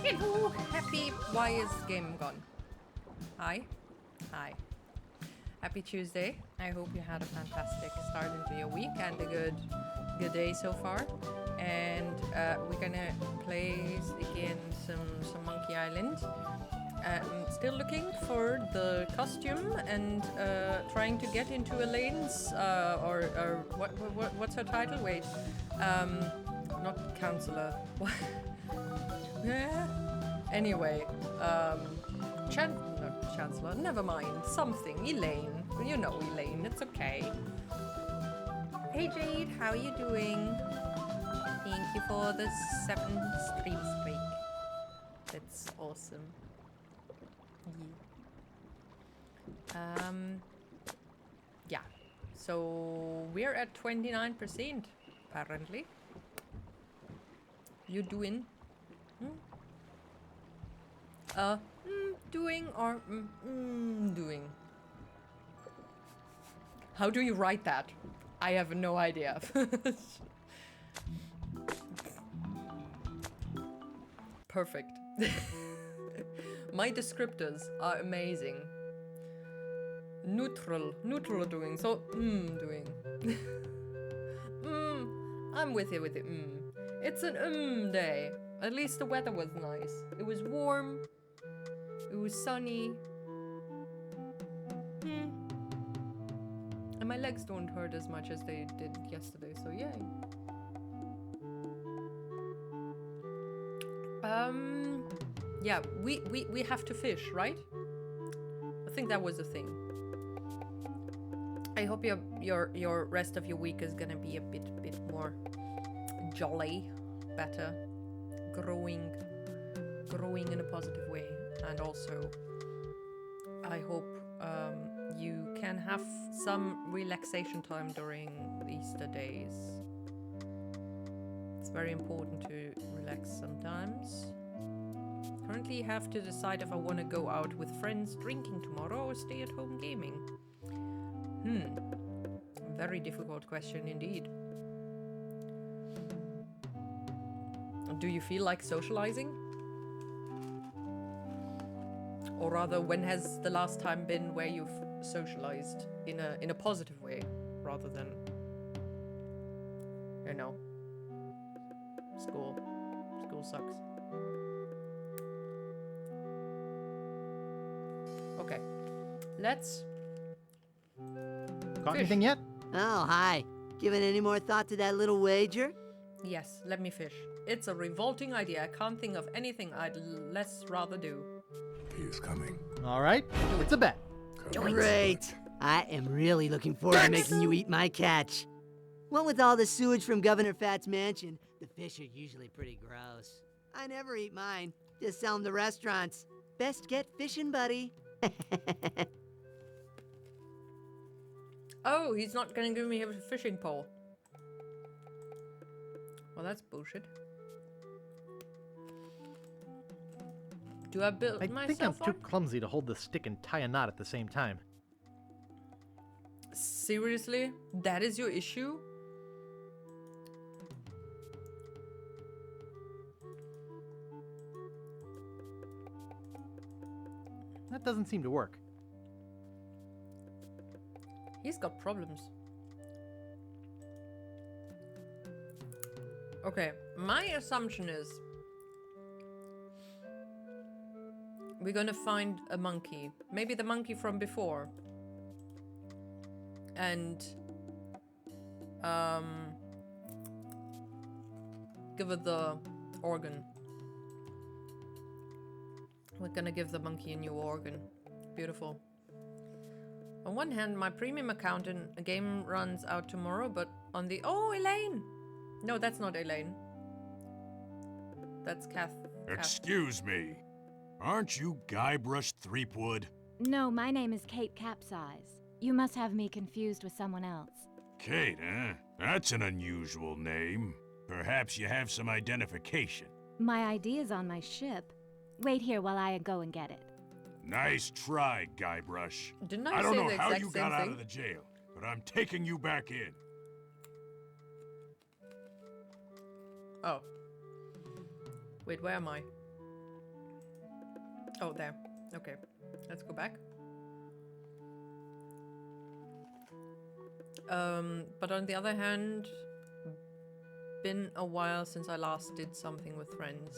Hello, happy. Why is game gone? Hi. Hi. Happy Tuesday. I hope you had a fantastic start into your week and a good day so far. And we're gonna play again some Monkey Island. Still looking for the costume and trying to get into Elaine's or what's her title? Wait, not counselor. Yeah. Anyway, not Chancellor, never mind. Something, Elaine. You know Elaine, it's okay. Hey Jade, how are you doing? Thank you for the 7 stream streak. That's awesome. Yeah. Yeah. So we're at 29% apparently. You doing? Doing or doing? How do you write that? I have no idea. Perfect. My descriptors are amazing. Neutral doing. So doing. I'm with you. It's an day. At least the weather was nice. It was warm. It was sunny. And my legs don't hurt as much as they did yesterday, so yay. Yeah, we have to fish, right? I think that was the thing. I hope your rest of your week is gonna be a bit more jolly, better, growing in a positive way, and also I hope you can have some relaxation time during Easter days. It's very important to relax sometimes. Currently have to decide if I want to go out with friends drinking tomorrow or stay at home gaming. Very difficult question indeed. Do you feel like socializing? Or rather, when has the last time been where you've socialized in a positive way, rather than, you know, school sucks. Okay, let's Caught fish. anything yet? Oh, hi. Given any more thought to that little wager? Yes, let me fish. It's a revolting idea. I can't think of anything I'd less rather do. He is coming. All right, it's a bet. Great. I am really looking forward to making you eat my catch. What with all the sewage from Governor Fat's mansion, the fish are usually pretty gross. I never eat mine. Just sell them to restaurants. Best get fishing, buddy. Oh, he's not gonna give me a fishing pole. Well, that's bullshit. Do I build I myself think I'm too one? clumsy to hold the stick and tie a knot at the same time. Seriously? That is your issue? That doesn't seem to work. He's got problems. Okay, my assumption is we're gonna find a monkey. Maybe the monkey from before. And give it the organ. We're gonna give the monkey a new organ. Beautiful. On one hand, my premium account in a game runs out tomorrow, but on the... Oh, Elaine! No, that's not Elaine. That's Kath. Excuse me. Aren't you Guybrush Threepwood? No, my name is Kate Capsize. You must have me confused with someone else. Kate, eh? That's an unusual name. Perhaps you have some identification. My ID is on my ship. Wait here while I go and get it. Nice try, Guybrush. Didn't I I don't say know the how exact you same got out thing? of the jail, but I'm taking you back in. Oh. Wait, where am I? Oh, there. Okay, let's go back. But on the other hand, been a while since I last did something with friends.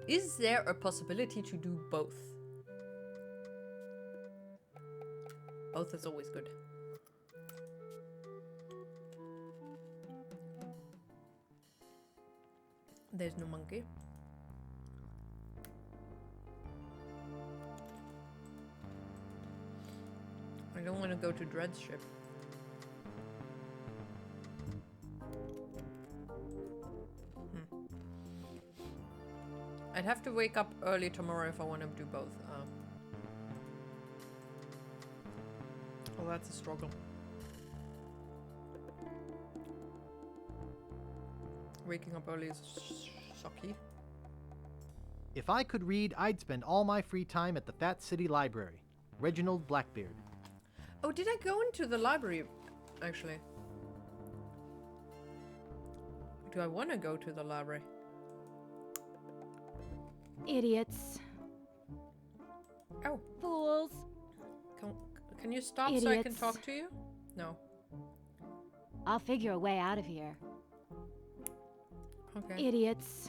Is there a possibility to do both? Both is always good. There's no monkey. I don't want to go to Dread's ship. I'd have to wake up early tomorrow if I want to do both. Oh, that's a struggle. Waking up early is sucky. If I could read, I'd spend all my free time at the Fat City Library. Reginald Blackbeard. Oh, did I go into the library, actually? Do I want to go to the library? Idiots. Oh, Fools. can you stop so I can Idiots. talk to you? No. I'll figure a way out of here. Okay. Idiots.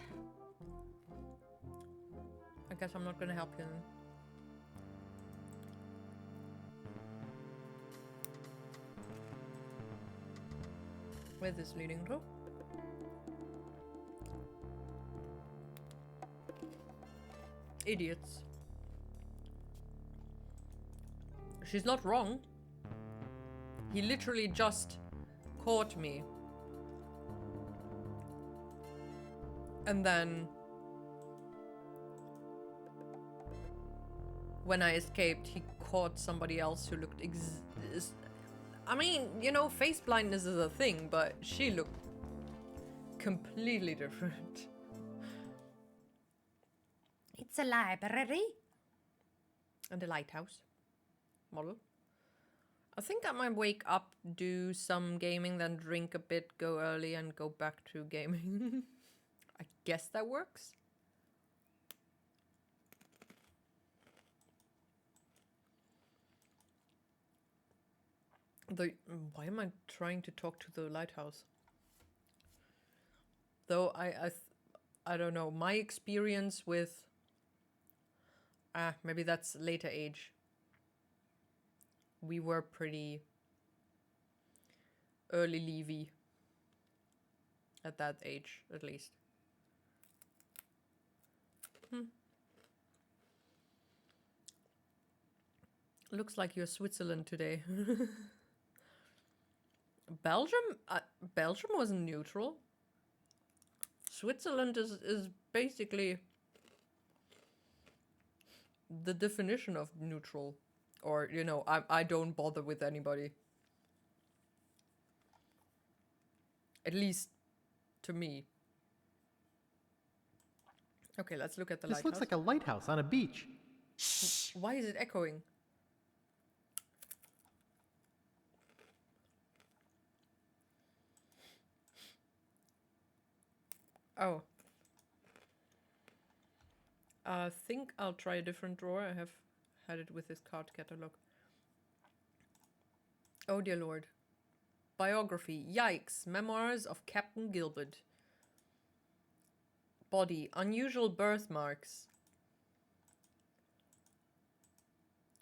I guess I'm not gonna help you then. Where's this leading to? Idiots. She's not wrong. He literally just caught me. And then when I escaped, he caught somebody else who looked I mean, you know, face blindness is a thing, but she looked completely different. It's a library. And a lighthouse model. I think I might wake up, do some gaming, then drink a bit, go early, and go back to gaming. I guess that works. Why am I trying to talk to the lighthouse? Though I don't know. My experience with maybe that's later age. We were pretty early Levy at that age, at least. Looks like you're Switzerland today. Belgium? Belgium wasn't neutral. Switzerland is basically the definition of neutral. Or, you know, I don't bother with anybody. At least to me. Okay, let's look at the This lighthouse. looks like a lighthouse on a beach. Why is it echoing? Oh. I think I'll try a different drawer. I have had it with this card catalog. Oh dear lord. Biography. Yikes. Memoirs of Captain Gilbert. Body. Unusual birthmarks.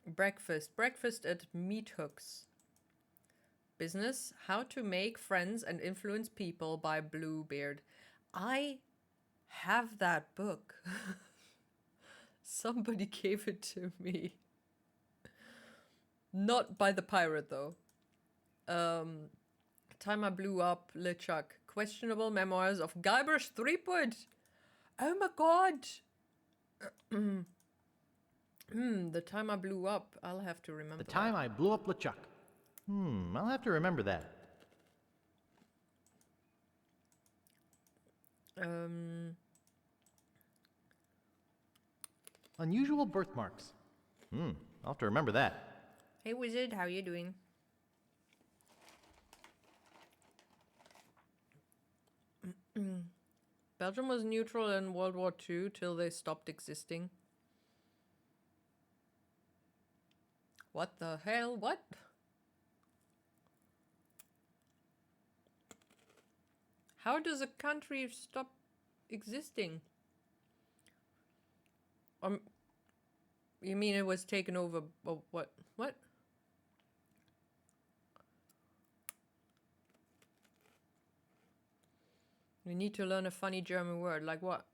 Breakfast. Breakfast at Meat Hooks. Business. How to Make Friends and Influence People by Bluebeard. I have that book. Somebody gave it to me. Not by the pirate, though. Time I Blew Up, LeChuck. Questionable Memoirs of Guybrush Threepwood. Oh my god. The Time I Blew Up. I'll have to remember The time that. I blew up LeChuck. I'll have to remember that. Unusual birthmarks. I'll have to remember that. Hey wizard, how you doing? Belgium was neutral in World War II till they stopped existing. What the hell? What? How does a country stop existing? You mean it was taken over? Oh, what? What? We need to learn a funny German word. Like what?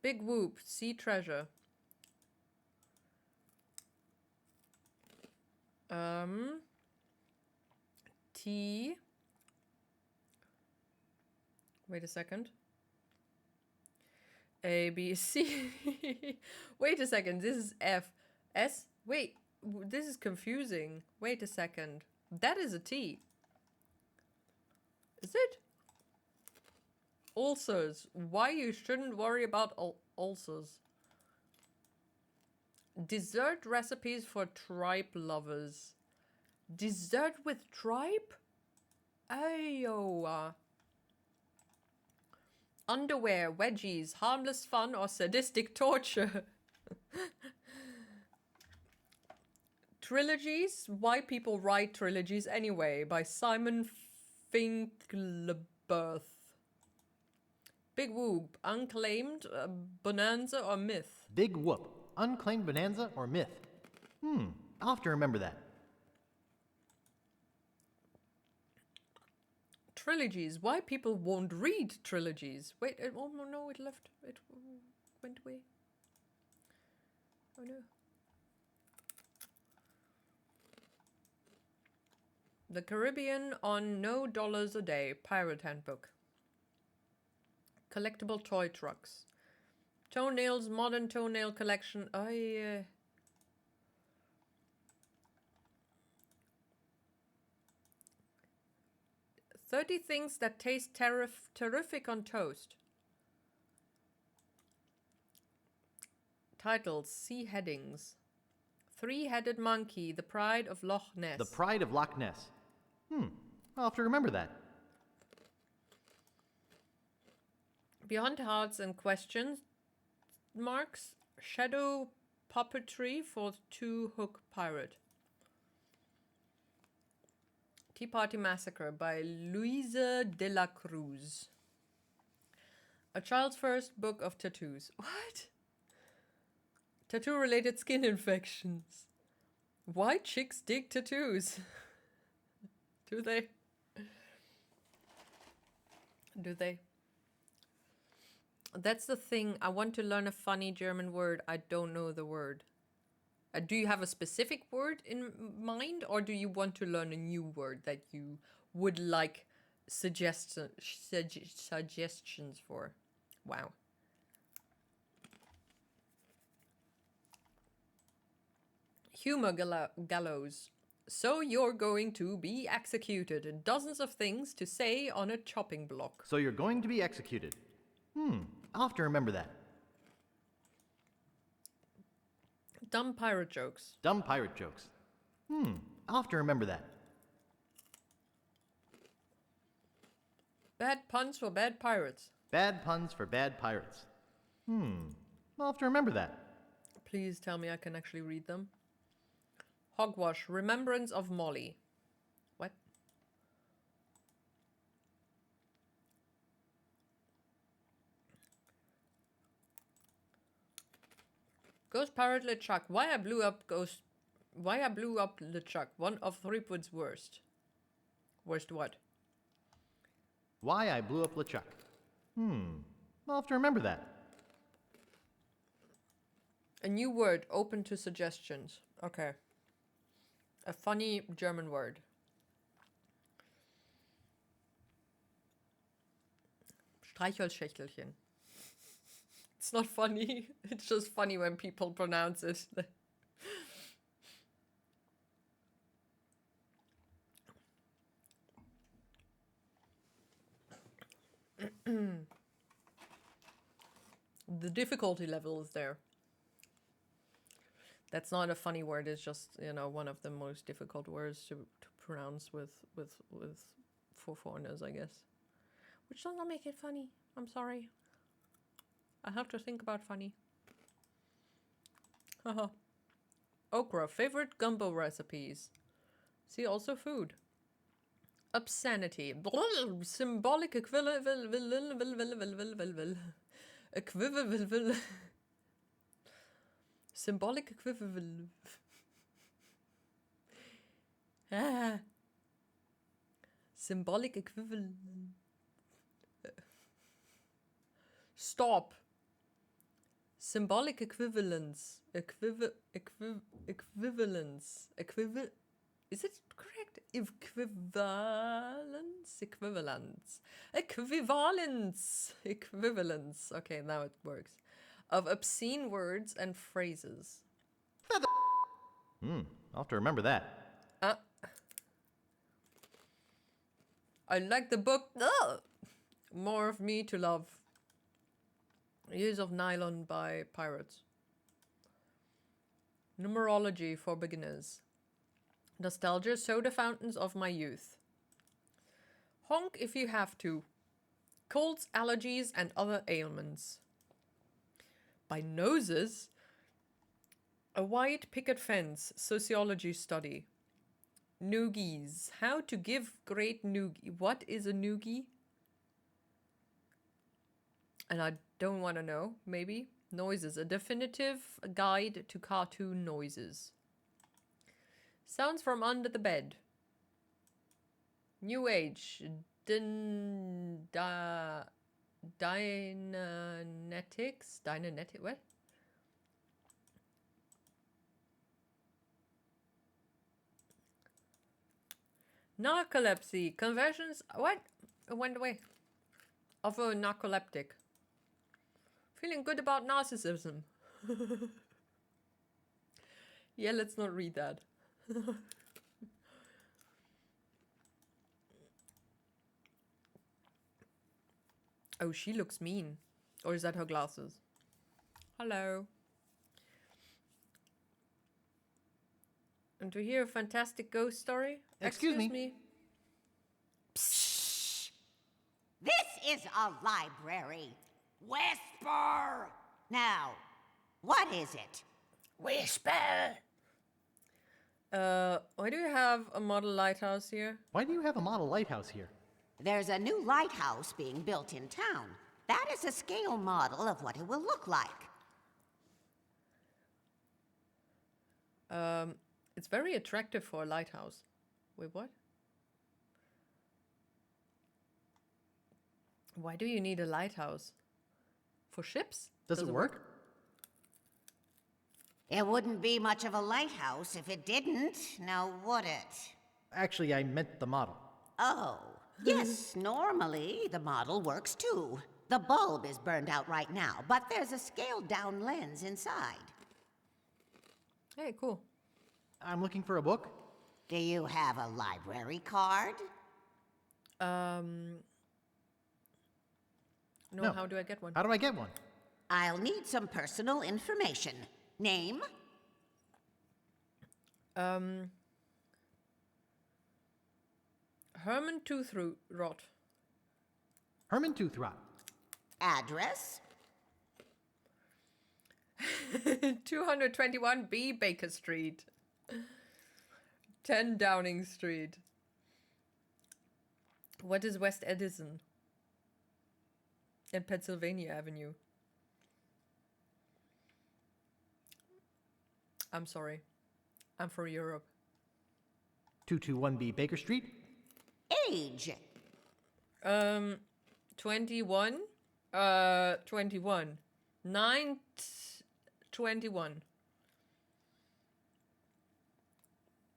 Big whoop. Sea treasure. T. Wait a second. A, B, C. Wait a second. This is F. S. Wait. This is confusing. Wait a second. That is a T. Is it? Ulcers. Why you shouldn't worry about ulcers. Dessert recipes for tripe lovers. Dessert with tripe? Ayo. Underwear, wedgies, harmless fun or sadistic torture. Trilogies? Why people write trilogies anyway? By Simon Finkelberth. Big whoop. Unclaimed, bonanza or myth? Big whoop. Unclaimed bonanza or myth? I'll have to remember that. Trilogies. Why people won't read trilogies? Wait, oh no, it left. It went away. Oh no. The Caribbean on $No a Day. Pirate Handbook. Collectible toy trucks. Toenails, modern toenail collection. 30 things that taste terrific on toast. Titles, see headings. Three-headed monkey, the pride of Loch Ness. The Pride of Loch Ness. I'll have to remember that. Beyond Hearts and Questions marks. Shadow puppetry for Two-Hook Pirate. Tea Party Massacre by Luisa de la Cruz. A Child's First Book of Tattoos. What? Tattoo-related skin infections. Why chicks dig tattoos? Do they? Do they? That's the thing. I want to learn a funny German word. I don't know the word. Do you have a specific word in mind, or do you want to learn a new word that you would like suggestions for? Wow. Humor gallows. So you're going to be executed. Dozens of things to say on a chopping block. So you're going to be executed. I'll have to remember that. Dumb pirate jokes. Dumb pirate jokes. I'll have to remember that. Bad puns for bad pirates. Bad puns for bad pirates. I'll have to remember that. Please tell me I can actually read them. Hogwash, Remembrance of Molly. What? Ghost Pirate LeChuck. Why I blew up LeChuck. One of Threepwood's worst. Worst what? Why I blew up LeChuck. I'll have to remember that. A new word open to suggestions. Okay. A funny German word. Streichholzschächtelchen. It's not funny. It's just funny when people pronounce it. The difficulty level is there. That's not a funny word. It's just, you know, one of the most difficult words to pronounce for foreigners, I guess. Which does not make it funny. I'm sorry. I have to think about funny. Haha. Okra, favorite gumbo recipes. See, also food. Obscenity. Symbolic equivalent. Symbolic equivalent. Ah. Symbolic equivalent. Stop. Symbolic equivalence. Equivalence. Is it correct? Equivalence. Equivalence. Equivalence. Equivalence. Okay, now it works. Of obscene words and phrases. I'll have to remember that. I like the book. Ugh! More of Me to Love. Use of Nylon by Pirates. Numerology for beginners. Nostalgia, soda fountains of my youth. Honk if you have to. Colds, allergies, and other ailments. By noses. A white picket fence, sociology study. Noogies. How to give great noogie. What is a noogie? And I don't want to know. Maybe. Noises. A definitive guide to cartoon noises. Sounds from under the bed. New Age. Dynanetics. Dynanetic. What? Narcolepsy. Conversions. What? It went away. Of a narcoleptic. Feeling good about narcissism. Yeah, let's not read that. Oh, she looks mean. Or is that her glasses? Hello. And to hear a fantastic ghost story? Excuse me. This is a library. Whisper! Now, what is it? Whisper! Why do you have a model lighthouse here? Why do you have a model lighthouse here? There's a new lighthouse being built in town. That is a scale model of what it will look like. It's very attractive for a lighthouse. Wait, what? Why do you need a lighthouse? For ships? Does it work? It wouldn't be much of a lighthouse if it didn't, now would it? Actually, I meant the model. Oh, yes, normally the model works too. The bulb is burned out right now, but there's a scaled-down lens inside. Hey, cool. I'm looking for a book. Do you have a library card? No, how do I get one? How do I get one? I'll need some personal information. Name? Herman Toothrot. Herman Toothrot. Address? 221B Baker Street. 10 Downing Street. What is West Edison? And Pennsylvania Avenue. I'm sorry. I'm from Europe. 221B Baker Street. Age? 21. 21. 21.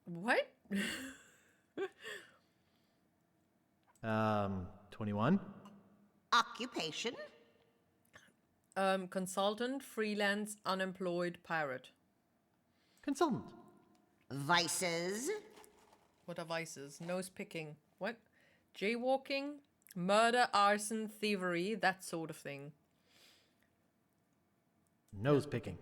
What? 21. Occupation? Consultant, freelance, unemployed, pirate. Consultant. Vices? What are vices? Nose picking. What? Jaywalking? Murder, arson, thievery, that sort of thing. Nose picking.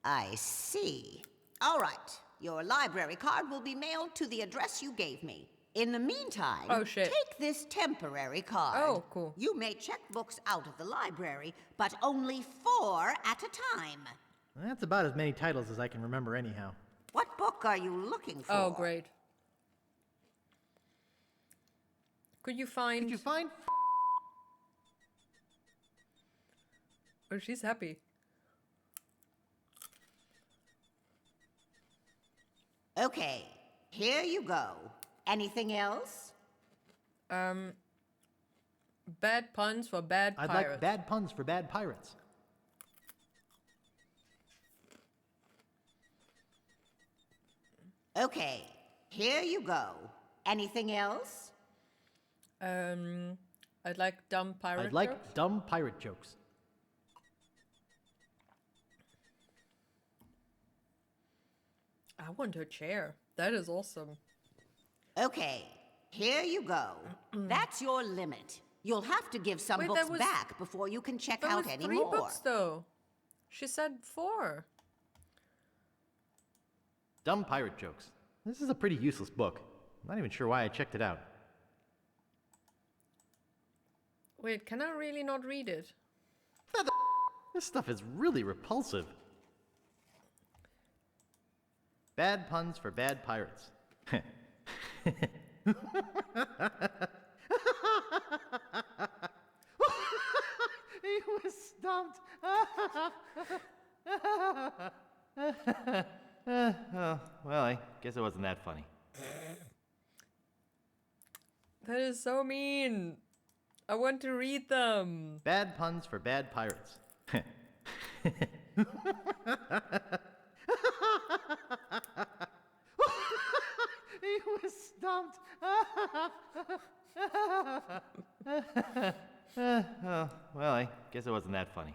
I see. All right. Your library card will be mailed to the address you gave me. In the meantime, Oh, shit. take this temporary card. Oh, cool. You may check books out of the library, but only 4 at a time. That's about as many titles as I can remember anyhow. What book are you looking for? Oh, great. Could you find... Could you find... Oh, she's happy. Okay, here you go. Anything else? Bad puns for bad I'd pirates. like bad puns for bad pirates. Okay, here you go. Anything else? I'd like dumb pirate I'd like jokes. dumb pirate jokes. I want her chair. That is awesome. Okay, here you go. That's your limit. You'll have to give some Wait, books that was- back before you can check There out was any 3 more. books, though. She said 4. Dumb pirate jokes. This is a pretty useless book. I'm not even sure why I checked it out. Wait, can I really not read it? This stuff is really repulsive. Bad puns for bad pirates. He was stumped. Oh, well, I guess it wasn't that funny. That is so mean. I want to read them. Bad puns for bad pirates. He was stumped. Oh, well, I guess it wasn't that funny.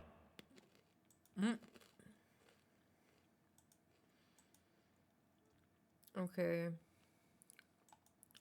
Okay.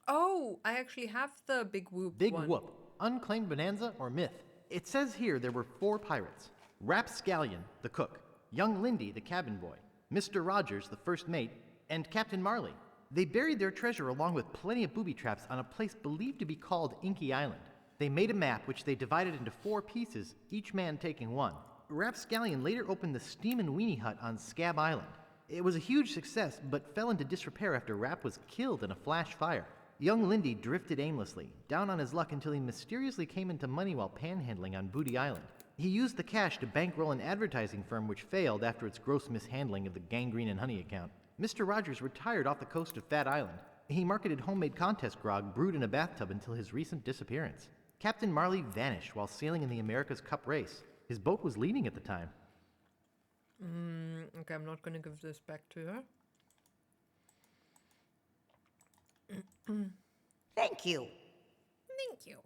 Oh, I actually have the Big Whoop Big one. Whoop. Unclaimed bonanza or myth? It says here there were 4 pirates. Rapscallion, the cook, young Lindy, the cabin boy, Mr. Rogers, the first mate, and Captain Marley. They buried their treasure along with plenty of booby traps on a place believed to be called Inky Island. They made a map which they divided into 4 pieces, each man taking one. Rapscallion later opened the Steam and Weenie Hut on Scab Island. It was a huge success, but fell into disrepair after Rap was killed in a flash fire. Young Lindy drifted aimlessly, down on his luck until he mysteriously came into money while panhandling on Booty Island. He used the cash to bankroll an advertising firm which failed after its gross mishandling of the Gangrene and Honey account. Mr. Rogers retired off the coast of Fat Island. He marketed homemade contest grog brewed in a bathtub until his recent disappearance. Captain Marley vanished while sailing in the America's Cup race. His boat was leading at the time. Okay, I'm not gonna give this back to her. Thank you. Thank you.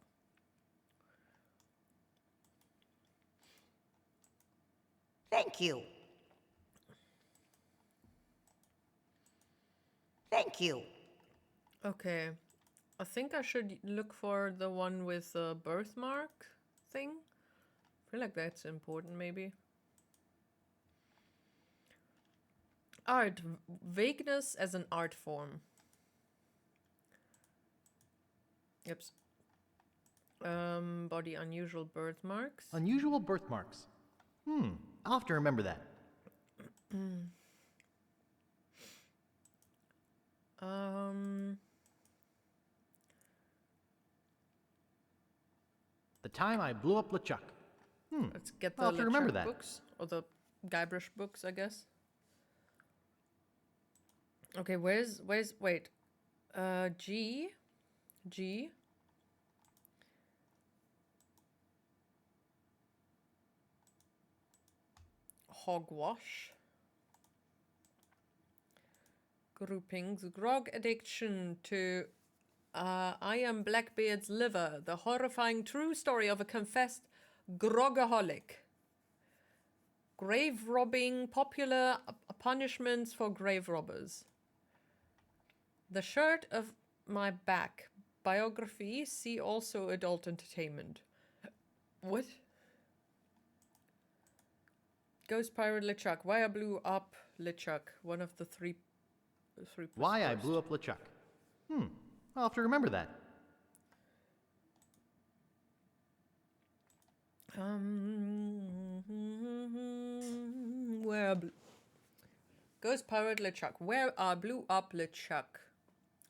Thank you. Thank you. Okay. I think I should look for the one with the birthmark thing. I feel like that's important, maybe. Art. Vagueness as an art form. Yep. Body unusual birthmarks. Unusual birthmarks. I'll have to remember that. The time I blew up LeChuck. Let's get the I'll have to remember LeChuck that. books. Or the Guybrush books, I guess. Okay, wait. G. Hogwash. Groupings. Grog addiction to I Am Blackbeard's Liver, the horrifying true story of a confessed grogaholic. Grave robbing, popular punishments for grave robbers. The Shirt of My Back. Biography. See also adult entertainment. What? Ghost Pirate LeChuck. Why I blew up LeChuck. One of the three. Why I blew up LeChuck. I'll have to remember that. Where I blew. Ghost Pirate LeChuck. Where are Blew Up LeChuck?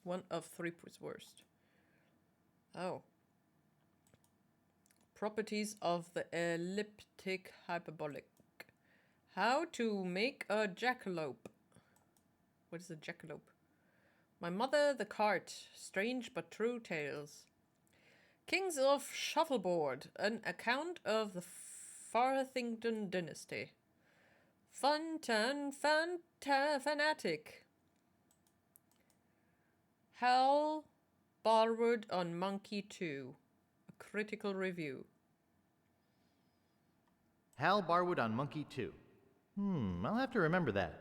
One of three was worst. Oh. Properties of the elliptic hyperbolic. How to make a jackalope. What is a jackalope? My Mother the Cart. Strange but true tales. Kings of Shuffleboard. An account of the Farthington dynasty. Fun turn fanatic. Hal Barwood on Monkey 2. A critical review. Hal Barwood on Monkey 2. I'll have to remember that.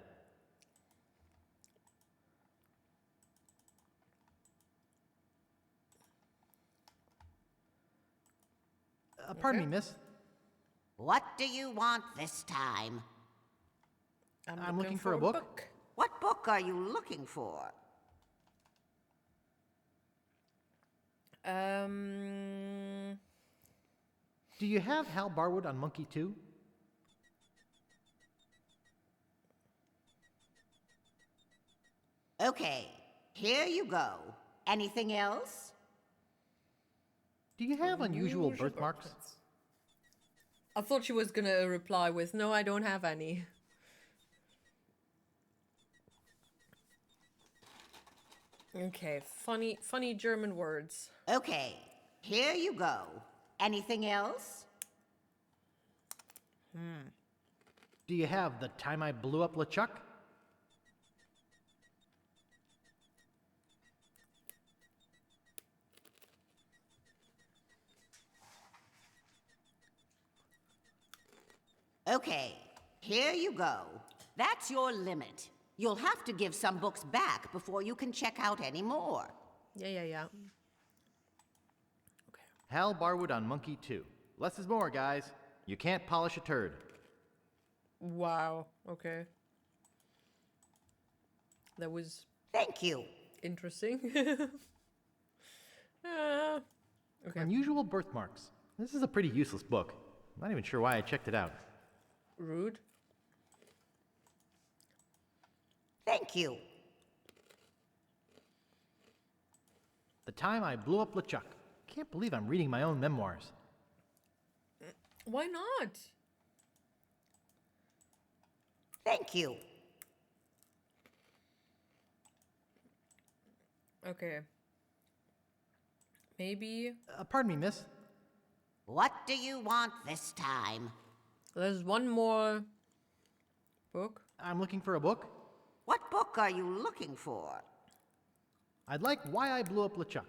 Pardon me, miss. What do you want this time? I'm looking for a book. What book are you looking for? Do you have Hal Barwood on Monkey 2? Okay, here you go. Anything else? Do you have unusual birthmarks? I thought she was gonna reply with, no, I don't have any. Okay, funny German words. Okay, here you go. Anything else? Do you have The Time I Blew Up LeChuck? Okay, here you go. That's your limit. You'll have to give some books back before you can check out any more. Yeah. Okay. Hal Barwood on Monkey 2. Less is more, guys. You can't polish a turd. Wow. Okay. That was Thank you. interesting. Okay. Unusual birthmarks. This is a pretty useless book. I'm not even sure why I checked it out. Rude. Thank you. The Time I Blew Up LeChuck. Can't believe I'm reading my own memoirs. Why not? Thank you. Okay. Maybe Pardon me, miss. What do you want this time? there's one more book. I'm looking for a book. What book are you looking for? I'd like Why I Blew Up LeChuck.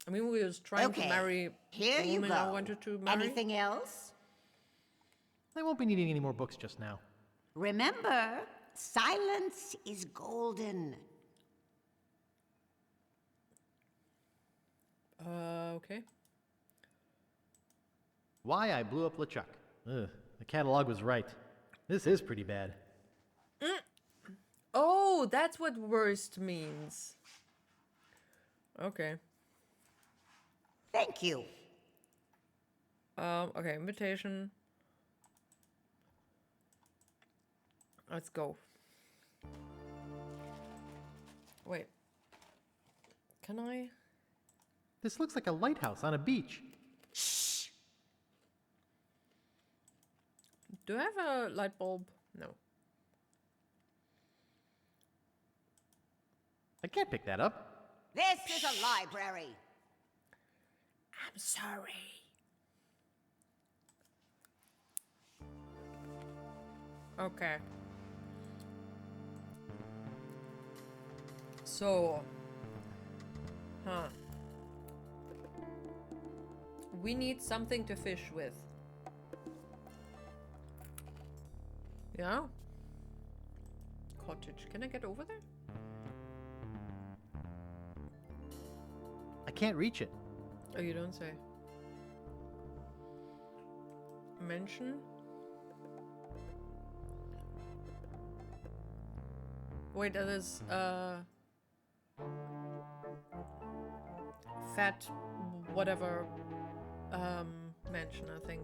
I mean, we was trying to Okay, marry here the you woman go. I wanted to marry. Anything else? I won't be needing any more books just now. Remember, silence is golden. Okay. Why I Blew Up LeChuck. Ugh, the catalog was right. This is pretty bad. Oh, that's what worst means. Okay. Thank you. Okay, invitation. Let's go. Wait. Can I? This looks like a lighthouse on a beach. Shh. Do I have a light bulb? No. I can't pick that up. This is a library. I'm sorry. Okay. So, we need something to fish with. Yeah? Cottage. Can I get over there? I can't reach it. Oh, you don't say. Mention? Wait, that is, fat, whatever, mansion, I think.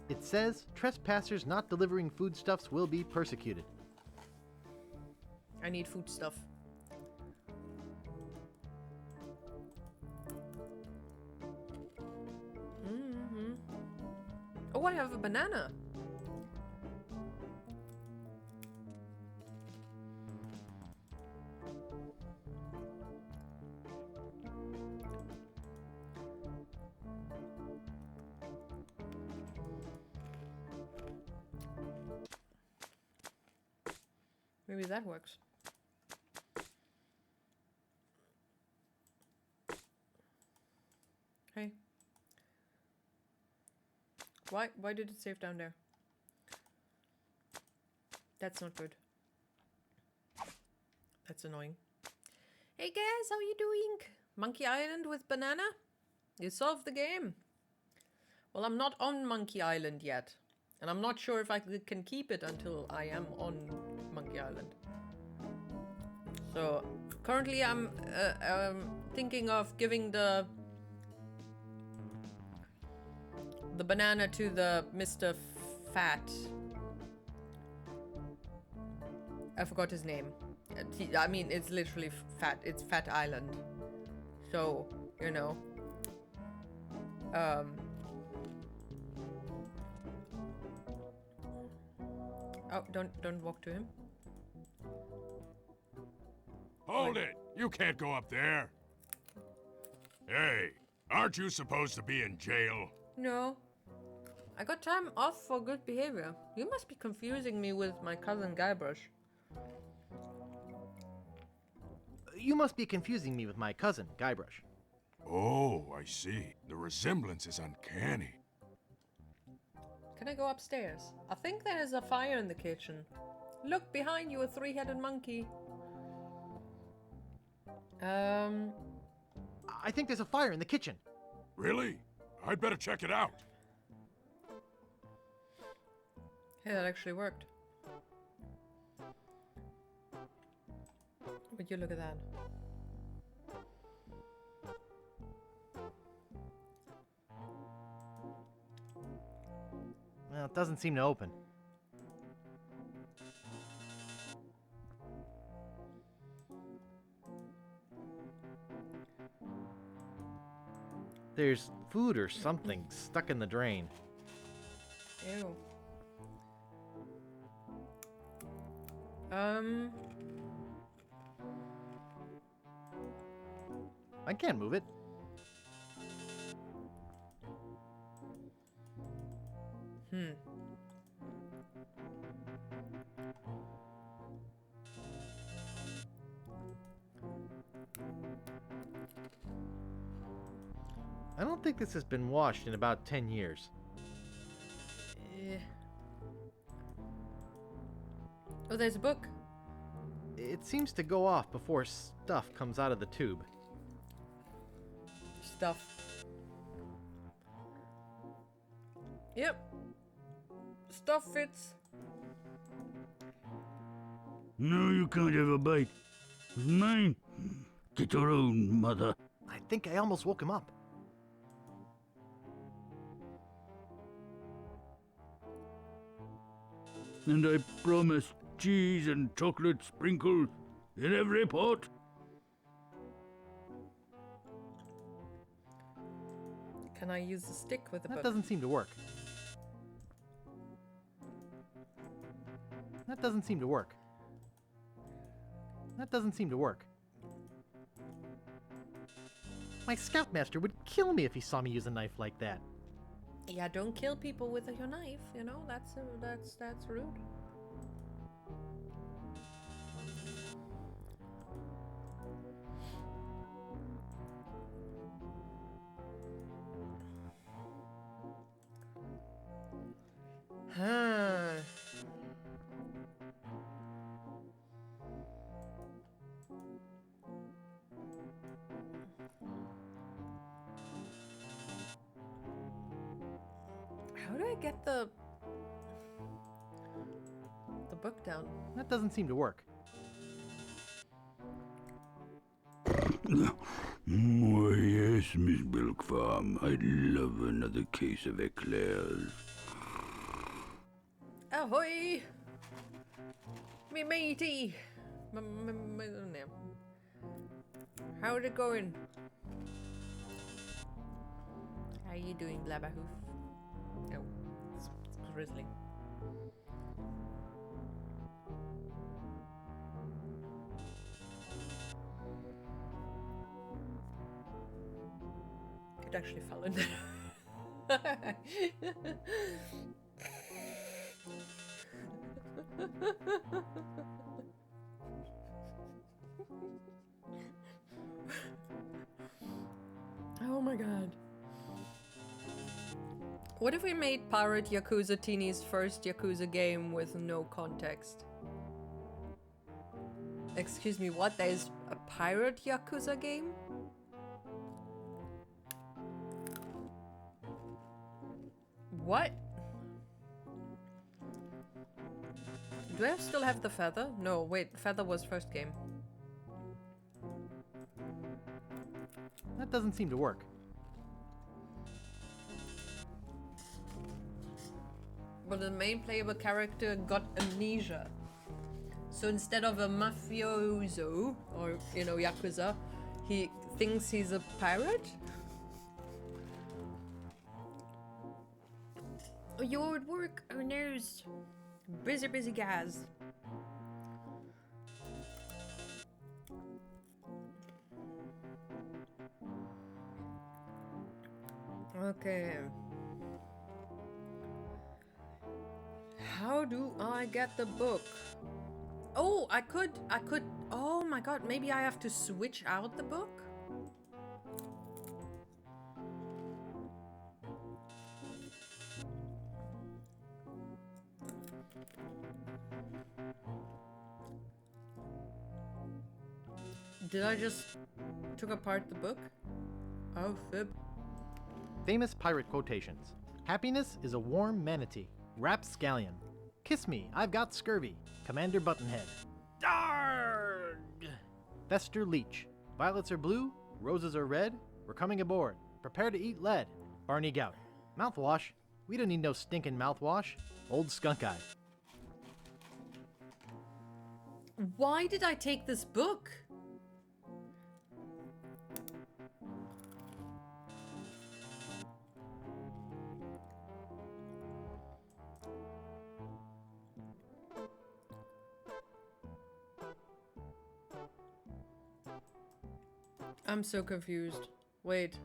It says trespassers not delivering foodstuffs will be persecuted. I need food stuff. Oh, I have a banana. Maybe that works. Hey. Why did it save down there? That's not good. That's annoying. Hey guys, how you doing? Monkey Island with banana? You solved the game. Well, I'm not on Monkey Island yet. And I'm not sure if I can keep it until I am on Monkey Island. So, currently I'm thinking of giving the banana to the Mr. Fat. I forgot his name. I mean, it's literally Fat. It's Fat Island. So, you know. Oh, don't walk to him. Hold it! You can't go up there! Hey, aren't you supposed to be in jail? No. I got time off for good behavior. You must be confusing me with my cousin Guybrush. You must be confusing me with my cousin, Guybrush. Oh, I see. The resemblance is uncanny. Can I go upstairs? I think there is a fire in the kitchen. Look, behind you, a three-headed monkey. I think there's a fire in the kitchen. Really? I'd better check it out. Hey, that actually worked. Would you look at that? Well, it doesn't seem to open. There's food or something stuck in the drain. Ew. I can't move it. I don't think this has been washed in about 10 years. Oh, there's a book. It seems to go off before stuff comes out of the tube. Stuff. Yep. Stuff fits. No, you can't have a bite. It's mine. Get your own, mother. I think I almost woke him up. And I promise cheese and chocolate sprinkled in every pot. Can I use the stick with the That book? doesn't seem to work. That doesn't seem to work. That doesn't seem to work. My scoutmaster would kill me if he saw me use a knife like that. Yeah, don't kill people with your knife. You know, that's rude. Huh. How do I get the book down? That doesn't seem to work. Oh, yes, Miss Bilkfarm. I'd love another case of eclairs. Hey, matey! How's it going? How you doing, Blabberhoof? No, it's Grizzly. It actually fell in there. Oh my god. What if we made Pirate Yakuza Teeny's first Yakuza game with no context? Excuse me, what? There's a Pirate Yakuza game? What? Do I still have the feather? No, wait, feather was first game. That doesn't seem to work. But the main playable character got amnesia. So instead of a mafioso, or, you know, Yakuza, he thinks he's a pirate? Oh, you're at work? Oh no. Busy guys. Okay. How do I get the book? Oh, I could, oh my god, maybe I have to switch out the book? Did I just took apart the book? Oh, fib. Famous pirate quotations. Happiness is a warm manatee. Rapscallion. Kiss me, I've got scurvy. Commander Buttonhead. Darg! Fester Leech. Violets are blue, roses are red. We're coming aboard. Prepare to eat lead. Barney Gout. Mouthwash. We don't need no stinking mouthwash. Old Skunk Eye. Why did I take this book? I'm so confused. Wait.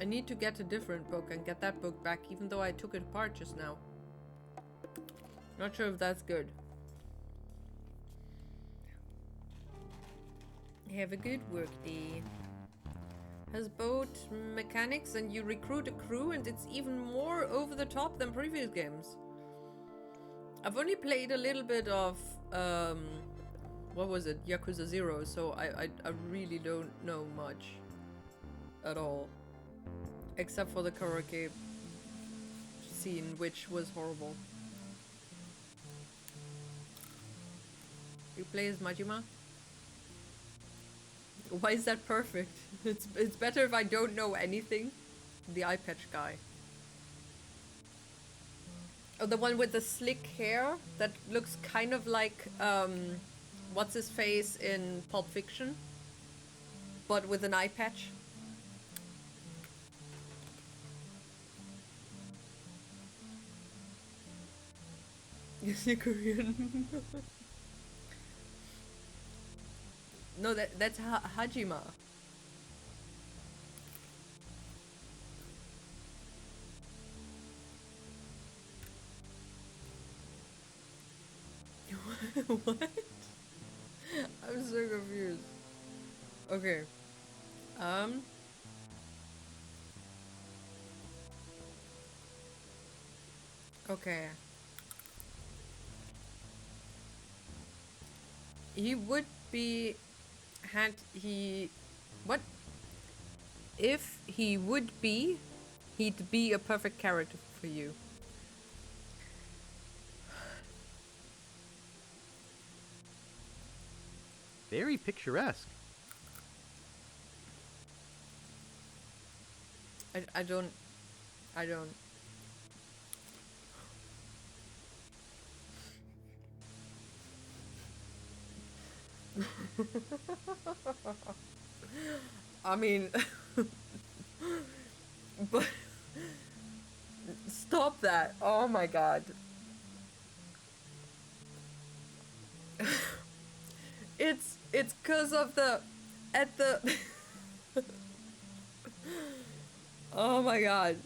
I need to get a different book and get that book back, even though I took it apart just now. Not sure if that's good. Have a good work day. Has boat mechanics and you recruit a crew and it's even more over the top than previous games. I've only played a little bit of, what was it? Yakuza 0, so I really don't know much at all. Except for the karaoke scene, which was horrible. You play as Majima? Why is that perfect? It's better if I don't know anything. The eye patch guy. Oh, the one with the slick hair that looks kind of like what's his face in Pulp Fiction, but with an eye patch. Is he Korean? No, that's Hajima. What? I'm so confused. Okay. Okay. He would be... had he... What? If he would be, he'd be a perfect character for you. Very picturesque. I don't. I don't. I mean, but stop that. Oh my god. It's cuz of the at the oh my god.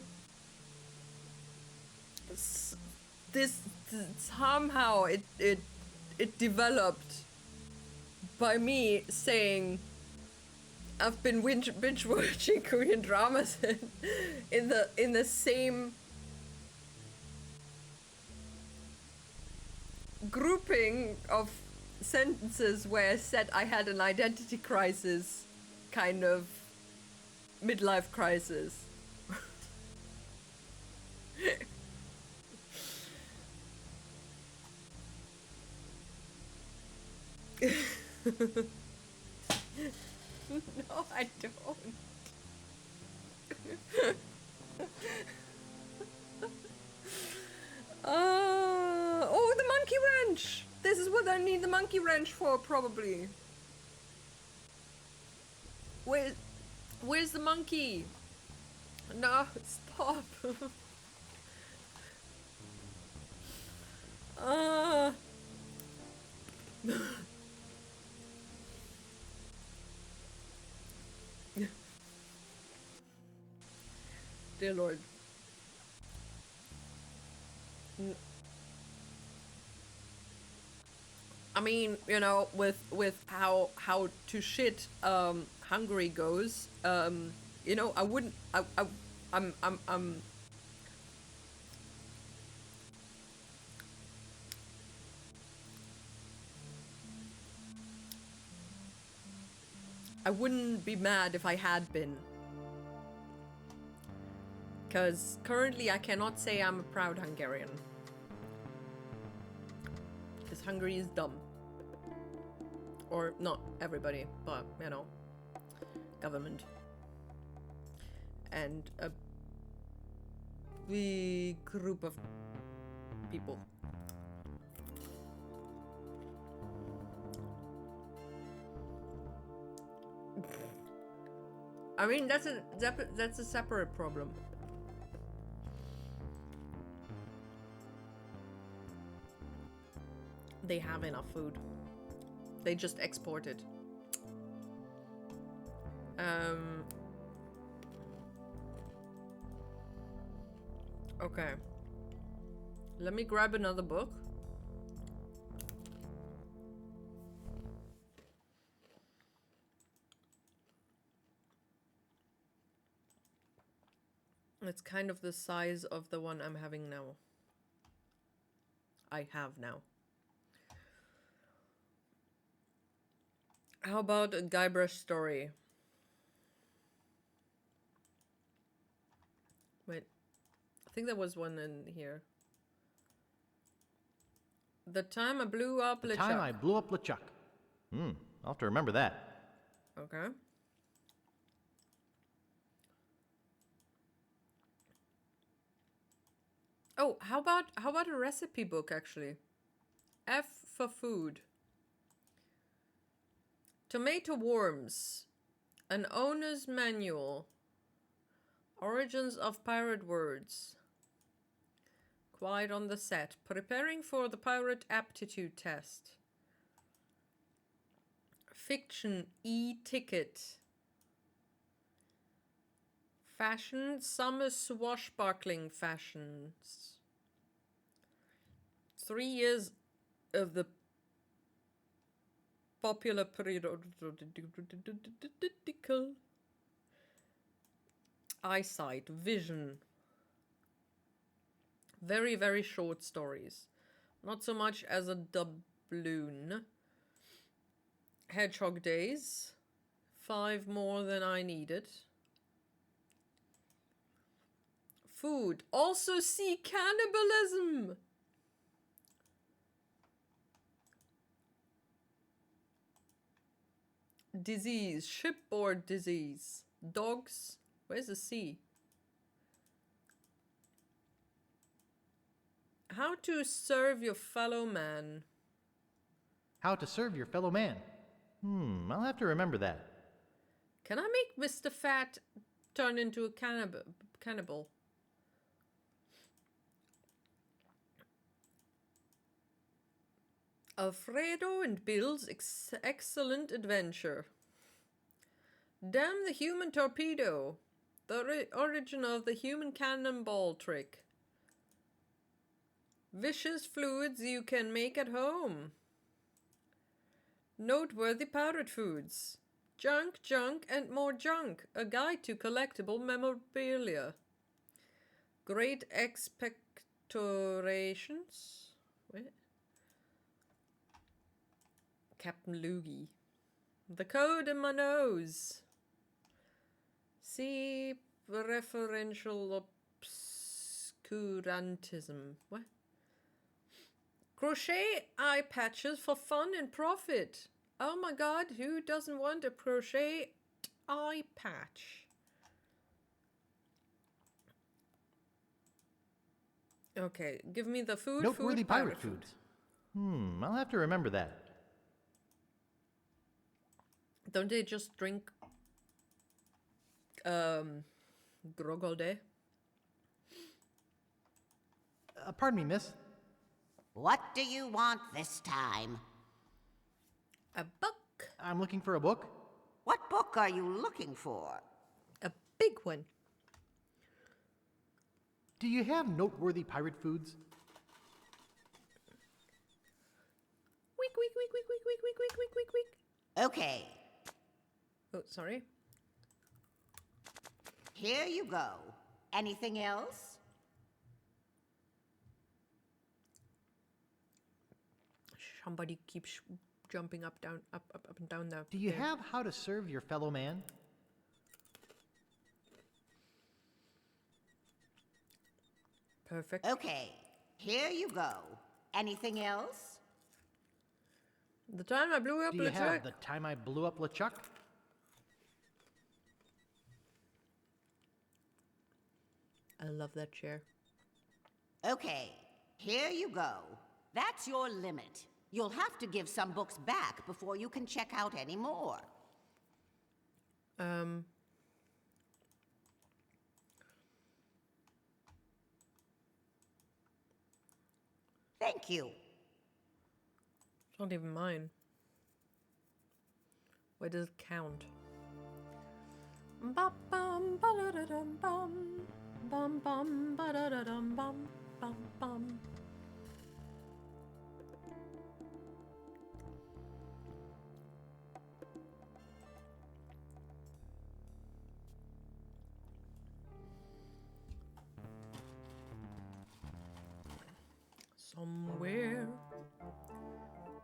This somehow it developed by me saying I've been binge watching Korean dramas in the same grouping of sentences where I said I had an identity crisis, kind of midlife crisis. No, I don't. Oh, the monkey wrench! This is what I need the monkey wrench for, probably. Where's the monkey? No, stop. uh... Dear Lord. I mean, you know, with how to shit Hungary goes, you know, I wouldn't I'm I wouldn't be mad if I had been. Because currently I cannot say I'm a proud Hungarian. Because Hungary is dumb. Or not everybody, but, you know, government. And a big group of people. I mean, that's a separate problem. They have enough food. They just export it. Okay. Let me grab another book. It's kind of the size of the one I'm having now. I have now. How about a Guybrush story? Wait, I think there was one in here. The time I blew up LeChuck. The time I blew up LeChuck. I'll have to remember that. Okay. Oh, how about a recipe book actually? F for food. Tomato worms. An owner's manual. Origins of pirate words. Quiet on the set. Preparing for the pirate aptitude test. Fiction e-ticket. Fashion, summer swashbuckling fashions. 3 years of the popular periodical eyesight, vision. Very, very short stories. Not so much as a doubloon. Hedgehog Days. 5 more than I needed. Food. Also see cannibalism. Disease. Shipboard disease. Dogs. Where's the C? How to serve your fellow man. How to serve your fellow man. I'll have to remember that. Can I make Mr. Fat turn into a cannibal? Alfredo and Bill's excellent adventure. Damn the human torpedo. The origin of the human cannonball trick. Vicious fluids you can make at home. Noteworthy pirate foods. Junk, junk, and more junk. A guide to collectible memorabilia. Great expectorations. What? Captain Loogie. The code in my nose. See referential obscurantism. What? Crochet eye patches for fun and profit. Oh my god, who doesn't want a crochet eye patch? Okay, give me the food. Noteworthy pirate foods. I'll have to remember that. Don't they just drink grog all day? Pardon me, miss. What do you want this time? A book. I'm looking for a book. What book are you looking for? A big one. Do you have noteworthy pirate foods? Week, week, week, week, week, week, week, week, week, week, week. Okay, Oh, sorry. here you go. Anything else? Somebody keeps jumping up, down, up and down there. Do you have how to serve your fellow man? Perfect. Okay, here you go. Anything else? The time I blew up Do you LeChuck. have the time I blew up LeChuck? I love that chair. Okay, here you go. That's your limit. You'll have to give some books back before you can check out any more. Thank you. It's not even mine. Where does it count? Bum bum ba-da-da-dum bum. Bum bum ba-da-da-dum bum bum bum. Somewhere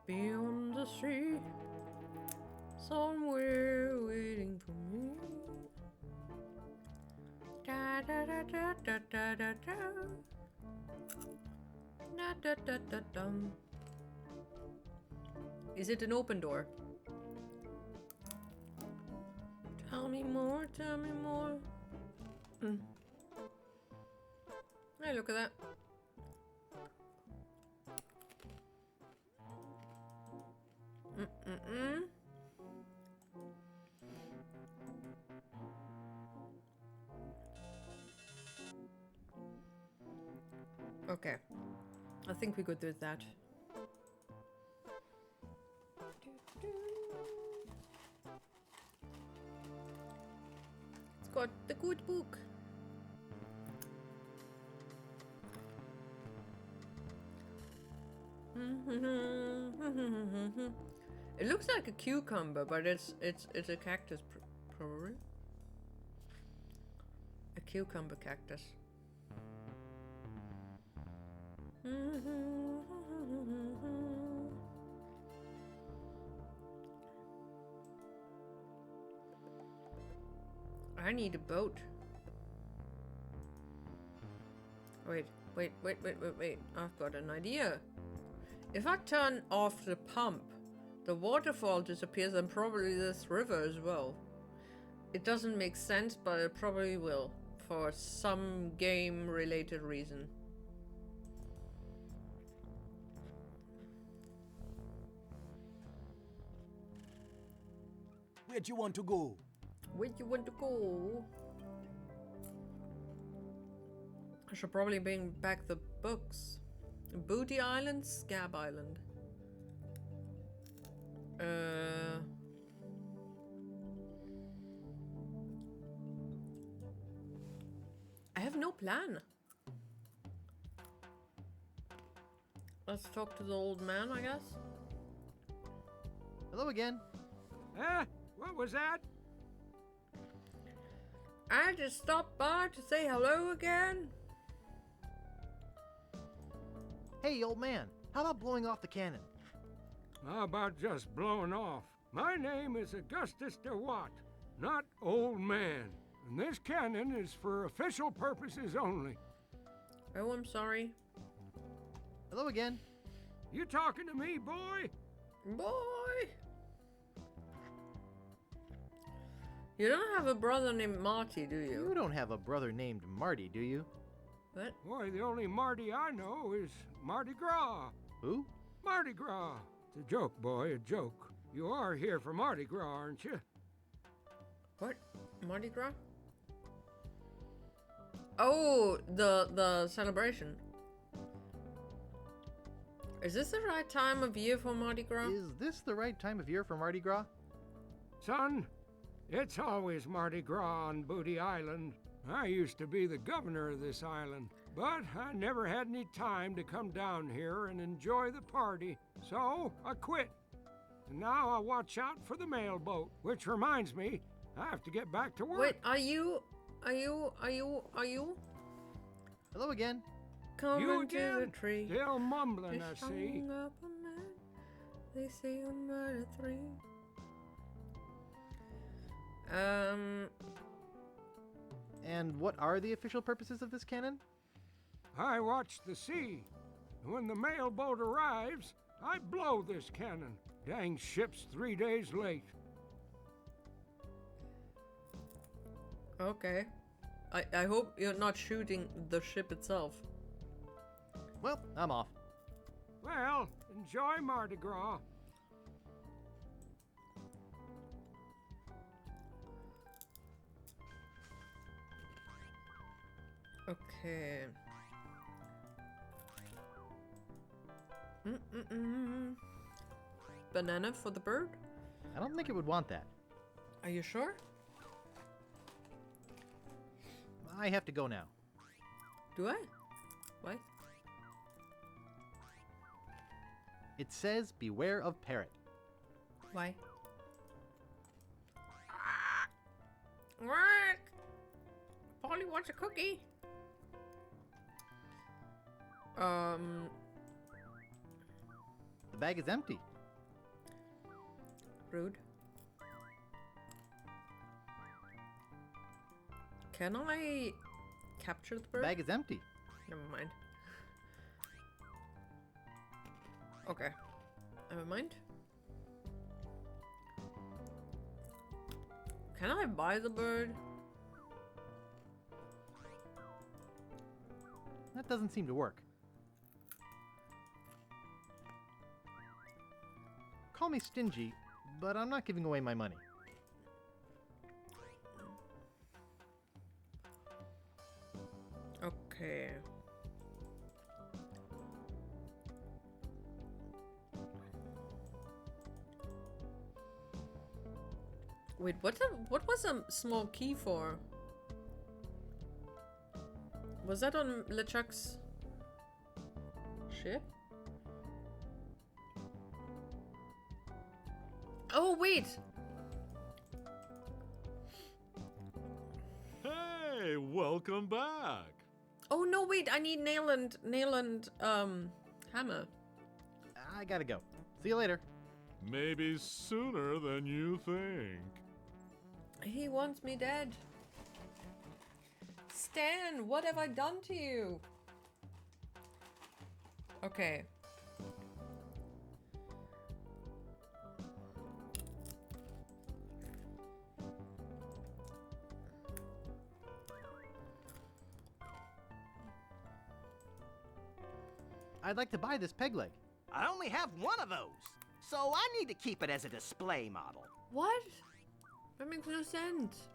beyond the sea, somewhere waiting for me. Da da da da da da da da. Da da da da dum. Is it an open door? Tell me more, tell me more. Hey, look at that. Okay. I think we could do that. It's got the good book. It looks like a cucumber, but it's a cactus, probably. A cucumber cactus. I need a boat. Wait. I've got an idea. If I turn off the pump, the waterfall disappears and probably this river as well. It doesn't make sense, but it probably will. For some game-related reason. Where'd you want to go? Where you want to go? I should probably bring back the books. Booty Island, Scab Island. I have no plan. Let's talk to the old man, I guess. Hello again. Huh? What was that? I just stopped by to say hello again. Hey, old man, how about blowing off the cannon? How about just blowing off? My name is Augustus DeWatt, not Old Man. And this cannon is for official purposes only. Oh, I'm sorry. Hello again. You talking to me, boy? Boy! You don't have a brother named Marty, do you? You don't have a brother named Marty, do you? What? Boy, the only Marty I know is Mardi Gras. Who? Mardi Gras. It's a joke, boy, a joke. You are here for Mardi Gras, aren't you? What? Mardi Gras? Oh, the celebration. Is this the right time of year for Mardi Gras? Is this the right time of year for Mardi Gras? Son, it's always Mardi Gras on Booty Island. I used to be the governor of this island, but I never had any time to come down here and enjoy the party, so I quit. And now I watch out for the mail boat, which reminds me, I have to get back to work. Wait, are you Hello again. coming You to the again? tree? Still mumbling, I Just see. hung up a man. They say I'm at 3. And what are the official purposes of this cannon? I watch the sea. And when the mail boat arrives, I blow this cannon. Dang ship's 3 days late. Okay. I hope you're not shooting the ship itself. Well, I'm off. Well, enjoy Mardi Gras. Okay. Mm-mm-mm. Banana for the bird? I don't think it would want that. Are you sure? I have to go now. Do I? Why? It says beware of parrot. Why? What? Polly wants a cookie. The bag is empty. Rude. Can I capture the The bird? bag is empty. Never mind. Okay. Never mind. Can I buy the bird? That doesn't seem to work. Call me stingy, but I'm not giving away my money. Okay. Wait, what was a small key for? Was that on LeChuck's ship? Oh, wait! Hey, welcome back. Oh, no, wait, I need nail and hammer. I gotta go. See you later. Maybe sooner than you think. He wants me dead. Stan, what have I done to you? Okay. I'd like to buy this peg leg. I only have one of those, so I need to keep it as a display model. What? That makes no sense.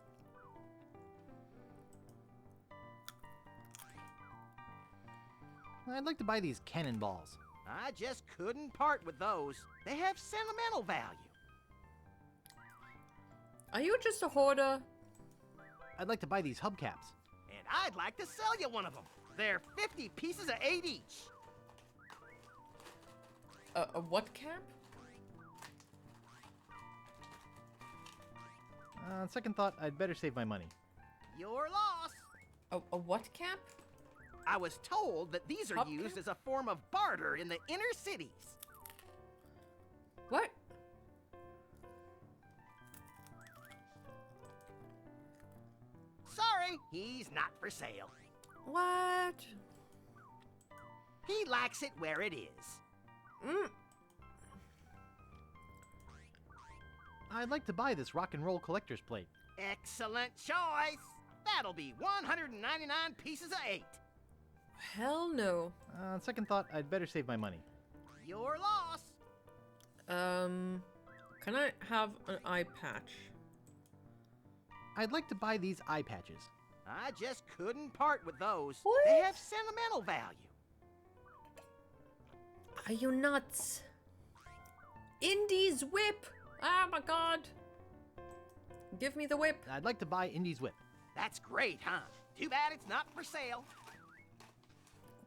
I'd like to buy these cannonballs. I just couldn't part with those. They have sentimental value. Are you just a hoarder? I'd like to buy these hubcaps. And I'd like to sell you one of them. They're 50 pieces of 8 each. A what cap? On second thought, I'd better save my money. Your loss. A what cap? I was told that these are used Hubcap? as a form of barter in the inner cities. What? Sorry, he's not for sale. What? He likes it where it is. I'd like to buy this rock and roll collector's plate. Excellent choice. That'll be 199 pieces of 8. Hell no. On second thought, I'd better save my money. Your loss. Can I have an eye patch? I'd like to buy these eye patches. I just couldn't part with those. What? They have sentimental value. Are you nuts? Indy's whip! Oh my god! Give me the whip. I'd like to buy Indy's whip. That's great, huh? Too bad it's not for sale.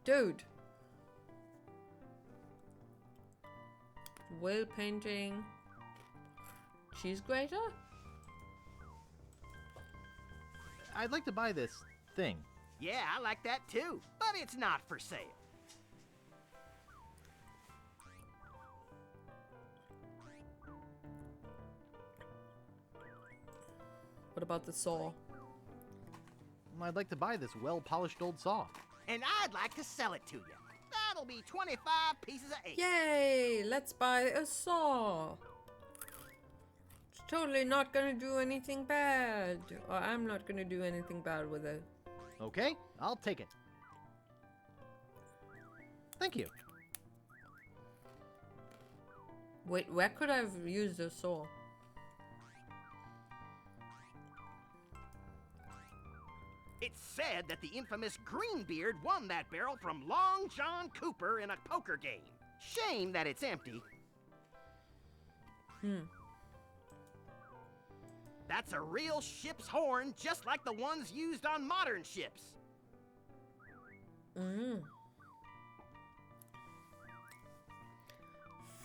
Dude. Whale painting. Cheese grater? I'd like to buy this thing. Yeah, I like that too, but it's not for sale. What about the saw? I'd like to buy this well-polished old saw. And I'd like to sell it to you. That'll be 25 pieces of 8. Yay! Let's buy a saw! It's totally not gonna do anything bad. Or I'm not gonna do anything bad with it. Okay, I'll take it. Thank you. Wait, where could I have used a saw? It's said that the infamous Greenbeard won that barrel from Long John Cooper in a poker game. Shame that it's empty. That's a real ship's horn, just like the ones used on modern ships.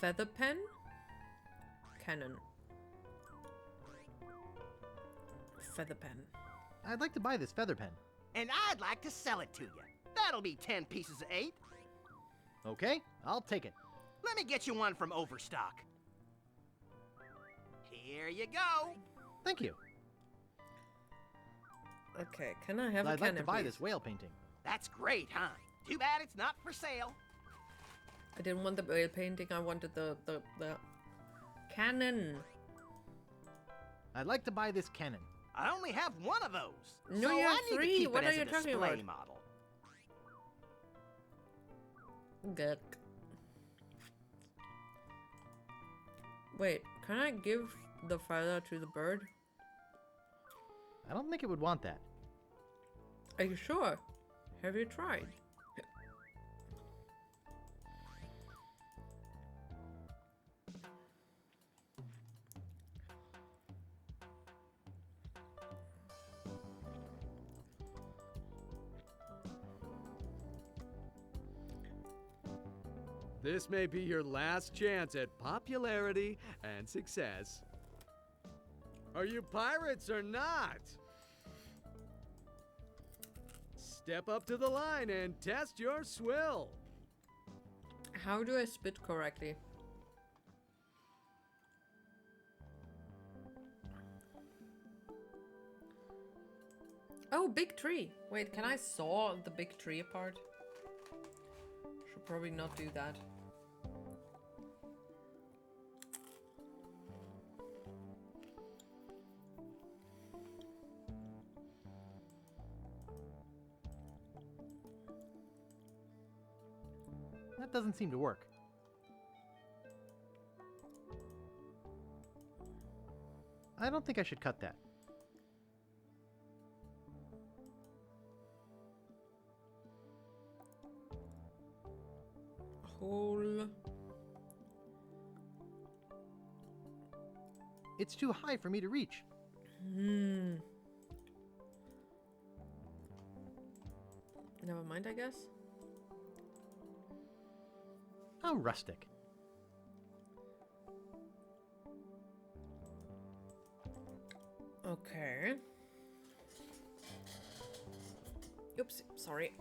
Feather pen? Cannon. Feather pen. I'd like to buy this feather pen. And I'd like to sell it to you. That'll be 10 pieces of 8. Okay, I'll take it. Let me get you one from Overstock. Here you go. Thank you. Okay, can I have a I'd cannon, like to buy please? this whale painting. That's great, huh? Too bad it's not for sale. I didn't want the whale painting, I wanted the cannon. I'd like to buy this cannon. I only have one of those. No, so you have I need 3. to keep What it are as you a talking display about? model. Good. Wait, can I give the feather to the bird? I don't think it would want that. Are you sure? Have you tried? This may be your last chance at popularity and success. Are you pirates or not? Step up to the line and test your swill. How do I spit correctly? Oh, big tree. Wait, can I saw the big tree apart? Should probably not do that. That doesn't seem to work. I don't think I should cut that. Hole. It's too high for me to reach. Hmm. Never mind, I guess. How rustic. Okay. Oops, sorry.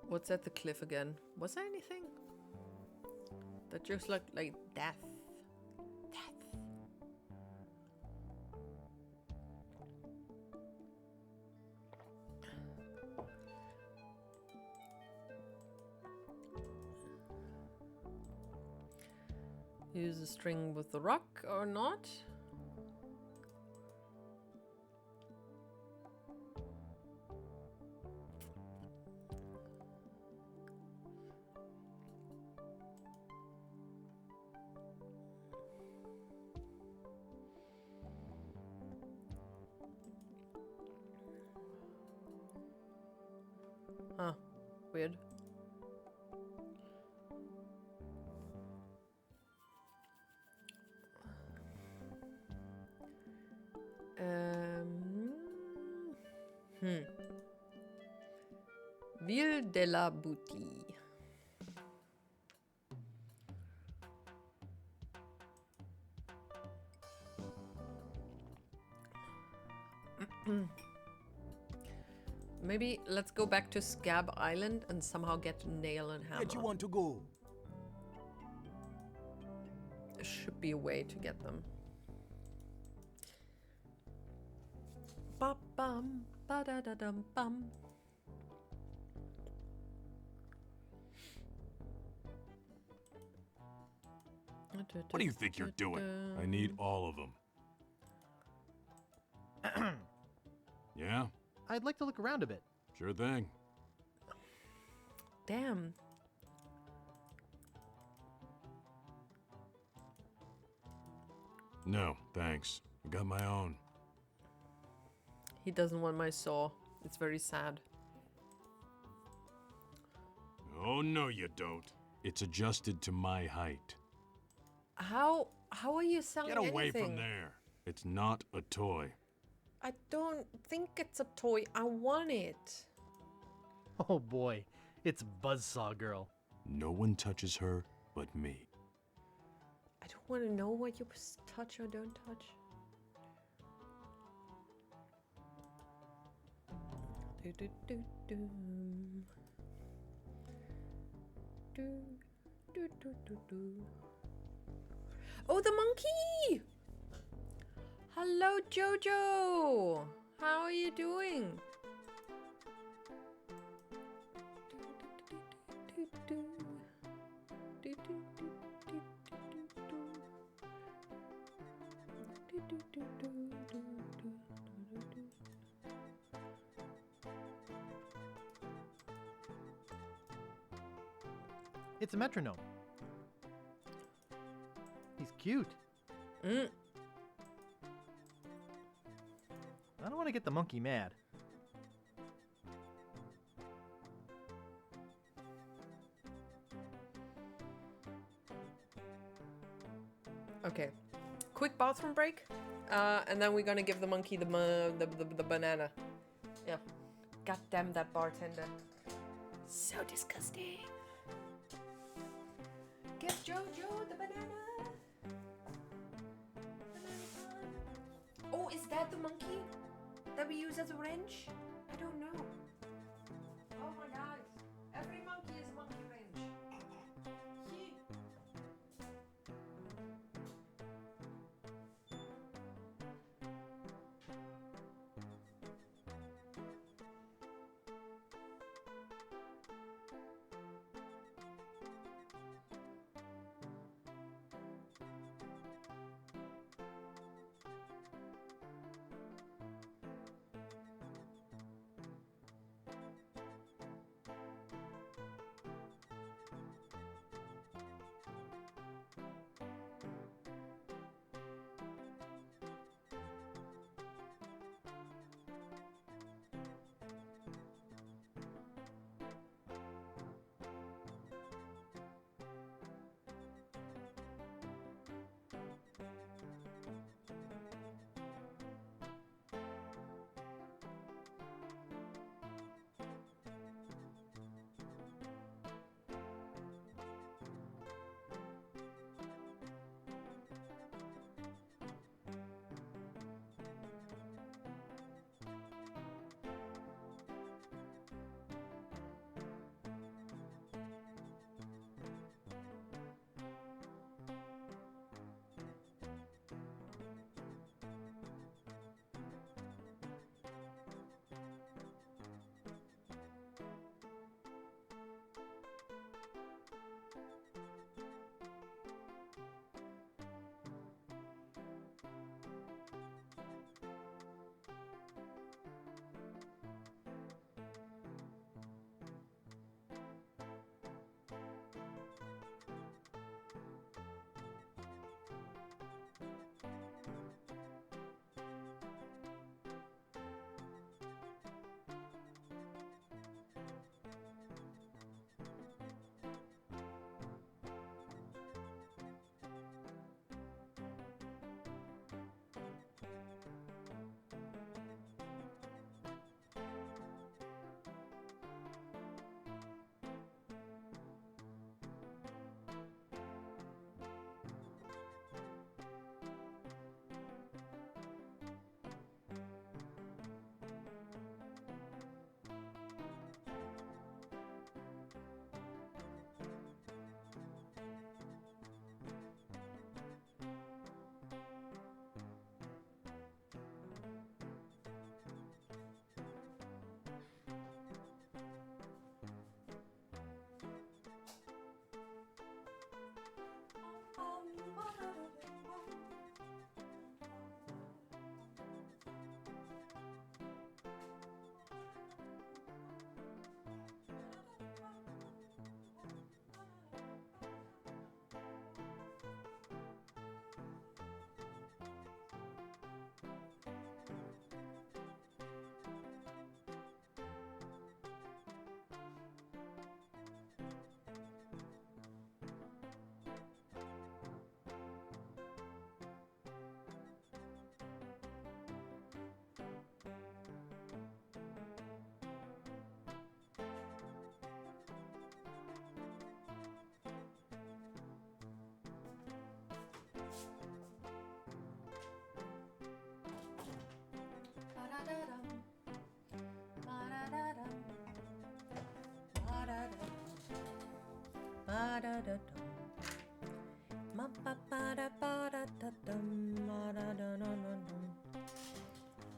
What's at the cliff again? Was there anything? That just looked like death. Death. Use a string with the rock or not? Huh. Weird. Ville de la Boutie. Maybe let's go back to Scab Island and somehow get Nail and Hammer. Where do you want to go? There should be a way to get them. Ba bum ba da da dum bum. What do you think you're doing? I need all of them. Yeah? I'd like to look around a bit. Sure thing. Damn. No, thanks. I got my own. He doesn't want my saw. It's very sad. Oh, no, you don't. It's adjusted to my height. How are you selling Get away anything? from there. It's not a toy. I don't think it's a toy. I want it. Oh boy, it's Buzzsaw Girl. No one touches her but me. I don't want to know what you touch or don't touch. Do do do do. Do do do do do. Oh, the monkey! Hello, Jojo! How are you doing? It's a metronome. He's cute. Mm. I don't want to get the monkey mad. Okay, quick bathroom break, and then we're gonna give the monkey the banana. Yeah, god damn that bartender, so disgusting. Give Jojo the banana. Oh, is that the monkey that we use as a wrench? I don't know. Oh my god, every monkey is a monkey wrench. Yee.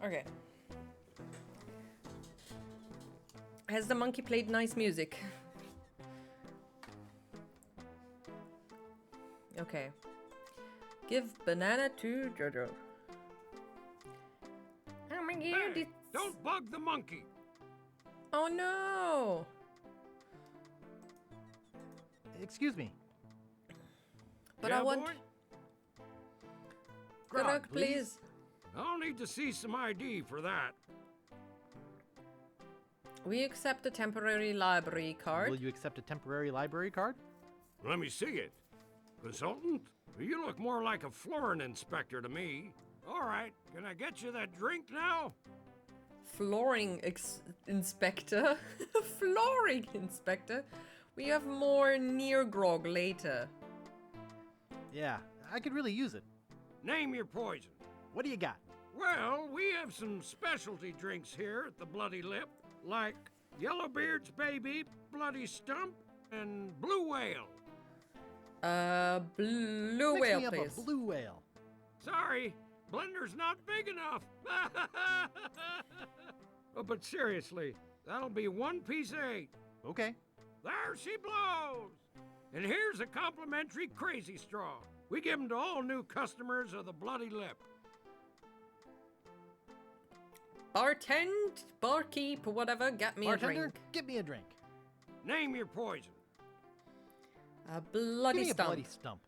Okay. Has the monkey played nice music? Okay. Give banana to Jojo. Oh my god, Hey, don't bug the monkey. Oh no! Excuse me. But Yeah, I want boy? Grog, please. I'll need to see some ID for that. We accept a temporary library card. Will you accept a temporary library card? Let me see it. Consultant? You look more like a flooring inspector to me. All right, can I get you that drink now? Flooring inspector. Flooring inspector. We have more near grog later. Yeah, I could really use it. Name your poison. What do you got? Well, we have some specialty drinks here at the Bloody Lip, like Yellowbeard's Baby, Bloody Stump, and Blue Whale. Blue Mix whale, me up please. a blue whale. Sorry, blender's not big enough. Oh, but seriously, that'll be 1 piece of 8. Okay. There she blows. And here's a complimentary Crazy Straw. We give 'em to all new customers of the Bloody Lip. Bartend, barkeep, whatever, get me Bartender, a drink. get me a drink. Name your poison. A bloody Give me stump. a bloody stump.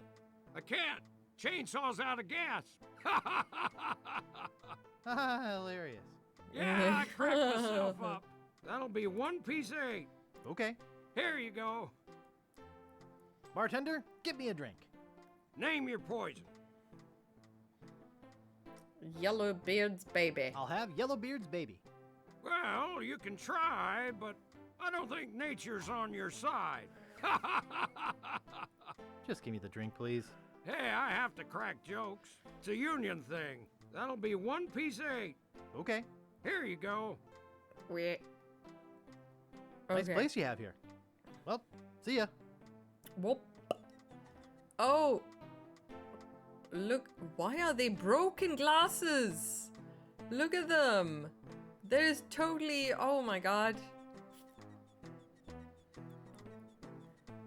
I can't. Chainsaw's out of gas. Hilarious. Yeah, I cracked myself up. That'll be 1 piece of 8. Okay. Here you go. Bartender, get me a drink. Name your poison. Yellowbeard's baby. I'll have Yellowbeard's baby. Well, you can try, but I don't think nature's on your side. Just give me the drink, please. Hey, I have to crack jokes. It's a union thing. That'll be 1 piece of 8. Okay. Here you go. Wait. Nice Okay. place you have here. Well, see ya. Whoop. Oh. Look, why are they broken glasses? Look at them. There's totally, oh my god.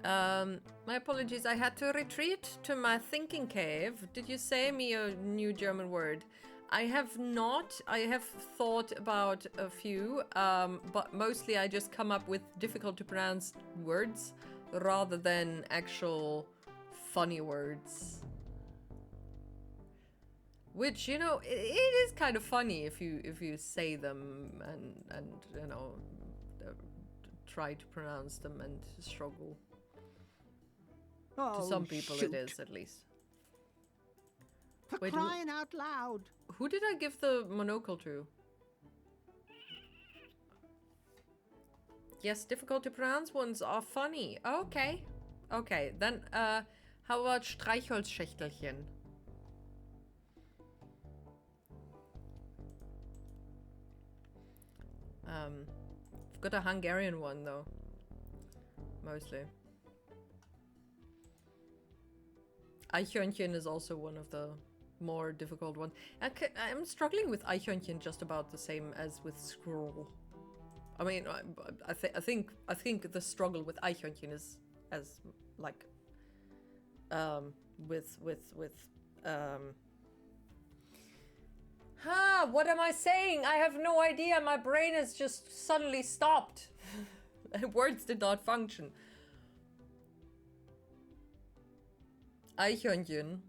My apologies, I had to retreat to my thinking cave. Did you say me a new German word? I have not. I have thought about a few, but mostly I just come up with difficult to pronounce words rather than actual funny words. Which, you know, it is kind of funny if you say them and you know, try to pronounce them and struggle. To some people it is, at least. For Wait, crying out loud. Who did I give the monocle to? Yes, difficult to pronounce ones are funny. Okay. Okay, then how about Streichholzschächtelchen? I've got a Hungarian one though. Mostly. Eichhörnchen is also one of the more difficult ones. I'm struggling with Eichhörnchen just about the same as with squirrel. I mean, I think the struggle with Eichhörnchen is as like what am I saying? I have no idea. My brain has just suddenly stopped. Words did not function. Eichhörnchen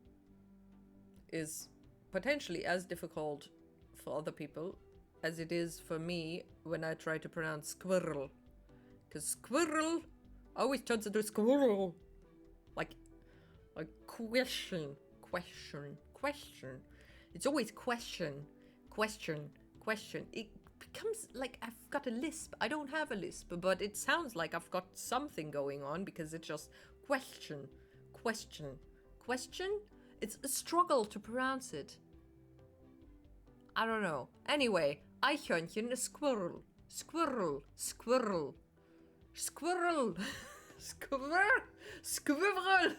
is potentially as difficult for other people as it is for me when I try to pronounce squirrel. Because squirrel always turns into squirrel. Like question. It's always question. It becomes like I've got a lisp. I don't have a lisp, but it sounds like I've got something going on because it's just question. It's a struggle to pronounce it. I don't know. Anyway, Eichhörnchen is squirrel. Squirrel. Squivrel! Squivrel!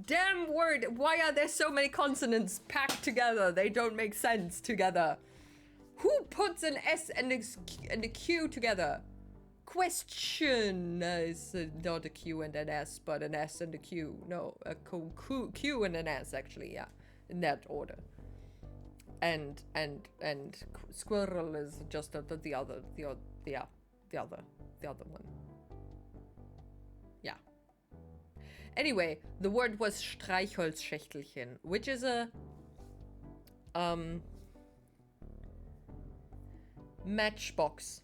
Damn word! Why are there so many consonants packed together? They don't make sense together. Who puts an S and a Q together? Question is not a Q and an S, but an S and a Q. No, a Q and an S actually. Yeah, in that order. And squirrel is just the other one. Yeah. Anyway, the word was Streichholzschächtelchen, which is a matchbox.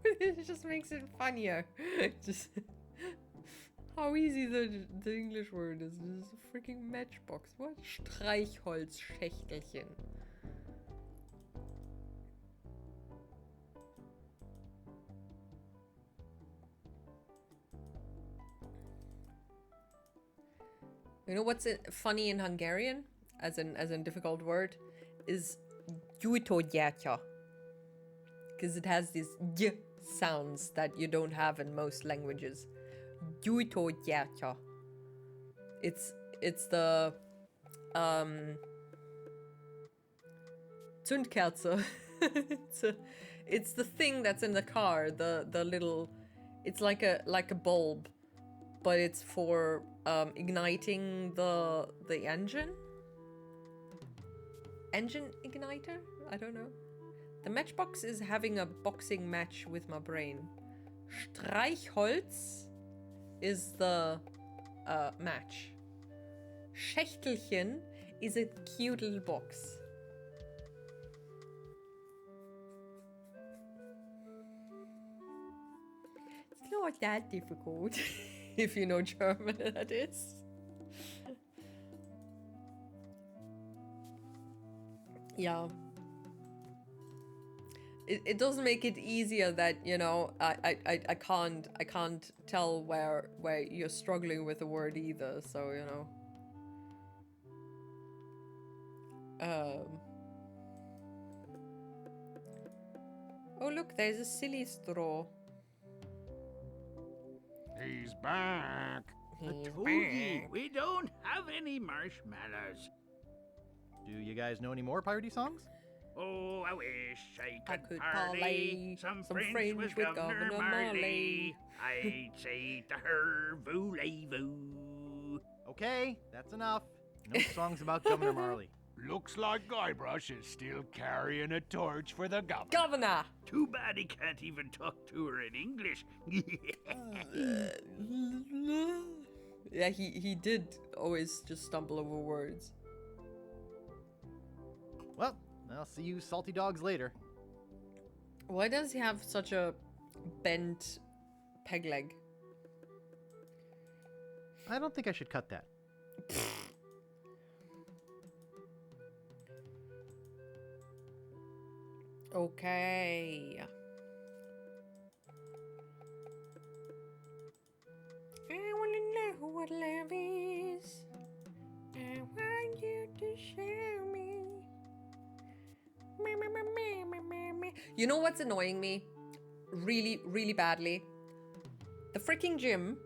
It just makes it funnier. Just how easy the English word is. Just a freaking matchbox. What? Streichholzschächtelchen. You know what's funny in Hungarian, as in difficult word, is gyújtógyertya, because it has these y sounds that you don't have in most languages. Gyújtógyertya. It's the Zündkerze. it's the thing that's in the car. The little. It's like a bulb, but it's for igniting the engine. Engine igniter? I don't know. The matchbox is having a boxing match with my brain. Streichholz is the match. Schächtelchen is a cute little box. It's not that difficult. If you know German, that is. Yeah. It doesn't make it easier that, you know, I can't tell where you're struggling with the word either, so, you know. Oh look, there's a silly straw. He's back. I told you, we don't have any marshmallows. Do you guys know any more piratey songs? Oh, I wish I could parlay parlay some French with Governor Marley. I'd say to her, voulez-vous. Okay, that's enough. No songs about Governor Marley. Looks like Guybrush is still carrying a torch for the governor. Governor! Too bad he can't even talk to her in English. Yeah, he did always just stumble over words. Well, I'll see you salty dogs later. Why does he have such a bent peg leg? I don't think I should cut that. Okay. I wanna know what love is. I want you to show me. You know what's annoying me? Really, really badly? The freaking gym.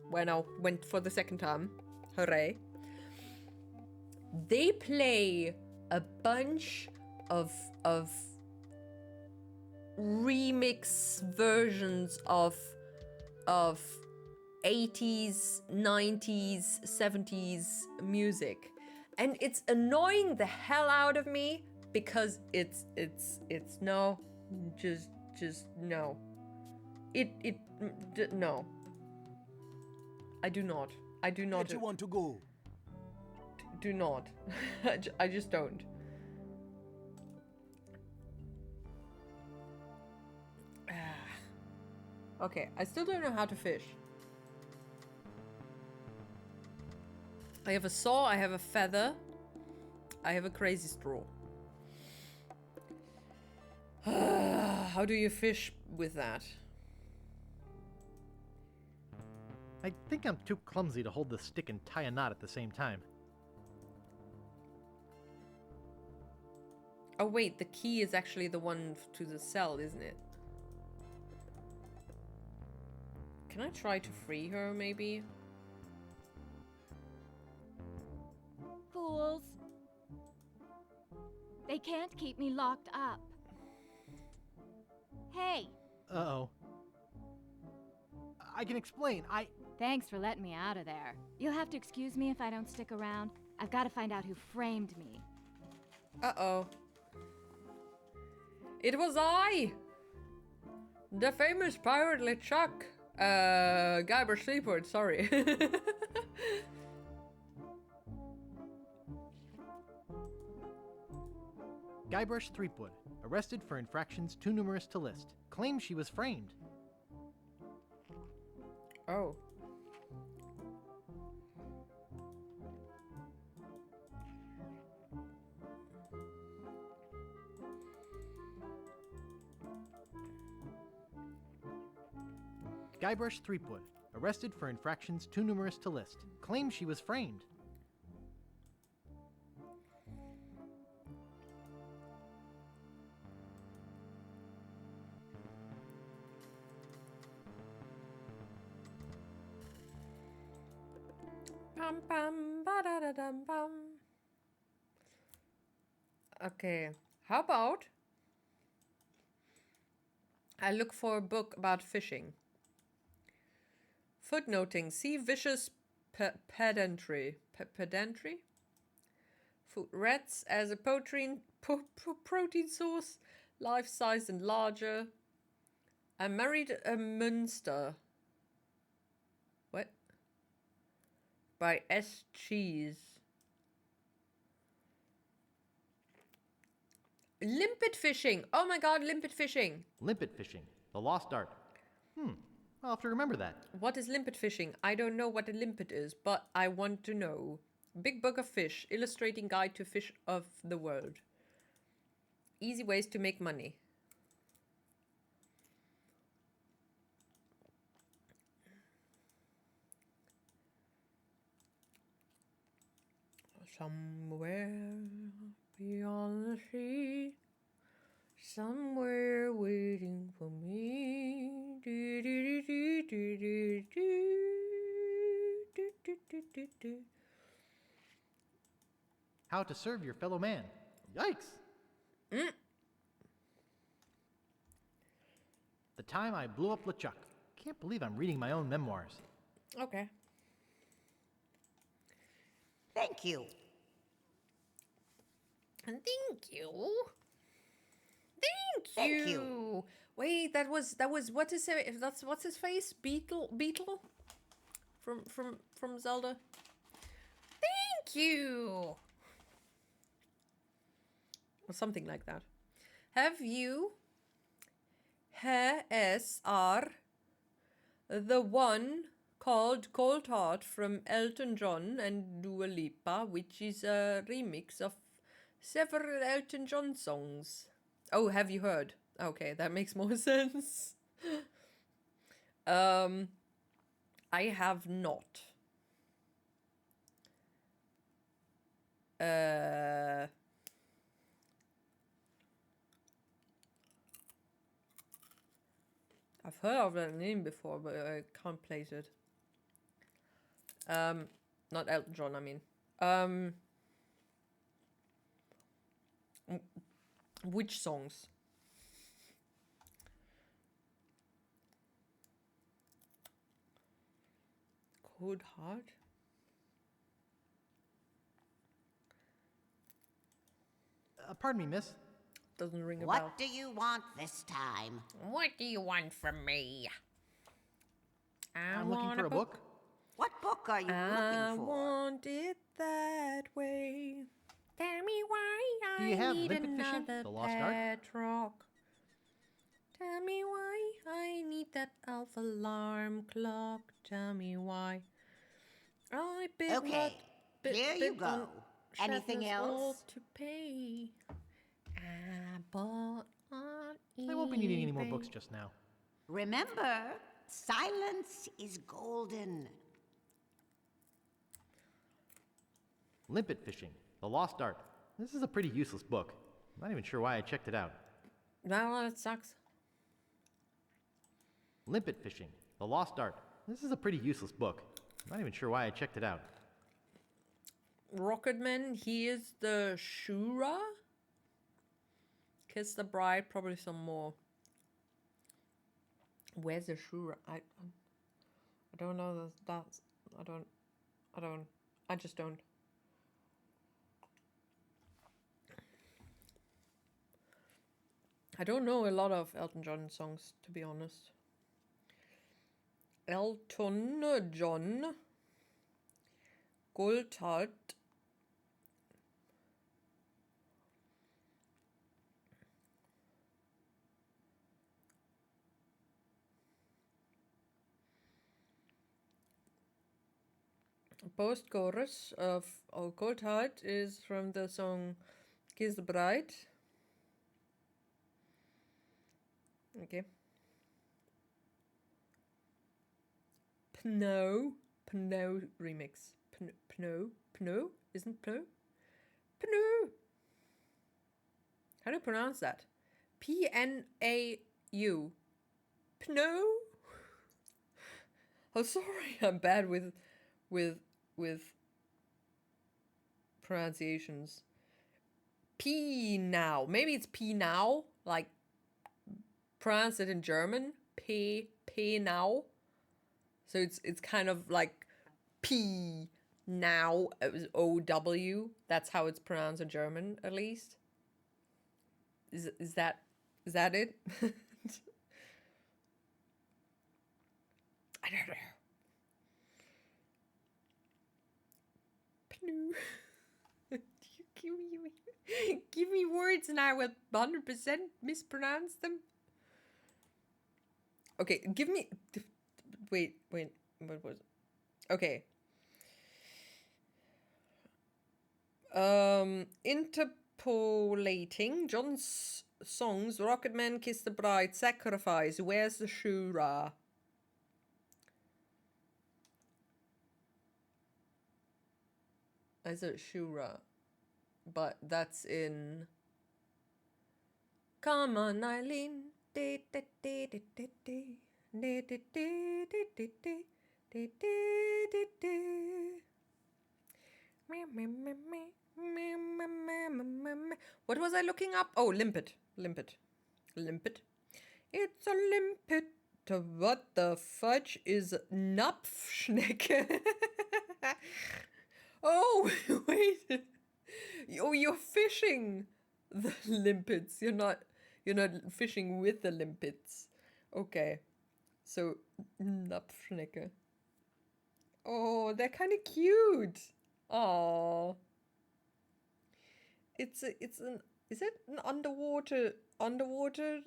When I went for the second time. Hooray. They play a bunch of remix versions of 80s, 90s, 70s music. And it's annoying the hell out of me because it's no, just no. No. I do not. Where you want to go? Do not. I just don't. Okay, I still don't know how to fish. I have a saw, I have a feather, I have a crazy straw. How do you fish with that? I think I'm too clumsy to hold the stick and tie a knot at the same time. Oh wait, the key is actually the one to the cell, isn't it? Can I try to free her, maybe? Fools. They can't keep me locked up. Hey, Uh-oh. I can explain. thanks for letting me out of there. You'll have to excuse me if I don't stick around. I've got to find out who framed me. Uh-oh. It was I! The famous pirate LeChuck. Guybrush Threepwood, sorry. Guybrush Threepwood, arrested for infractions too numerous to list, claims she was framed. Oh. Guybrush Threepwood, arrested for infractions too numerous to list, claims she was framed. Pam pam ba da da dum bum. Okay, how about I look for a book about fishing. Footnoting: see vicious pedantry. Pedantry. Food rats as a protein source, life size and larger. I married a Munster. What? By S. Cheese. Limpet fishing. Oh my god, limpet fishing. Limpet fishing, the lost art. I'll have to remember that. What is limpet fishing? I don't know what a limpet is, but I want to know. Big book of fish, illustrating guide to fish of the world. Easy ways to make money. Somewhere beyond the sea, somewhere waiting for me. Do, do, do, do, do, do, do, do, do, do. How to serve your fellow man. Yikes! The time I blew up LeChuck. Can't believe I'm reading my own memoirs. Okay. Thank you. Thank you. Thank you. Wait, that was what is it? If that's what's his face? Beetle from Zelda. Thank you. Or something like that. Have you HSR the one called Cold Heart from Elton John and Dua Lipa, which is a remix of several Elton John songs. Oh, have you heard? Okay, that makes more sense. I have not. I've heard of that name before, but I can't place it. Not Elton John, I mean. Which songs? Cold Heart? Pardon me, miss. Doesn't ring a bell. What do you want this time? What do you want from me? I'm looking for a book. What book are you I looking for? want it that way. Tell me why Do you I have need Limpet Fishing? another The Lost Ark? pet rock. Tell me why I need that elf alarm clock. Tell me why I bid Okay, what bid, here you bid go. on Anything Shatner's all else? to pay. I bought on I won't be needing any more eBay. books just now. Remember, silence is golden. Limpet Fishing, The Lost Art. This is a pretty useless book. Not even sure why I checked it out. Well, it sucks. Limpet Fishing, The Lost Art. This is a pretty useless book. Not even sure why I checked it out. Rocketman, he is the Shura. Kiss the Bride, probably some more. Where's the Shura? I don't know. That's I just don't. I don't know a lot of Elton John songs, to be honest. Elton John. Goldheart. Post chorus of Goldheart is from the song Kiss the Bride. Okay. Pno remix. Pno? Isn't Pno? Pno! How do you pronounce that? P-N-A-U. Pno? I'm sorry, I'm bad with pronunciations. P now. Maybe it's P now, like pronounce it in German. P now. So it's kind of like P now. It was O-W. That's how it's pronounced in German, at least. Is that it? I don't know. Give me words and I will 100% mispronounce them. Okay, give me... Wait, what was it? Okay. Interpolating John's songs, Rocketman, Kiss the Bride, Sacrifice, Where's the Shura? I said Shura, but that's in... Come on, Eileen. What was I looking up? Oh, limpet. It's a limpet. What the fudge is Napfschnecke? Oh, wait. Oh, you're fishing the limpets. You're not fishing with the limpets. Okay. So, Napfschnecke. Oh, they're kind of cute. Oh. Is it an underwater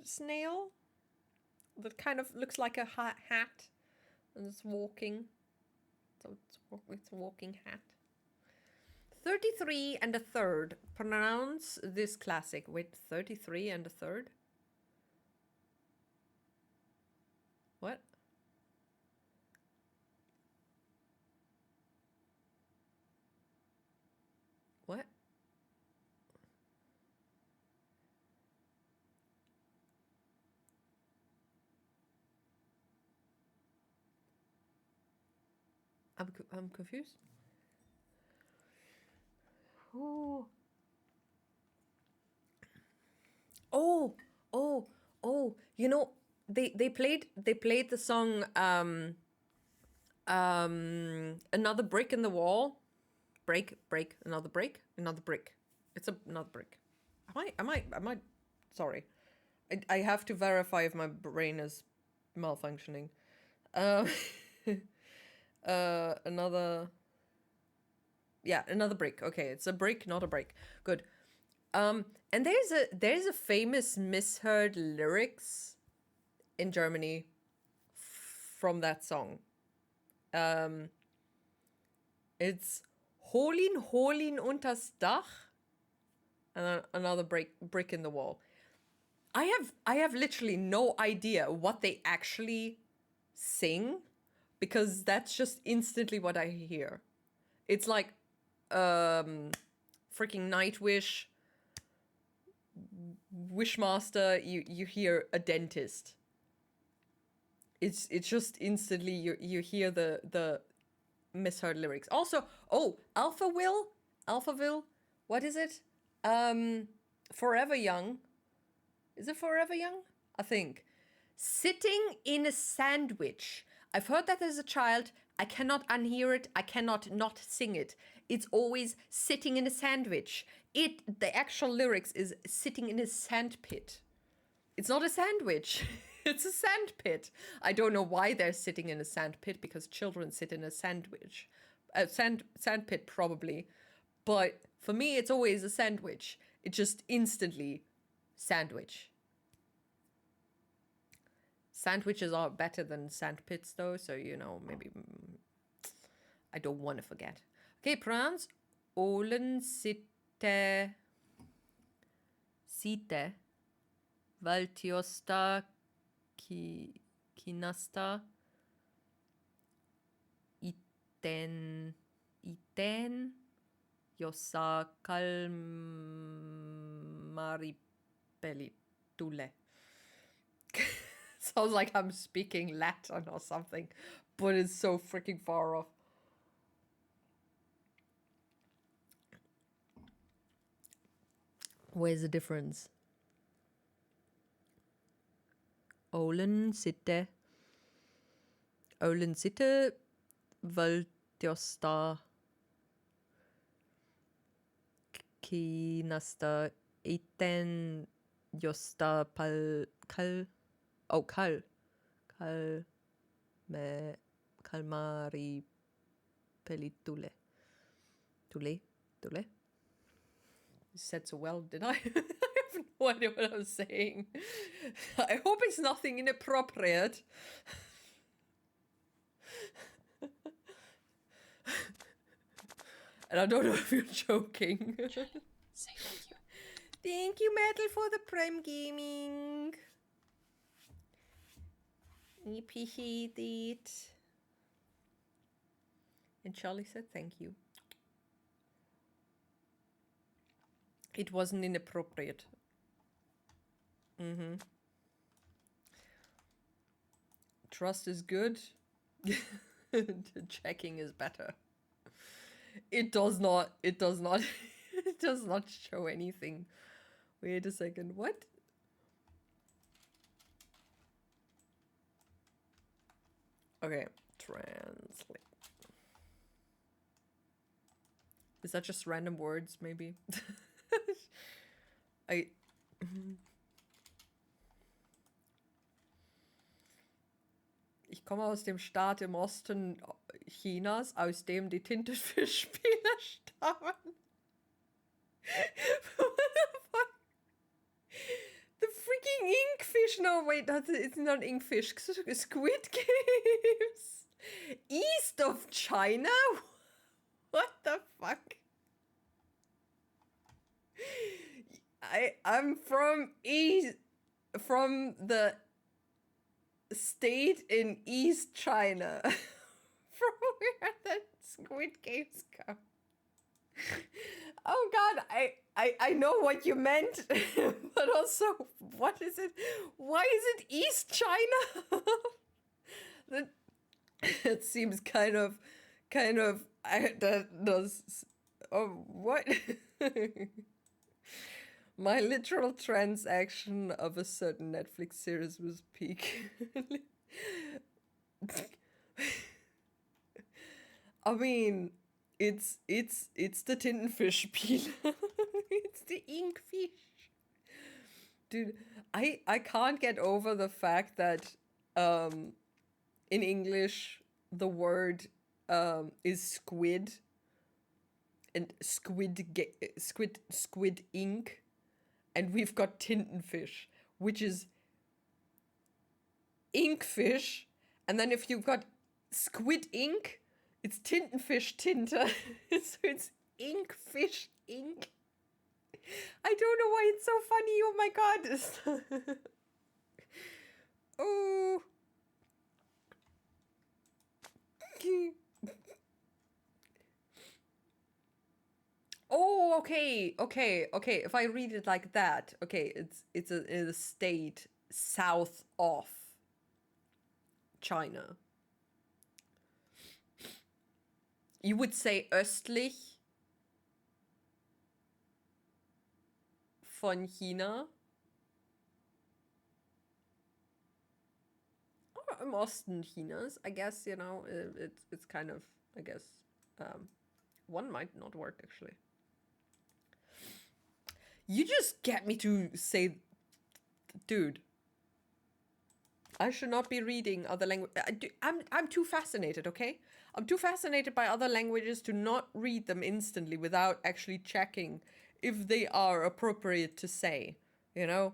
snail? That kind of looks like a hat and it's walking. So it's a walking hat. 33 and a third. Pronounce this classic. Wait, 33 and a third? What? What? I'm confused. Oh, you know, they played the song Another Brick in the Wall. Break, another brick. It's another brick. Am I sorry. I have to verify if my brain is malfunctioning. Another brick. Okay, it's a brick, not a break. Good. And there's a famous misheard lyrics in Germany from that song. It's Holin unters Dach, and another brick in the wall. I have literally no idea what they actually sing, because that's just instantly what I hear. It's like freaking Nightwish Wishmaster, you hear a dentist. It's just instantly you hear the misheard lyrics. Also, oh, Alphaville, what is it? Forever Young. Is it Forever Young? I think. Sitting in a sandwich. I've heard that as a child. I cannot unhear it. I cannot not sing it. It's always sitting in a sandwich. The actual lyrics is sitting in a sandpit. It's not a sandwich. It's a sandpit. I don't know why they're sitting in a sandpit, because children sit in a sandwich. A sandpit probably. But for me, it's always a sandwich. It just instantly sandwich. Sandwiches are better than sandpits though, so you know, maybe I don't want to forget. Okay, pronounce Olen sitte Valtiosta Kinasta iten jossa kalmaripelitule. Sounds like I'm speaking Latin or something, but it's so freaking far off. Where's the difference? Olen sitte valtiosta kinasta iten josta kalmari pelitule. Tule? You said so well, did I? I have no idea what I'm saying. I hope it's nothing inappropriate. And I don't know if you're joking. Say thank you. Thank you, Metal, for the Prime Gaming. I appreciate it. And Charlie said thank you. It wasn't inappropriate. Trust is good. Checking is better. It does not it does not show anything. Wait a second, what? Okay, translate. Is that just random words, maybe? Ich komme aus dem Staat im Osten Chinas, aus dem die Tintenfischspieler stammen. What the fuck? The freaking Inkfish. No, wait, it's not Inkfish. Squid Games. East of China? What the fuck? I'm from the state in East China. From where the Squid Games come. Oh god, I know what you meant, but also, what is it? Why is it East China? It seems kind of, that does, oh, what? My literal transaction of a certain Netflix series was peak. I mean, it's the Tintenfish peel. It's the Inkfish. Dude, I can't get over the fact that in English the word is squid and squid ink, and we've got Tintenfish, which is inkfish, and then if you've got squid ink, it's Tintenfish Tinte. So it's inkfish ink. I don't know why it's so funny. Oh my god. Oh. Oh, okay. If I read it like that, okay, it's a state south of China. You would say östlich von China. Or im Osten Chinas, I guess, you know, it's kind of, I guess, one might not work actually. You just get me to say, dude, I should not be reading other language. I'm too fascinated, okay? I'm too fascinated by other languages to not read them instantly without actually checking if they are appropriate to say, you know?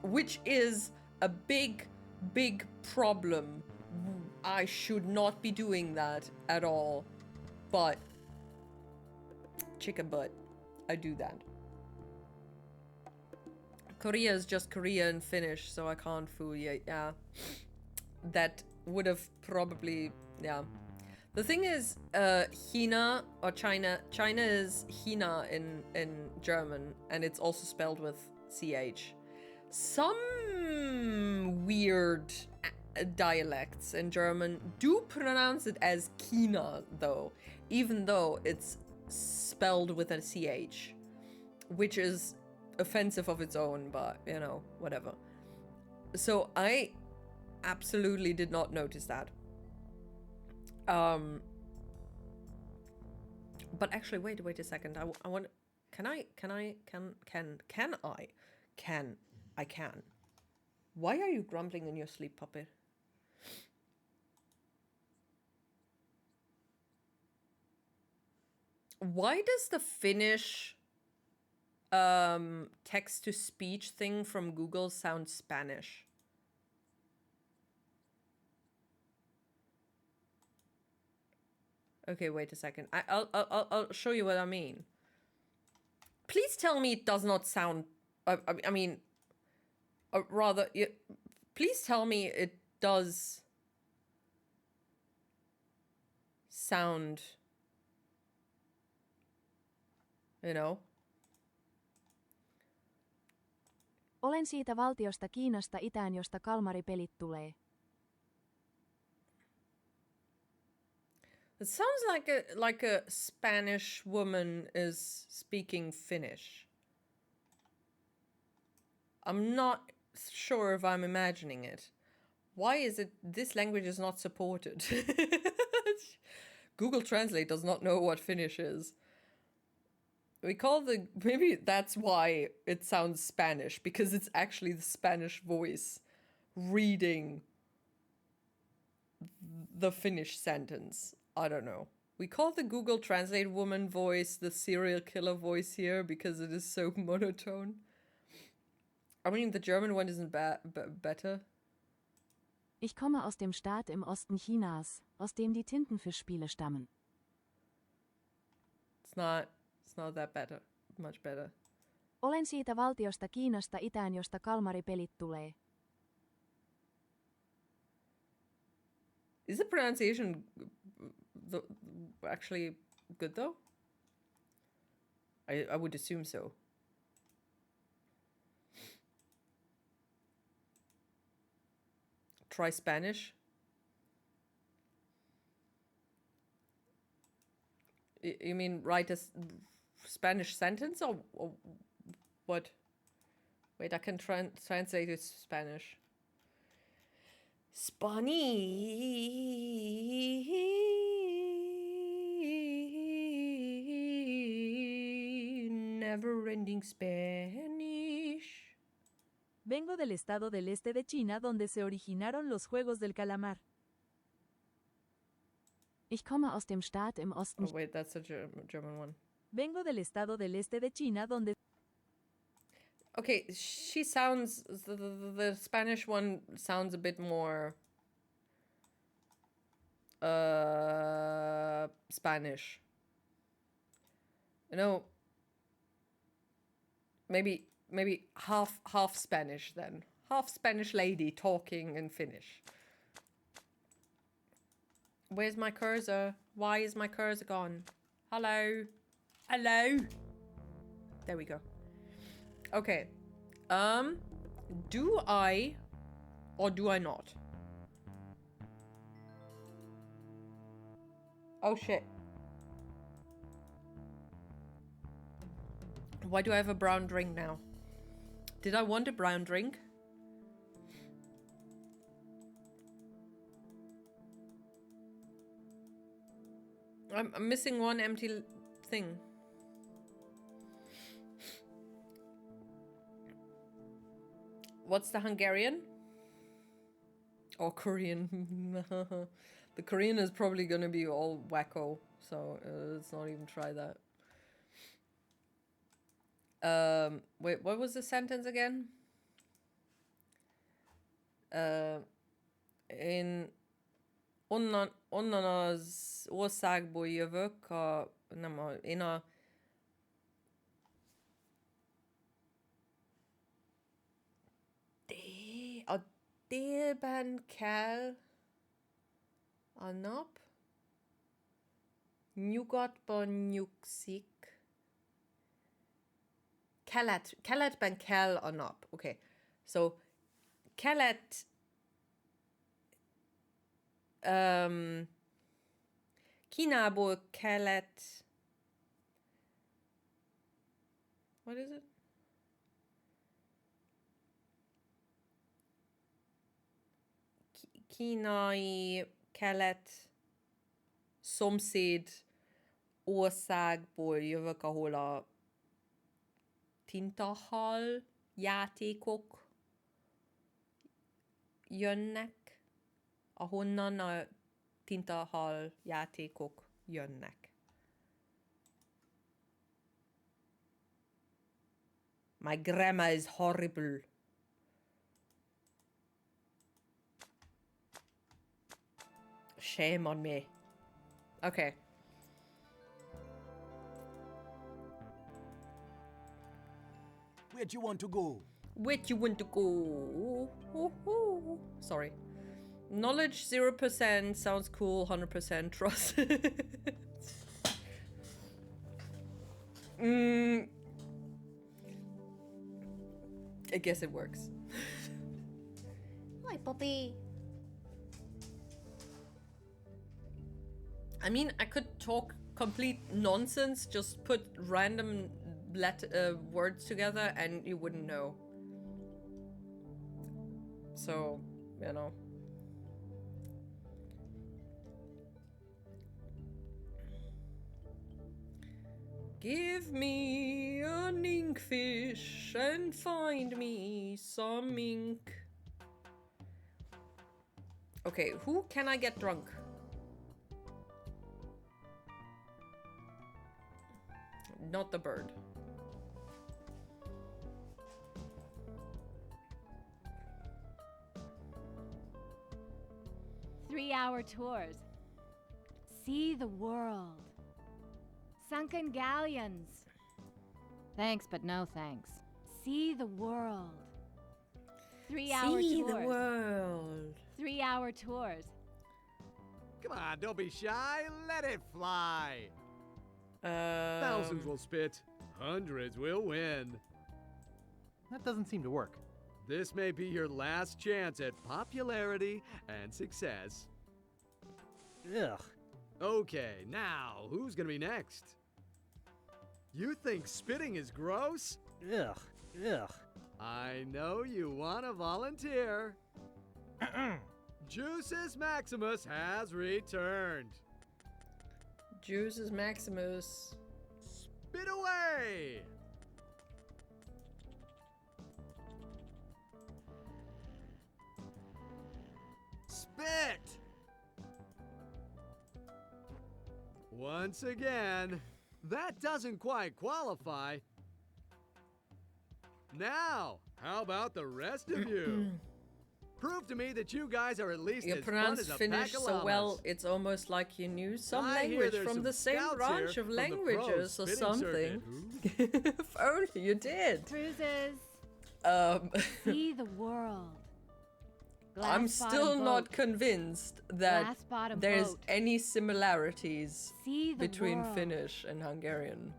Which is a big problem. I should not be doing that at all. But, chicken butt, I do that. Korea is just Korea and Finnish, so I can't fool you. Yeah, that would have probably, yeah. The thing is, China or China is China in German, and it's also spelled with CH. Some weird dialects in German do pronounce it as China, though, even though it's spelled with a CH, which is offensive of its own, but you know, whatever. So I absolutely did not notice that. But actually, wait a second. I want. Can I? Why are you grumbling in your sleep, puppet? Why does the Finnish text-to-speech thing from Google sound Spanish? Okay, wait a second. I'll show you what I mean. Please tell me it does not sound. I mean, rather, please tell me it does sound. You know. Olen siitä valtiosta Kiinasta itään, josta kalmaripelit tulee. It sounds like a Spanish woman is speaking Finnish. I'm not sure if I'm imagining it. Why is it this language is not supported? Google Translate does not know what Finnish is. Maybe that's why it sounds Spanish, because it's actually the Spanish voice reading the Finnish sentence. I don't know. We call the Google Translate woman voice the serial killer voice here because it is so monotone. I mean, the German one isn't better. Ich komme aus dem Staat im Osten Chinas, aus dem die Tintenfischspiele stammen. It's not that better. Much better. Olen siitä valtiosta Kiinasta itään, josta kalmaripelit tulee. Is the pronunciation actually good though? I would assume so. Try Spanish. You mean write a Spanish sentence or what? Wait, I can translate it to Spanish. Never-ending Spanish. Vengo del estado del este de China donde se originaron los Juegos del Calamar. Ich komme aus dem Staat im Osten. Oh wait, that's a German one. Vengo del estado del este de China donde... Okay, she sounds... The Spanish one sounds a bit more... Spanish. You know... Maybe half Spanish then. Half Spanish lady talking in Finnish. Where's my cursor? Why is my cursor gone? Hello? Hello. There we go. Okay. Do I or do I not? Oh shit. Why do I have a brown drink now? Did I want a brown drink? I'm missing one empty thing. What's the Hungarian? Or Korean? The Korean is probably gonna be all wacko, so let's not even try that. Wait, what was the sentence again? Én onnan az országból jövök, én a délben kell a nap, nyugatban nyugszik. Keletben kell a nap. Okay. So, kelet Kínából kelet. What is it? Kínai kelet szomszéd országból jövök, ahol a tintahal játékok jönnek, ahonnan a tintahal játékok jönnek. My grammar is horrible. Shame on me. Okay. Where do you want to go? Where do you want to go? Sorry. Knowledge 0% sounds cool, 100% trust. I guess it works. Hi, Poppy. I mean, I could talk complete nonsense, just put random words together and you wouldn't know. So, you know. Give me an inkfish and find me some ink. Okay, who can I get drunk? Not the bird. Three-hour tours. See the world. Sunken galleons. Thanks, but no thanks. See the world. 3-hour tours. See the world. 3-hour tours. Come on, don't be shy. Let it fly. Thousands will spit. Hundreds will win. That doesn't seem to work. This may be your last chance at popularity and success. Ugh. Okay, now, who's gonna be next? You think spitting is gross? Ugh. Ugh. I know you want to volunteer. Juices Maximus has returned. Juices Maximus. Spit away! Spit! Once again, that doesn't quite qualify. Now, how about the rest of you? Prove to me that you guys are at least You as fun pronounce as a Finnish pack of so llamas. well, it's almost like you knew some I hear language there's from some the same scouts branch here of from the pro languages or spitting something. circuit. If only you did. Cruises. See the world. I'm still Glass-bottom not boat. convinced that Glass-bottom there's boat. any similarities See the between world. Finnish and Hungarian.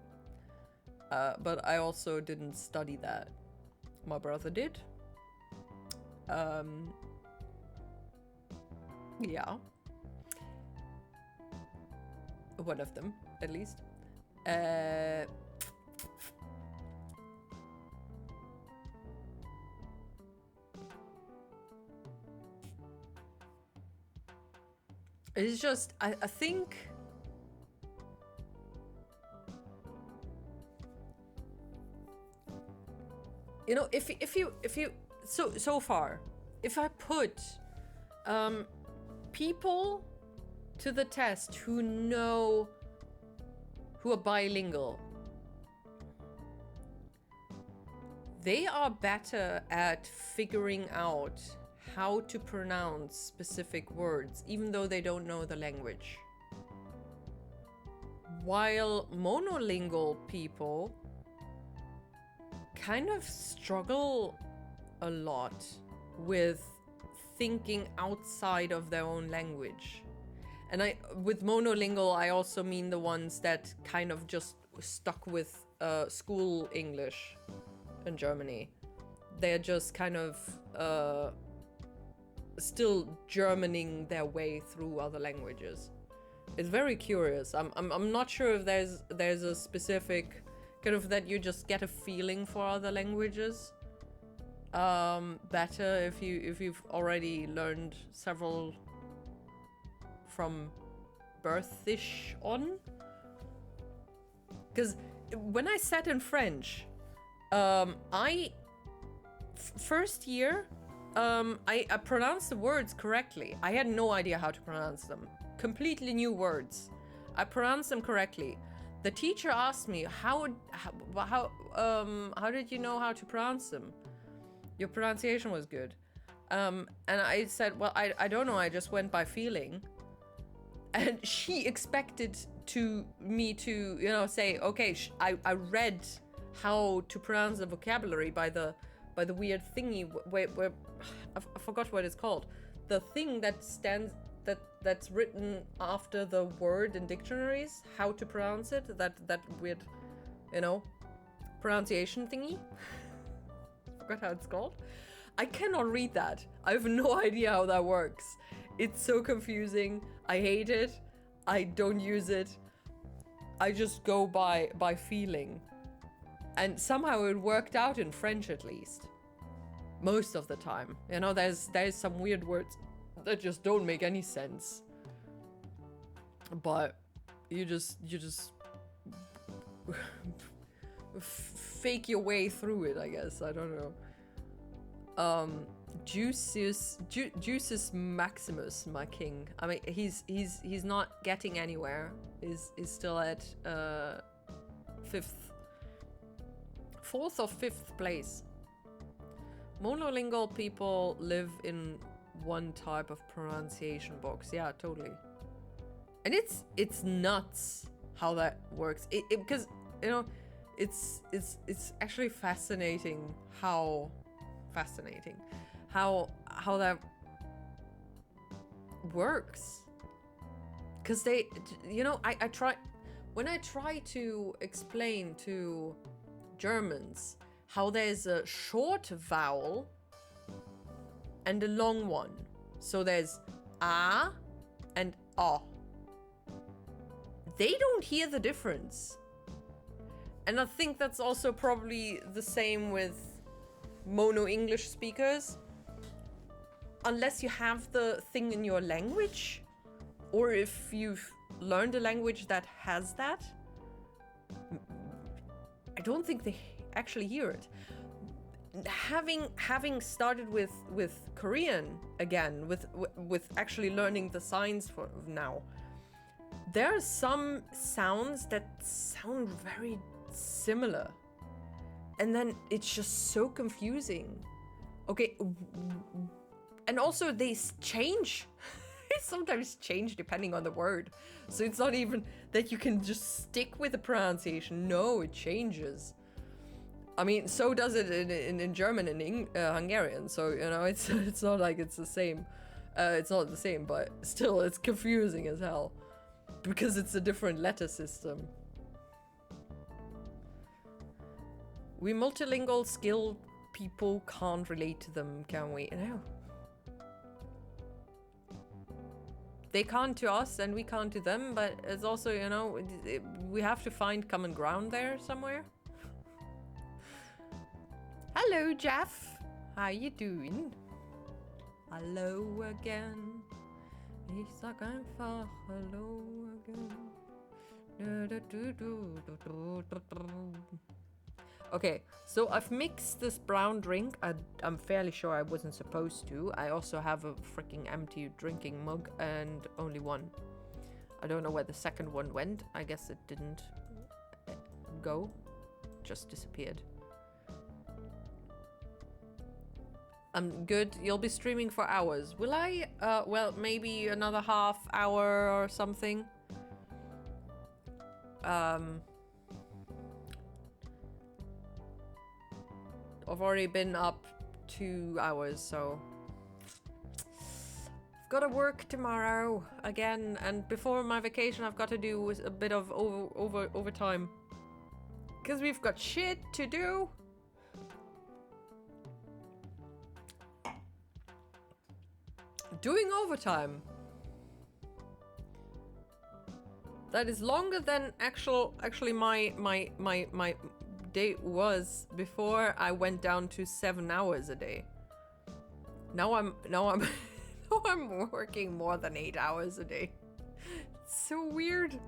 but I also didn't study that. My brother did. Yeah. One of them, at least. It's just, I think... You know, if you so far, if I put people to the test who are bilingual, they are better at figuring out how to pronounce specific words, even though they don't know the language. While monolingual people kind of struggle a lot with thinking outside of their own language. And with monolingual, I also mean the ones that kind of just stuck with school English in Germany. They're just kind of still Germaning their way through other languages. It's very curious. I'm not sure if there's a specific kind of that you just get a feeling for other languages better if you've already learned several from birth-ish on. Because when I sat in French, first year, I pronounced the words correctly. I had no idea how to pronounce them. Completely new words. I pronounced them correctly. The teacher asked me, how did you know how to pronounce them? Your pronunciation was good. And I said, well, I don't know, I just went by feeling. And she expected me to, you know, say, okay, I read how to pronounce the vocabulary by the weird thingy where I forgot what it's called. The thing that's written after the word in dictionaries, how to pronounce it, that weird, you know, pronunciation thingy. Forgot how it's called. I cannot read that. I have no idea how that works. It's so confusing. I hate it. I don't use it. I just go by feeling. And somehow it worked out in French, at least. Most of the time. You know, there's some weird words that just don't make any sense. But you just fake your way through it, I guess. I don't know. Juices Maximus, my king. I mean, he's not getting anywhere. He's still at 4th or 5th place. Monolingual people live in one type of pronunciation box. Yeah, totally. And it's nuts how that works. Because, you know, it's actually fascinating how that works. Because they, you know, when I try to explain to Germans how there's a short vowel and a long one. So there's a and a. They don't hear the difference. And I think that's also probably the same with mono English speakers. Unless you have the thing in your language, or if you've learned a language that has that, I don't think they actually hear it. Having started with Korean again, with actually learning the signs for now, there are some sounds that sound very similar, and then it's just so confusing. Okay, and also they change. They sometimes change depending on the word, so it's not even that you can just stick with the pronunciation. No, it changes. I mean, so does it in German and Hungarian. So, you know, it's not like it's the same. It's not the same, but still, it's confusing as hell because it's a different letter system. We multilingual skilled people can't relate to them, can we? No. They can't to us and we can't to them, but it's also, you know, we have to find common ground there somewhere. Hello, Jeff. How you doing? Hello again. Ich sag einfach hello again. Okay, so I've mixed this brown drink. I'm fairly sure I wasn't supposed to. I also have a freaking empty drinking mug and only one. I don't know where the second one went. I guess it didn't go. Just disappeared. I'm good. You'll be streaming for hours. Will I? Well, maybe another half hour or something. I've already been up 2 hours, so I've got to work tomorrow again, and before my vacation I've got to do a bit of overtime because we've got shit to do. Doing overtime. That is longer than actually my day was before I went down to 7 hours a day. Now I'm working more than 8 hours a day. It's so weird.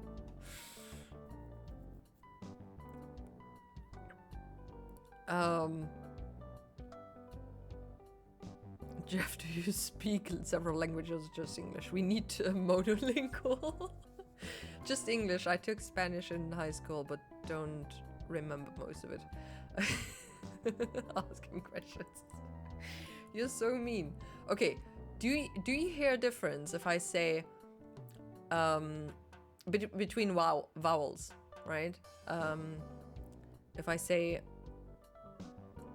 Jeff, do you speak several languages or just English? We need monolingual. Just English. I took Spanish in high school, but don't remember most of it. Asking questions. You're so mean. Okay, do you hear a difference if I say between vowels, right? If I say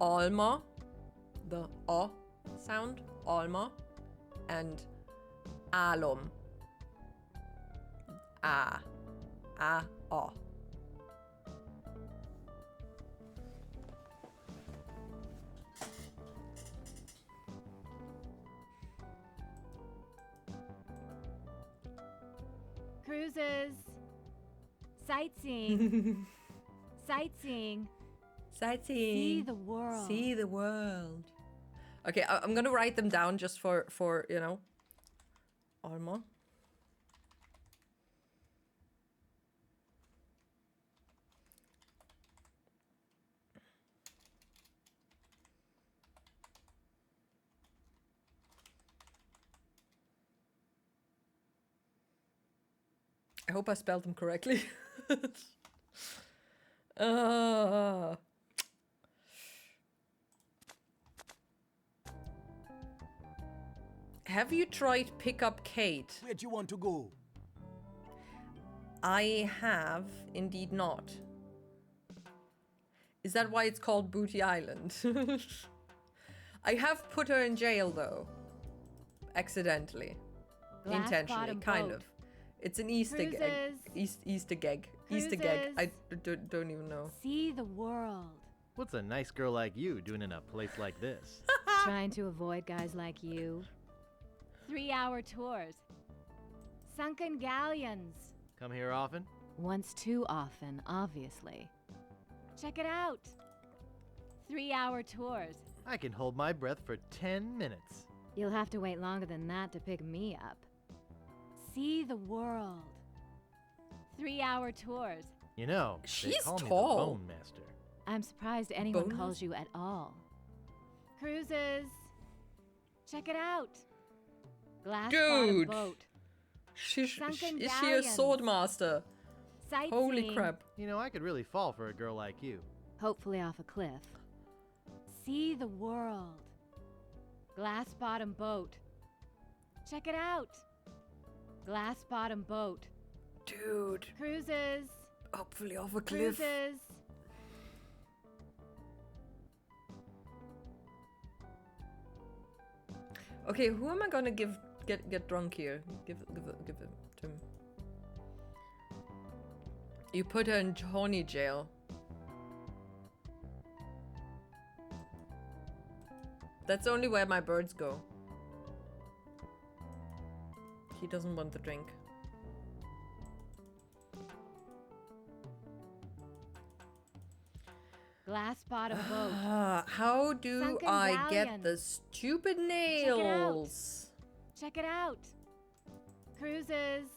Alma, the O sound, Alma, and Alum, O. Cruises. Sightseeing. Sightseeing. Sightseeing. See the world. See the world. Okay, I'm gonna write them down just for you know. Alma. I hope I spelled them correctly. Have you tried Pick Up Kate? Where do you want to go? I have indeed not. Is that why it's called Booty Island? I have put her in jail though. Accidentally. Glass Intentionally, bottom kind boat. of. It's an Easter egg. Cruises. Easter egg. Easter egg. I don't even know. See the world. What's a nice girl like you doing in a place like this? Trying to avoid guys like you. 3-hour tours. Sunken galleons. Come here often? Once too often, obviously. Check it out. 3-hour tours. I can hold my breath for 10 minutes. You'll have to wait longer than that to pick me up. See the world. 3-hour tours. You know, they She's call me the tall. Bone Master. I'm surprised anyone Bonus? calls you at all. Cruises. Check it out. Glass Dude. boat. Sunken Is she a galleons. sword master? Sightseeing. Holy crap. You know, I could really fall for a girl like you. Hopefully off a cliff. See the world. Glass bottom boat. Check it out. Glass bottom boat. Dude. Cruises. Hopefully off a cliff. Cruises. Okay, who am I gonna get drunk here? Give it to him. You put her in horny jail. That's only where my birds go. He doesn't want the drink. Glass bottom boat. How do Sunken I get galleon. the stupid nails? Check it out. Cruises.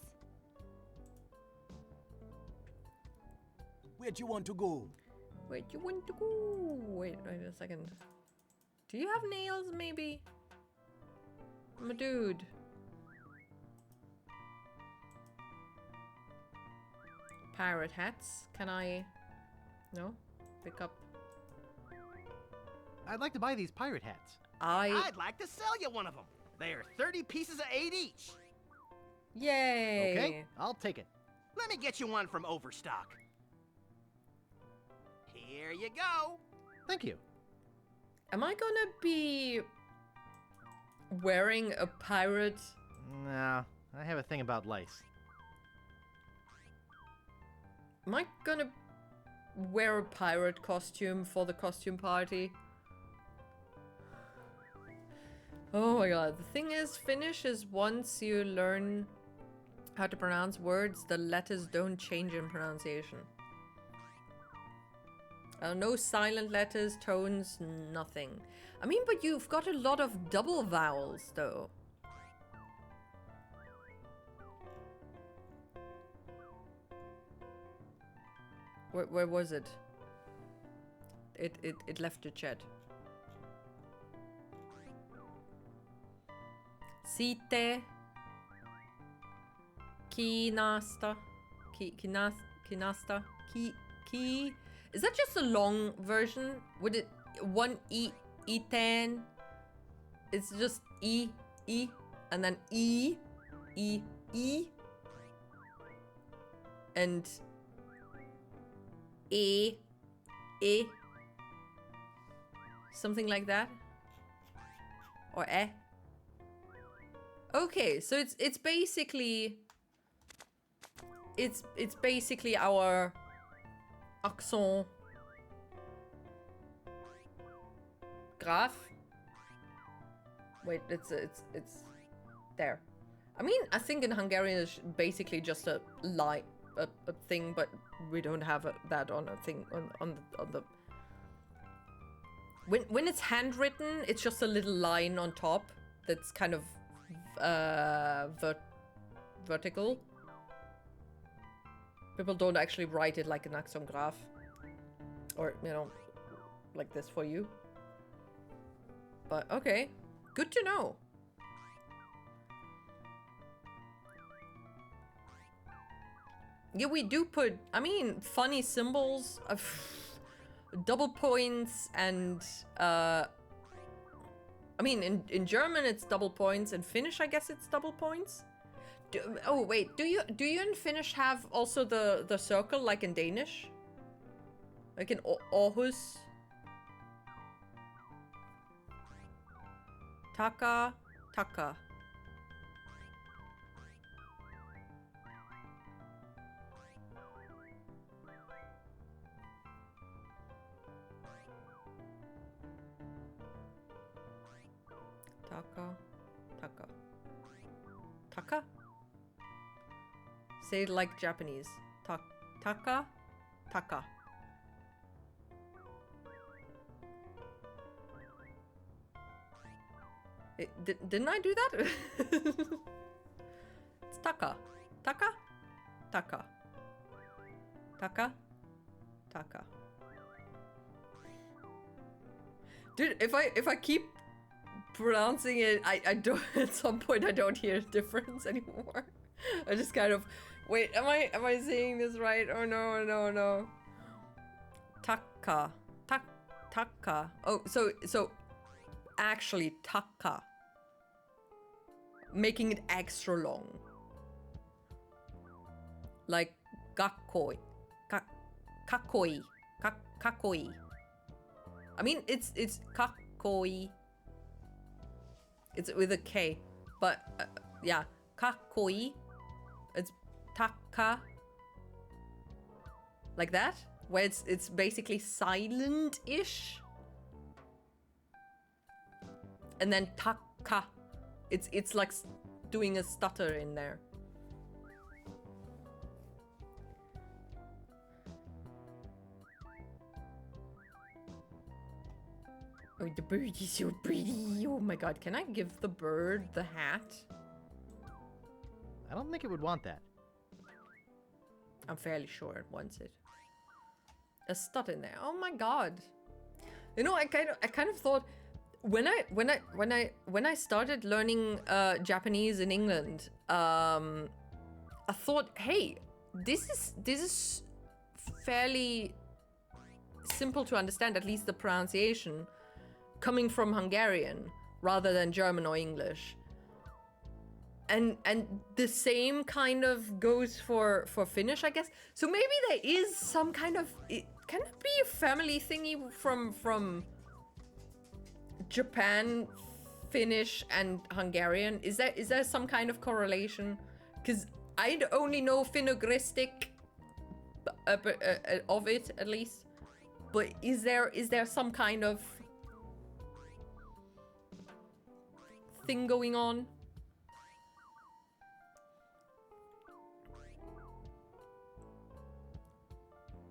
Where'd you want to go? Where'd you want to go? Wait a second. Do you have nails, maybe? I'm a dude. Pirate hats. Can I... No? Pick up. I'd like to buy these pirate hats. I'd like to sell you one of them. They are 30 pieces of 8 each. Yay! Okay, I'll take it. Let me get you one from Overstock. Here you go. Thank you. Am I gonna be wearing a pirate? Nah, I have a thing about lice. Am I gonna wear a pirate costume for the costume party? Oh my god. The thing is, Finnish is once you learn how to pronounce words, the letters don't change in pronunciation. No silent letters, tones, nothing. I mean, but you've got a lot of double vowels, though. Where was it? It left the chat. Site. Kinasta. Kinasta. Ki. Is that just a long version? Would it one E10? It's just E and then E and E something like that, or E. Okay, so it's basically our accent graph. Wait, it's there. I mean, I think in Hungarian it's basically just a line, a thing, but we don't have that on a thing on the. When it's handwritten, it's just a little line on top that's kind of vertical. People don't actually write it like an accent graph, or you know, like this for you. But okay, good to know. Yeah, we do put, I mean, funny symbols of double points and, I mean, in German it's double points, in Finnish I guess it's double points. Oh wait, do you in Finnish have also the circle like in Danish? Like in Aarhus? Taka. Taka. Taka. Taka? Say it like Japanese. Taka. Taka. Didn't I do that? It's Taka. Taka? Taka. Taka? Taka. Dude, if I keep pronouncing it, I don't, at some point I don't hear a difference anymore. I just kind of, wait, am I saying this right? Oh no. Taka. Taka. Oh, so actually taka. Making it extra long. Like gakoi. Kakoi. Kakoi. I mean, it's kakoi. It's with a K, but yeah, kakoi. It's taka. Like that, where it's basically silent-ish. and then taka. It's like doing a stutter in there. Oh, the bird is so pretty. Oh my god, can I give the bird the hat? I don't think it would want that. I'm fairly sure it wants it. A stud in there. Oh my god. You know, I kind of thought when I started learning Japanese in England, I thought, hey, this is fairly simple to understand, at least the pronunciation, coming from Hungarian rather than German or English. And the same kind of goes for Finnish, I guess. So maybe there is some kind of, can it be a family thingy from Japan, Finnish, and Hungarian? Is there some kind of correlation? Because I only know Finno-Ugristic of it, at least. But is there some kind of thing going on?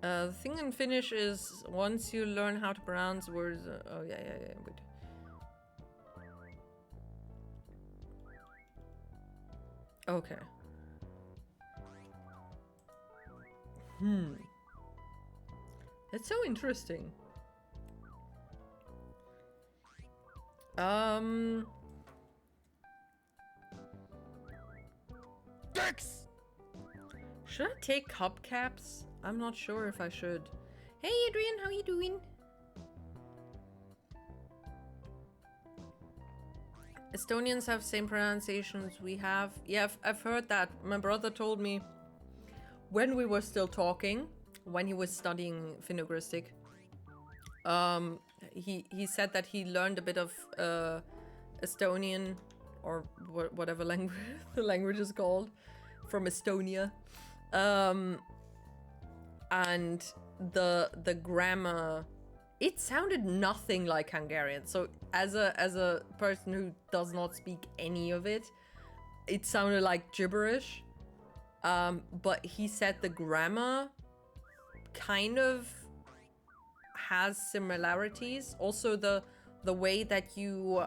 The thing in Finnish is once you learn how to pronounce words. Oh yeah, good. Okay. It's so interesting. Dicks! Should I take hubcaps? I'm not sure if I should. Hey Adrian, how you doing? Estonians have same pronunciations we have. Yeah, I've heard that. My brother told me when we were still talking, when he was studying Finno-Ugristic, he said that he learned a bit of Estonian, or whatever language the language is called, from Estonia. And the grammar, it sounded nothing like Hungarian. So as a person who does not speak any of it, it sounded like gibberish. But he said the grammar kind of has similarities. Also the way that you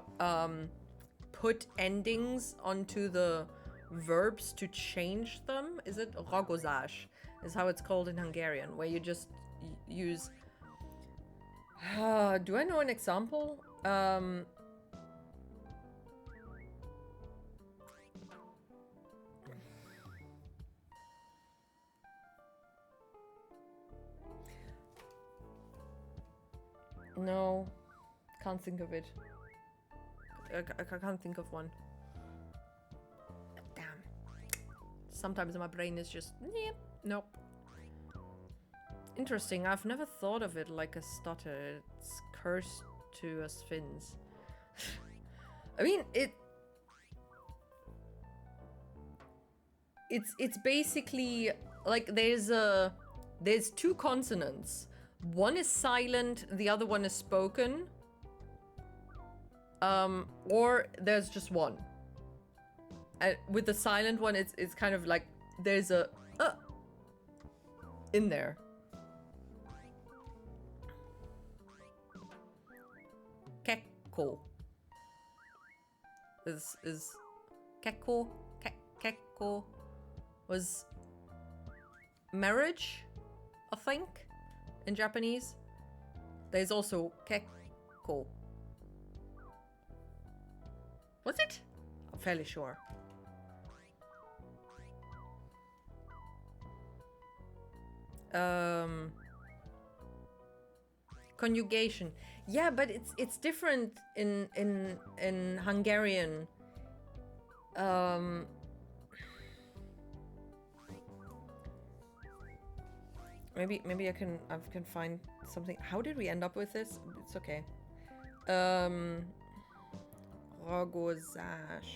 put endings onto the verbs to change them. Is it ragozás? Is how it's called in Hungarian, where you just use... do I know an example? No, can't think of it. I can't think of one. Damn. Sometimes my brain is just... Nope. Interesting. I've never thought of it like a stutter. It's cursed to us Finns. I mean, it's basically like there's two consonants. One is silent, the other one is spoken. Or there's just one. With the silent one, it's kind of like there's a in there. Kekko is kekko was marriage, I think, in Japanese. There's also kekko. Was it? I'm fairly sure. Conjugation. Yeah, but it's different in Hungarian. Maybe I can find something. How did we end up with this? It's okay. Ragozás.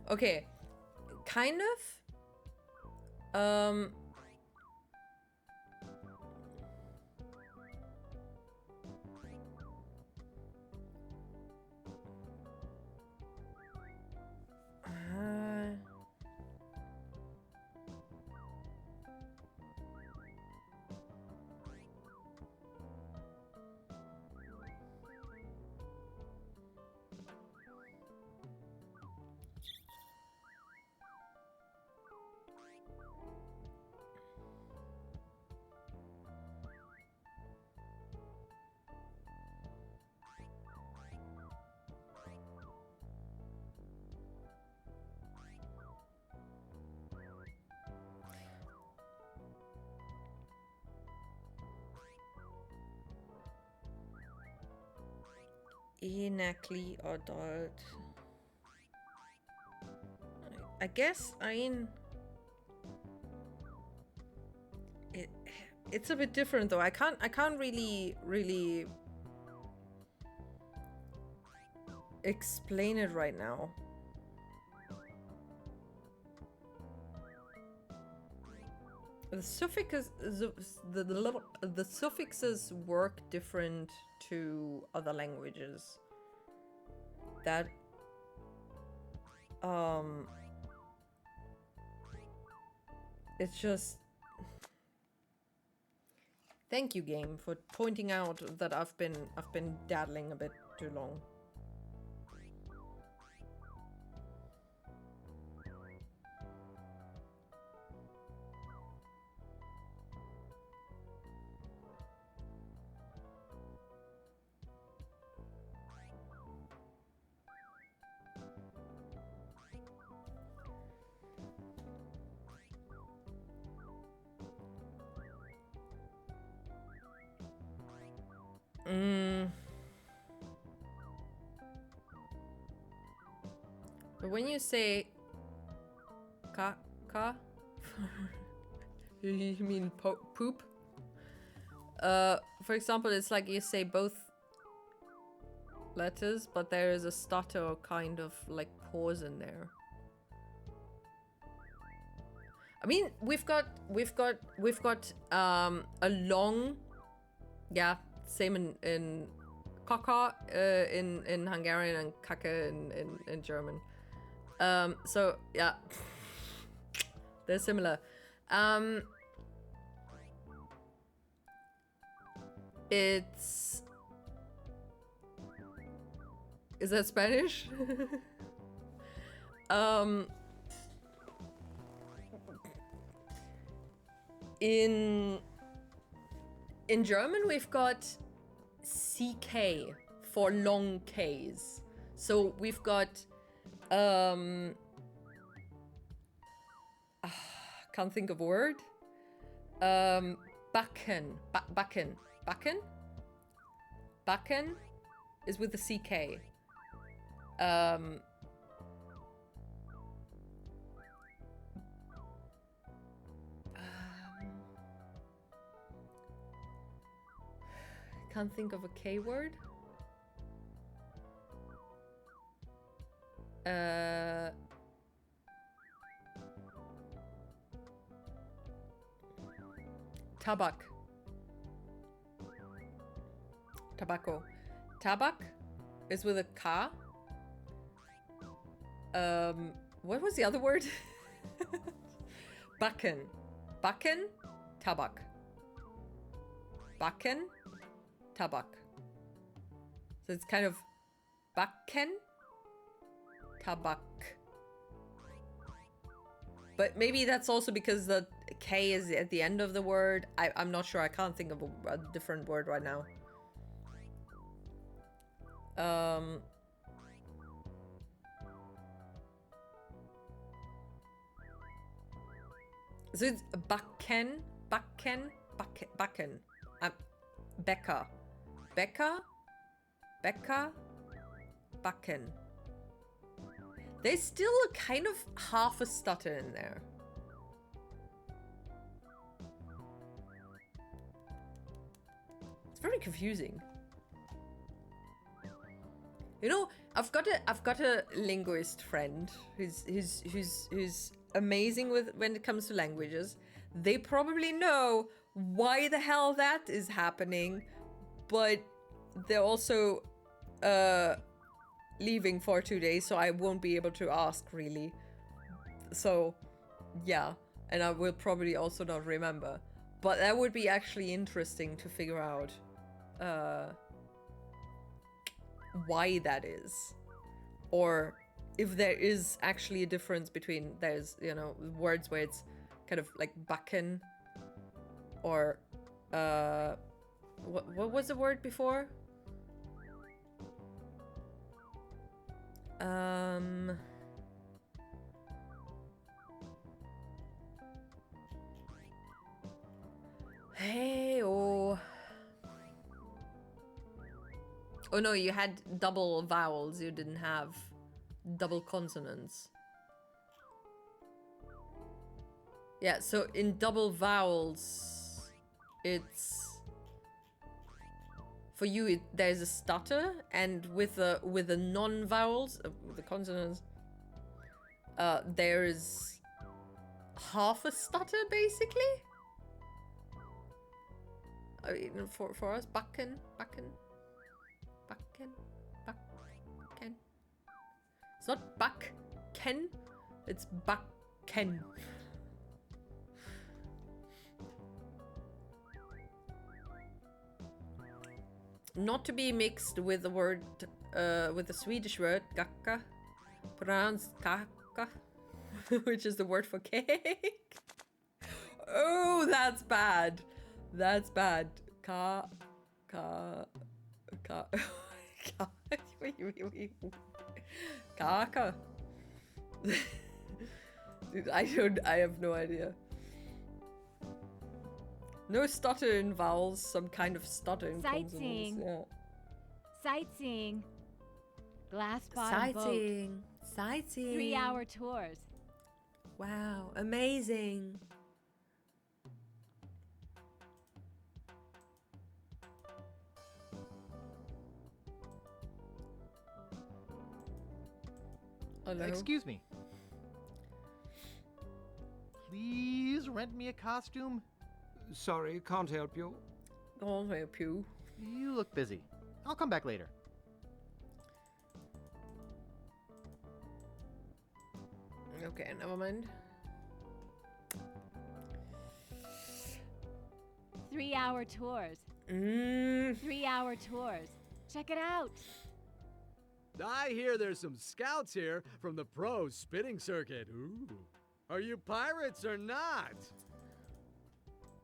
Okay. Kind of. Inactly adult. I guess it's a bit different though. I can't really explain it right now. The the suffixes work different to other languages. That it's just thank you, game, for pointing out that I've been daddling a bit too long. But when you say ka, you mean poop? For example, it's like you say both letters, but there is a stutter or kind of like pause in there. I mean, we've got a long, yeah, same in kaka in Hungarian and kaka in German. So yeah, they're similar. Is that Spanish? In German we've got CK for long Ks. So we've got can't think of a word. Backen is with the CK. Can't think of a K word. Tabak. Tobacco. Tabak is with a K. What was the other word? Backen. Backen. Tabak. Backen. Tabak. So it's kind of Backen. Tabak. But maybe that's also because the K is at the end of the word. I'm not sure. I can't think of a different word right now. So it's Backen. Becca. Backen. There's still a kind of half a stutter in there. It's very confusing. You know, I've got a linguist friend who's amazing with when it comes to languages. They probably know why the hell that is happening, but they're also leaving for 2 days, so I won't be able to ask really. So yeah, and I will probably also not remember. But that would be actually interesting to figure out why that is, or if there is actually a difference between there's, you know, words where it's kind of like bakken, or what was the word before? Hey, oh no, you had double vowels, you didn't have double consonants. Yeah, so in double vowels, it's for you there's a stutter, and with the non-vowels, the consonants, there is half a stutter basically. I mean, for us, bakken. It's not bakken, it's bakken. Not to be mixed with the word, with the Swedish word kaka, pronounced kaka, which is the word for cake. Oh, that's bad. That's bad. Kaka. Dude, I have no idea. No stutter in vowels, some kind of stutter in Sightseeing. consonants. Yeah. Sightseeing. Glass bottom boat. Sightseeing. 3-hour tours. Wow, amazing. Hello? Excuse me. Please rent me a costume? Sorry, can't help you. Can't help you. You look busy. I'll come back later. Okay, never mind. 3-hour tours. 3-hour tours. Check it out. I hear there's some scouts here from the pro spitting circuit. Ooh. Are you pirates or not?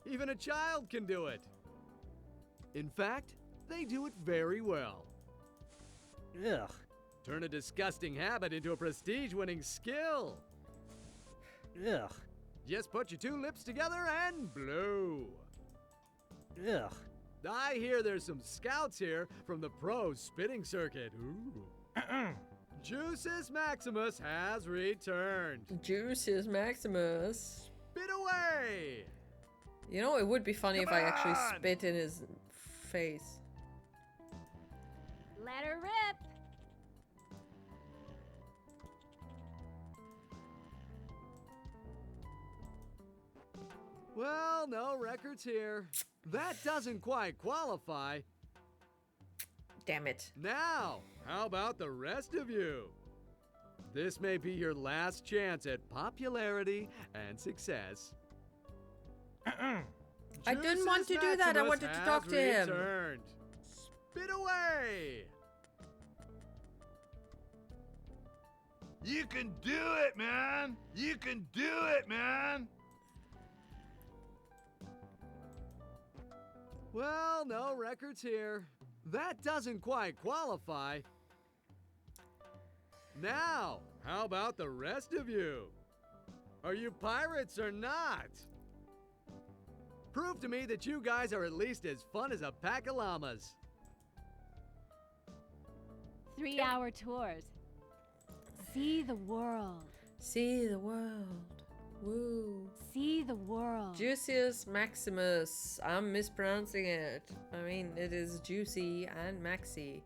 Even a child can do it. In fact, they do it very well. Ugh. Turn a disgusting habit into a prestige-winning skill. Ugh. Just put your 2 lips together and blow. Ugh. I hear there's some scouts here from the pro spitting circuit. Ooh. Juices Maximus has returned. Juices Maximus. Spit away! You know, it would be funny if I actually spit in his face. Let her rip. Well, no records here. That doesn't quite qualify. Damn it. Now, how about the rest of you? This may be your last chance at popularity and success. I didn't want to do that. I wanted to talk to him. Returned. Spit away. You can do it, man! You can do it, man! Well, no records here. That doesn't quite qualify. Now, how about the rest of you? Are you pirates or not? Prove to me that you guys are at least as fun as a pack of llamas. 3-hour tours. See the world. See the world. Woo. See the world. Juicius Maximus. I'm mispronouncing it. I mean, it is Juicy and Maxi.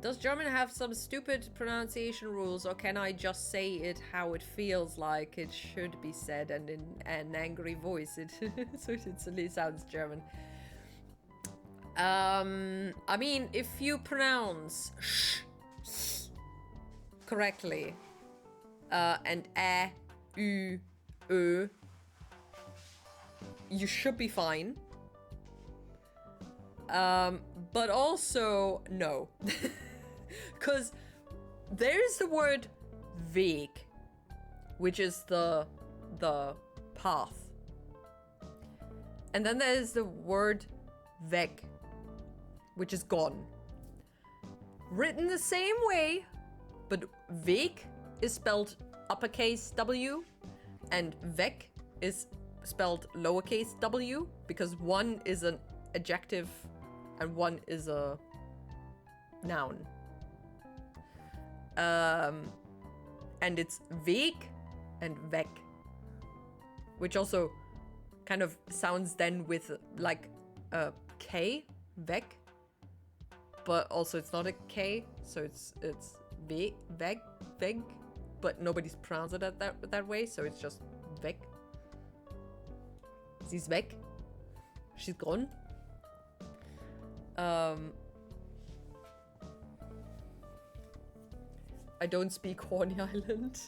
Does German have some stupid pronunciation rules, or can I just say it how it feels like it should be said and in an angry voice? So it instantly sounds German. I mean, if you pronounce sh correctly, and u, ö, you should be fine. But also, no. Because there's the word Weg, which is the path. And then there's the word Weg, which is gone. Written the same way, but Weg is spelled uppercase W, and Weg is spelled lowercase w, because one is an adjective and one is a noun. And it's Weg and Weg, which also kind of sounds then with like a K, Weg, but also it's not a K, so it's Weg, but nobody's pronounced it that way, so it's just Weg. She's weg. She's gone. I don't speak Horny Island.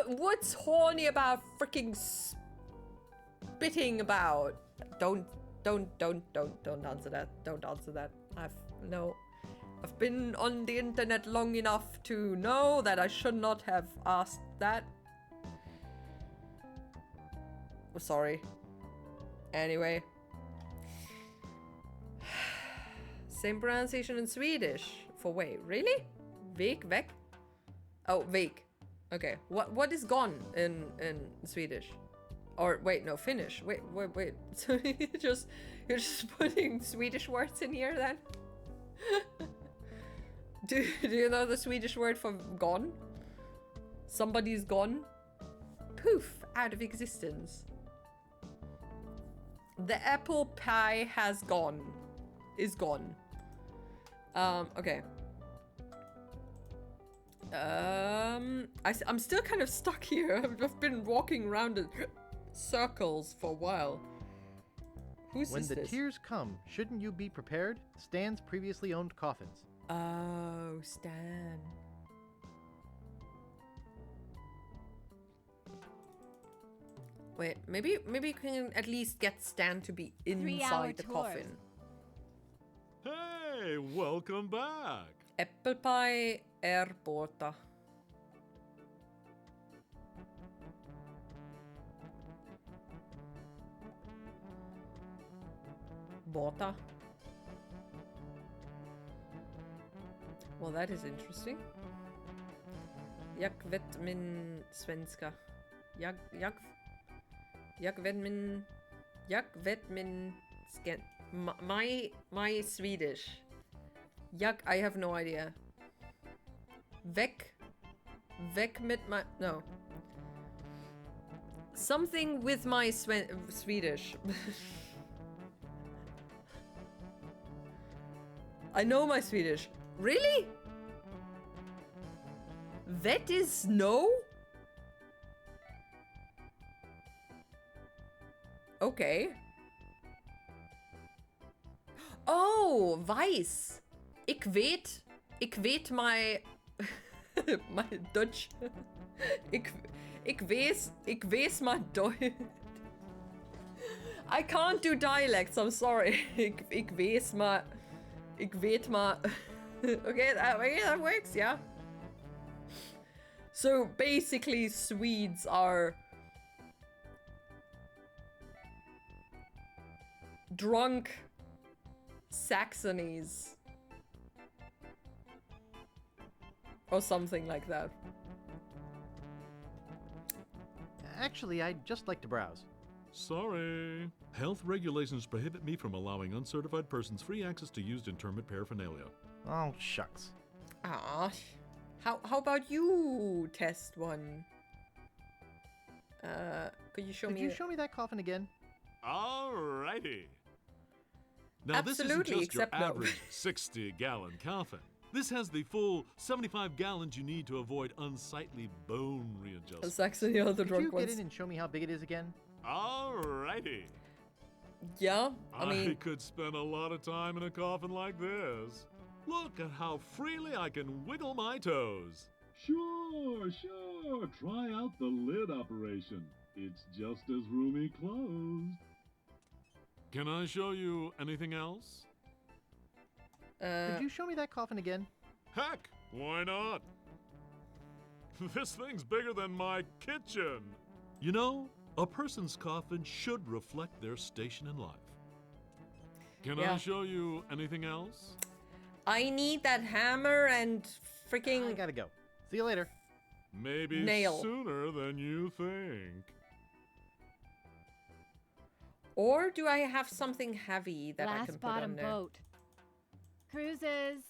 What's horny about freaking spitting about? Don't answer that. Don't answer that. I've been on the internet long enough to know that I should not have asked that. Sorry. Anyway. Same pronunciation in Swedish for way. Really? Weg, weg? Oh, weg. Okay. What is gone in Swedish? Or wait, no, Finnish. Wait. So you're just putting Swedish words in here then? Do you know the Swedish word for gone? Somebody's gone. Poof, out of existence. The apple pie has gone. Is gone. Okay. I'm still kind of stuck here. I've been walking around in circles for a while. Who's When the this? tears come, shouldn't you be prepared? Stan's previously owned coffins. Oh, Stan. Wait, maybe you can at least get Stan to be inside the coffin. Hey, welcome back. Apple pie borta. Borta. Well, that is interesting. Jag vet min svenska. Jag vet min my Swedish. I have no idea. Weg mit my no. Something with my Swedish. I know my Swedish. Really? That is no? Okay. Oh, weiß. Ik weet my my Dutch. ik weet my Deutsch. I can't do dialects, I'm sorry. Ik weet my okay, that works, yeah. So basically Swedes are drunk Saxonies. Or something like that. Actually, I'd just like to browse. Sorry. Health regulations prohibit me from allowing uncertified persons free access to used interment paraphernalia. Oh, shucks. Ah, how about you test one? Could you show me? Could you show me that coffin again? Alrighty. Now, this Absolutely, isn't just your except no. average 60-gallon coffin. This has the full 75 gallons you need to avoid unsightly bone readjustment. Saxony are the Could drunk you ones. get in and show me how big it is again? Alrighty. Yeah, I mean, could spend a lot of time in a coffin like this. Look at how freely I can wiggle my toes. Sure. Try out the lid operation. It's just as roomy closed. Can I show you anything else? Could you show me that coffin again? Heck, why not? This thing's bigger than my kitchen. You know, a person's coffin should reflect their station in life. Can Yeah. I show you anything else? I need that hammer and freaking. I gotta go. See you later. Maybe Nail. sooner than you think. Or do I have something heavy that I Glass can put bottom on there? boat. Cruises.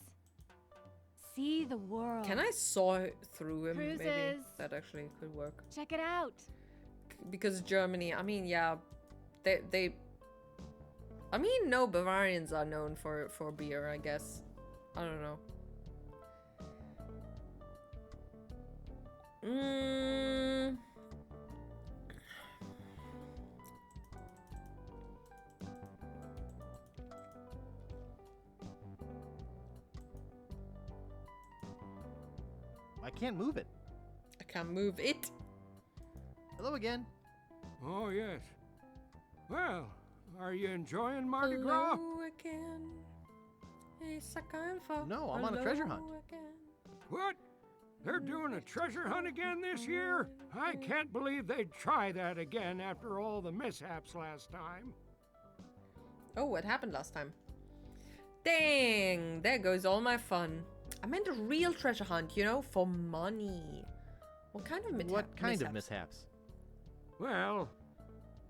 See the world. Can I saw through him? Maybe Cruises. that actually could work. Check it out. Because Germany, I mean, yeah, they. I mean, no, Bavarians are known for beer, I guess. I don't know. I can't move it. I can't move it. Hello again. Oh, yes. Well, are you enjoying Mardi Gras? Hello again. It's a kind of No, I'm on a treasure hunt. hello again. What? They're doing a treasure hunt again this year? I can't believe they'd try that again after all the mishaps last time. Oh, what happened last time? Dang, there goes all my fun. I meant a real treasure hunt, you know, for money. What kind of What kind of mishaps? Well,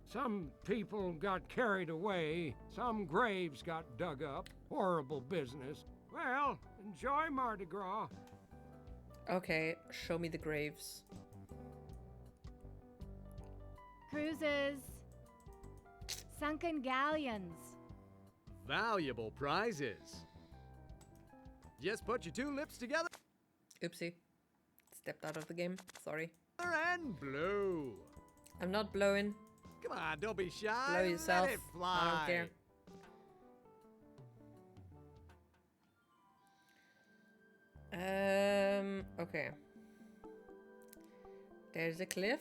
some people got carried away, some graves got dug up. Horrible business. Well, enjoy Mardi Gras. Okay, show me the graves. Cruises. Sunken galleons. Valuable prizes. Just put your two lips together Oopsie. Stepped out of the game. Sorry. and blow. I'm not blowing. Come on, don't be shy. Blow yourself. Let it fly. I don't care. Okay. There's a cliff.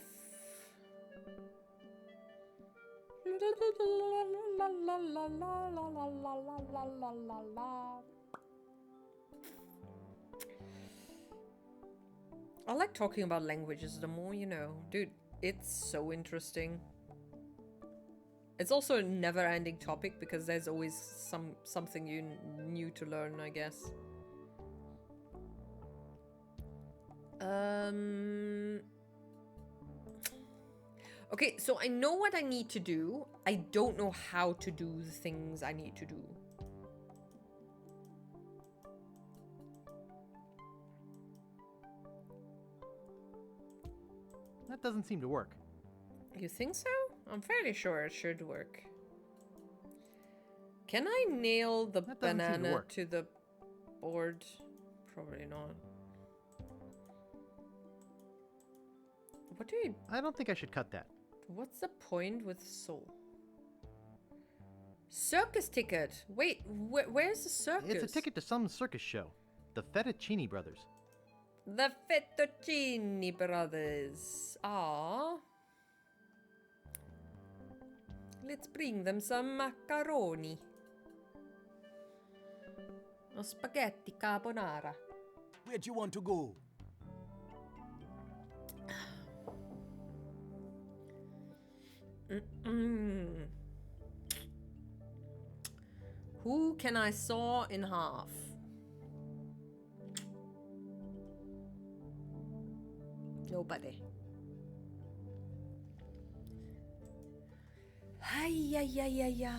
I like talking about languages, the more you know. Dude, it's so interesting. It's also a never-ending topic because there's always something new to learn, I guess. Okay, so I know what I need to do. I don't know how to do the things I need to do. That doesn't seem to work. You think so? I'm fairly sure it should work. Can I nail the That doesn't seem to banana work. to the board? Probably not. What do you... I don't think I should cut that. What's the point with soul? Circus ticket! Wait, where's the circus? It's a ticket to some circus show. The Fettuccini Brothers. The Fettuccini Brothers. Ah. Let's bring them some macaroni. No spaghetti carbonara. Where'd you want to go? Who can I saw in half? Nobody. Hi-ya-ya-ya-ya.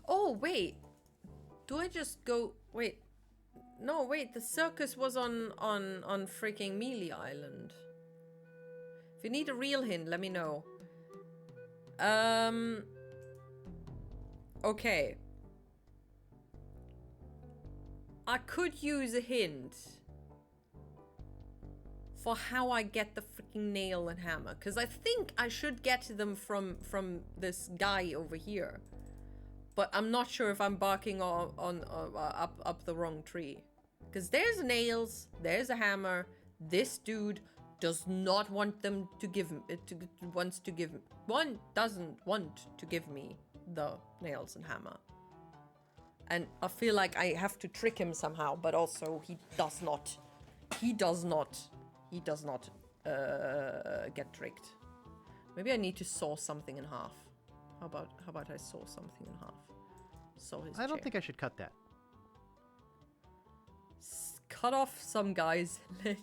Oh, wait. Do I just go... Wait. No, wait. The circus was on freaking Mealy Island. If you need a real hint, let me know. Okay. I could use a hint for how I get the freaking nail and hammer, because I think I should get them from this guy over here, but I'm not sure if I'm barking up the wrong tree. Because there's nails, there's a hammer. This dude does not want them to give doesn't want to give me the nails and hammer. And I feel like I have to trick him somehow, but also he does not get tricked. Maybe I need to saw something in half. How about I saw something in half? Saw his I don't chair. think I should cut that. Cut off some guy's leg.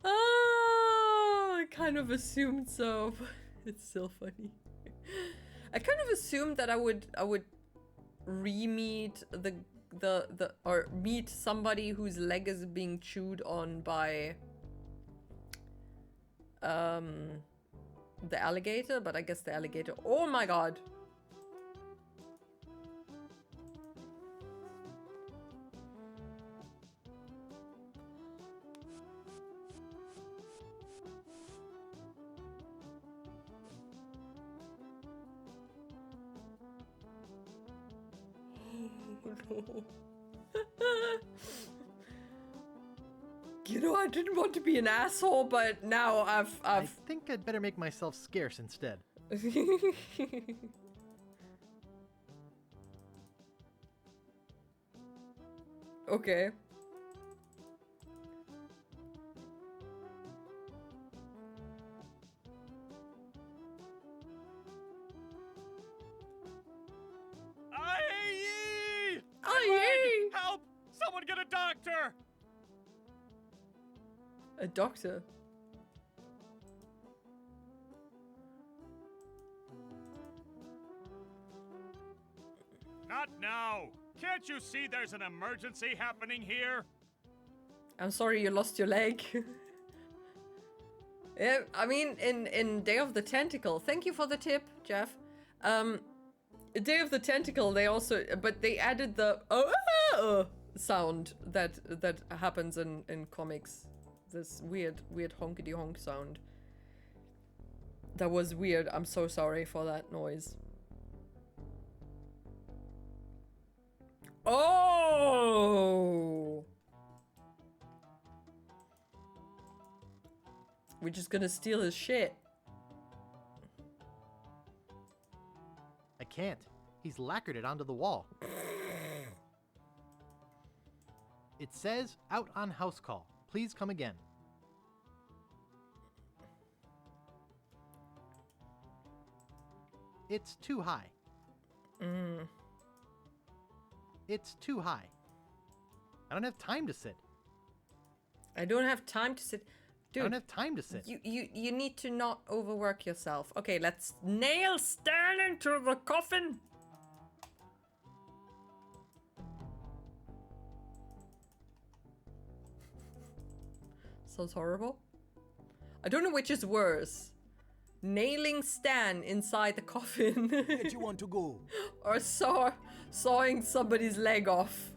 Oh, I kind of assumed so, but it's still funny. I kind of assumed that I would re-meet or meet somebody whose leg is being chewed on by the alligator, but I guess the alligator. Oh my god. You know, I didn't want to be an asshole, but now I've I think I'd better make myself scarce instead. Okay. Aye! Aye! Help! Someone get a doctor! A doctor? Not now! Can't you see there's an emergency happening here? I'm sorry you lost your leg. Yeah, I mean, in Day of the Tentacle, thank you for the tip, Jeff. Day of the Tentacle, they also, but they added the sound that happens in comics. This weird honkity honk sound. That was weird. I'm so sorry for that noise. Oh! We're just gonna steal his shit. I can't. He's lacquered it onto the wall. It says, out on house call. Please come again. It's too high. It's too high. I don't have time to sit. I don't have time to sit. Dude, I don't have time to sit. You need to not overwork yourself. Okay, let's nail Stan into the coffin. Sounds horrible. I don't know which is worse. Nailing Stan inside the coffin. Where do you want to go? Or sawing somebody's leg off.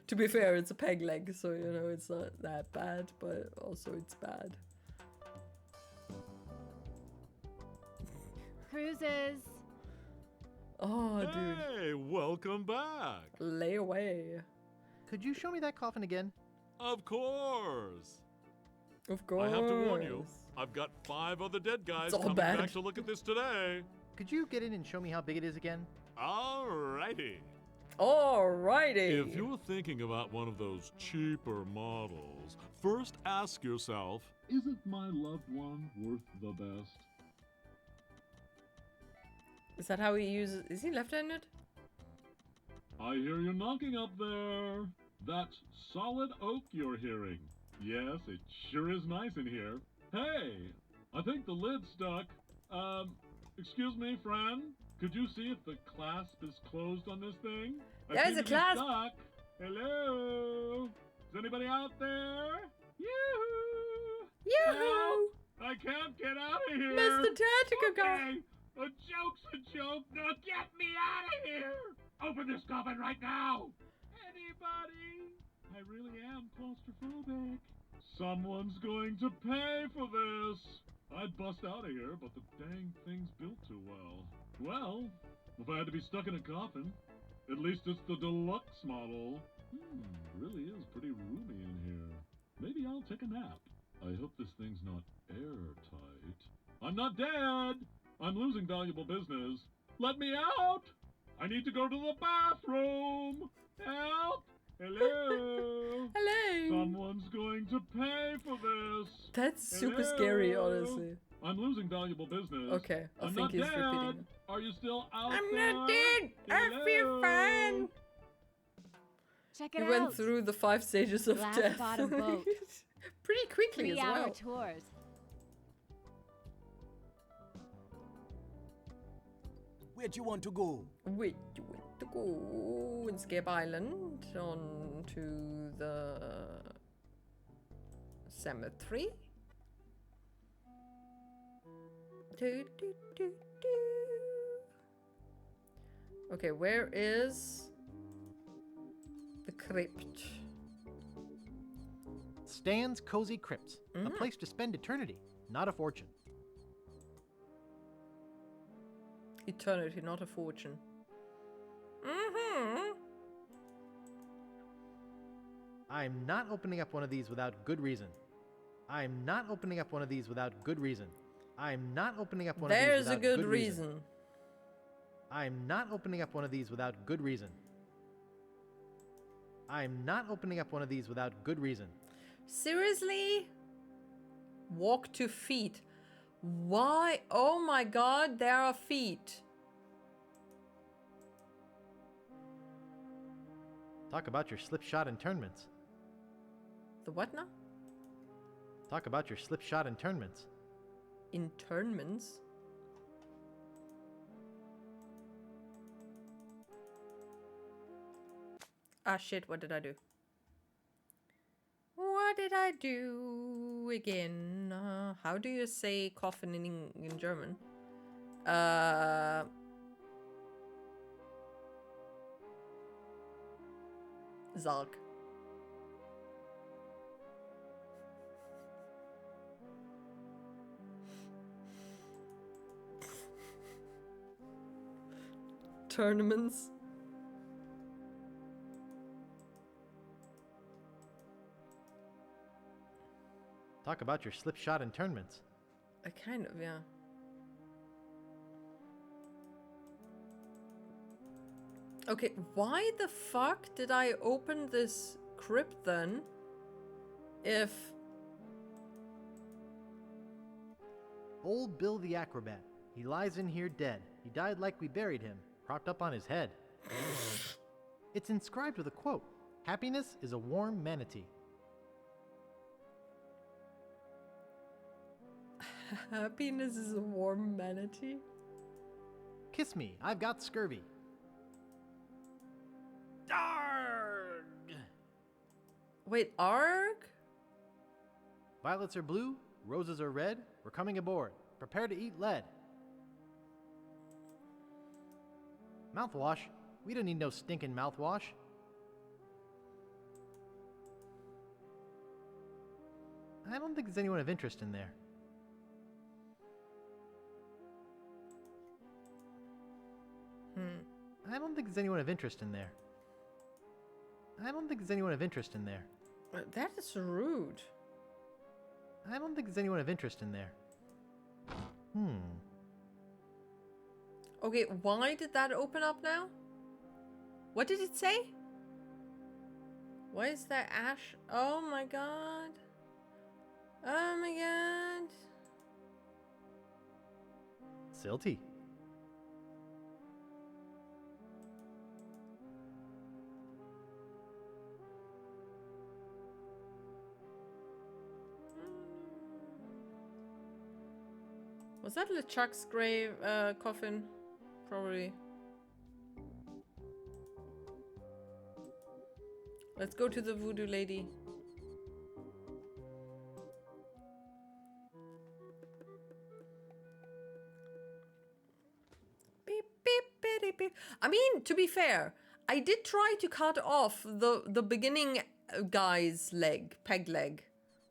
To be fair, it's a peg leg, so you know it's not that bad, but also it's bad. Cruises. Oh, dude. Hey, welcome back. Lay away. Could you show me that coffin again? Of course. Of course. I have to warn you, I've got 5 other dead guys all coming bad. back to look at this today. Could you get in and show me how big it is again? Alrighty. Alrighty. If you're thinking about one of those cheaper models, first ask yourself, Isn't my loved one worth the best? Is that how he uses... Is he left-handed? I hear you knocking up there. That's solid oak you're hearing. Yes, it sure is nice in here. Hey, I think the lid's stuck. Excuse me, friend. Could you see if the clasp is closed on this thing? There's a clasp. Stuck. Hello? Is anybody out there? Yoo-hoo! Yoo-hoo! I can't get out of here! Mr. Tentacle Guy! Okay, a joke's a joke! Now get me out of here! Open this coffin right now! Anybody? I really am claustrophobic. Someone's going to pay for this! I'd bust out of here, but the dang thing's built too well. Well, if I had to be stuck in a coffin, at least it's the deluxe model. Really is pretty roomy in here. Maybe I'll take a nap. I hope this thing's not airtight. I'm not dead! I'm losing valuable business. Let me out! I need to go to the bathroom! Help! Hello! Hello! Someone's going to pay for this! That's super scary, honestly. I'm losing valuable business. Okay, I I'm think not he's dead. repeating. Are you still out I'm there? not dead! I feel Hello? fine! Check He it went out. through the 5 stages of Glass death. bottom boat. Pretty quickly as 3-hour well. tours. Where do you want to go? Where do you want to go? Inscape Island on to the cemetery. Do, do, do, do. Okay, where is the crypt? Stan's Cozy Crypts, a place to spend eternity, not a fortune. Eternity, not a fortune. I'm not opening up one of these without good reason. I'm not opening up one of these without good reason. I'm not opening up one of these There's without a good reason. I'm not opening up one of these without good reason. I'm not opening up one of these without good reason. Seriously? Walk to feet. Why? Oh my god, there are feet. Talk about your slipshod internments. The what now? Talk about your slipshod internments. Internments? Ah shit, what did I do? What did I do again? How do you say coffin in German? Sarg. Tournaments. Talk about your slipshod internments. Kind of, yeah. Okay, why the fuck did I open this crypt then? If... Old Bill the Acrobat. He lies in here dead. He died like we buried him, propped up on his head. It's inscribed with a quote. Happiness is a warm manatee. Happiness is a warm manatee? Kiss me, I've got scurvy. Arg! Wait, Arg? Violets are blue, roses are red. We're coming aboard. Prepare to eat lead. Mouthwash? We don't need no stinking mouthwash. I don't think there's anyone of interest in there. I don't think there's anyone of interest in there. I don't think there's anyone of interest in there. That is rude. I don't think there's anyone of interest in there. Okay, why did that open up now? What did it say? Why is there ash? Oh my god. Oh my god. Silty. Was that LeChuck's grave coffin? Probably. Let's go to the voodoo lady. I mean, to be fair, I did try to cut off the beginning guy's leg, peg leg,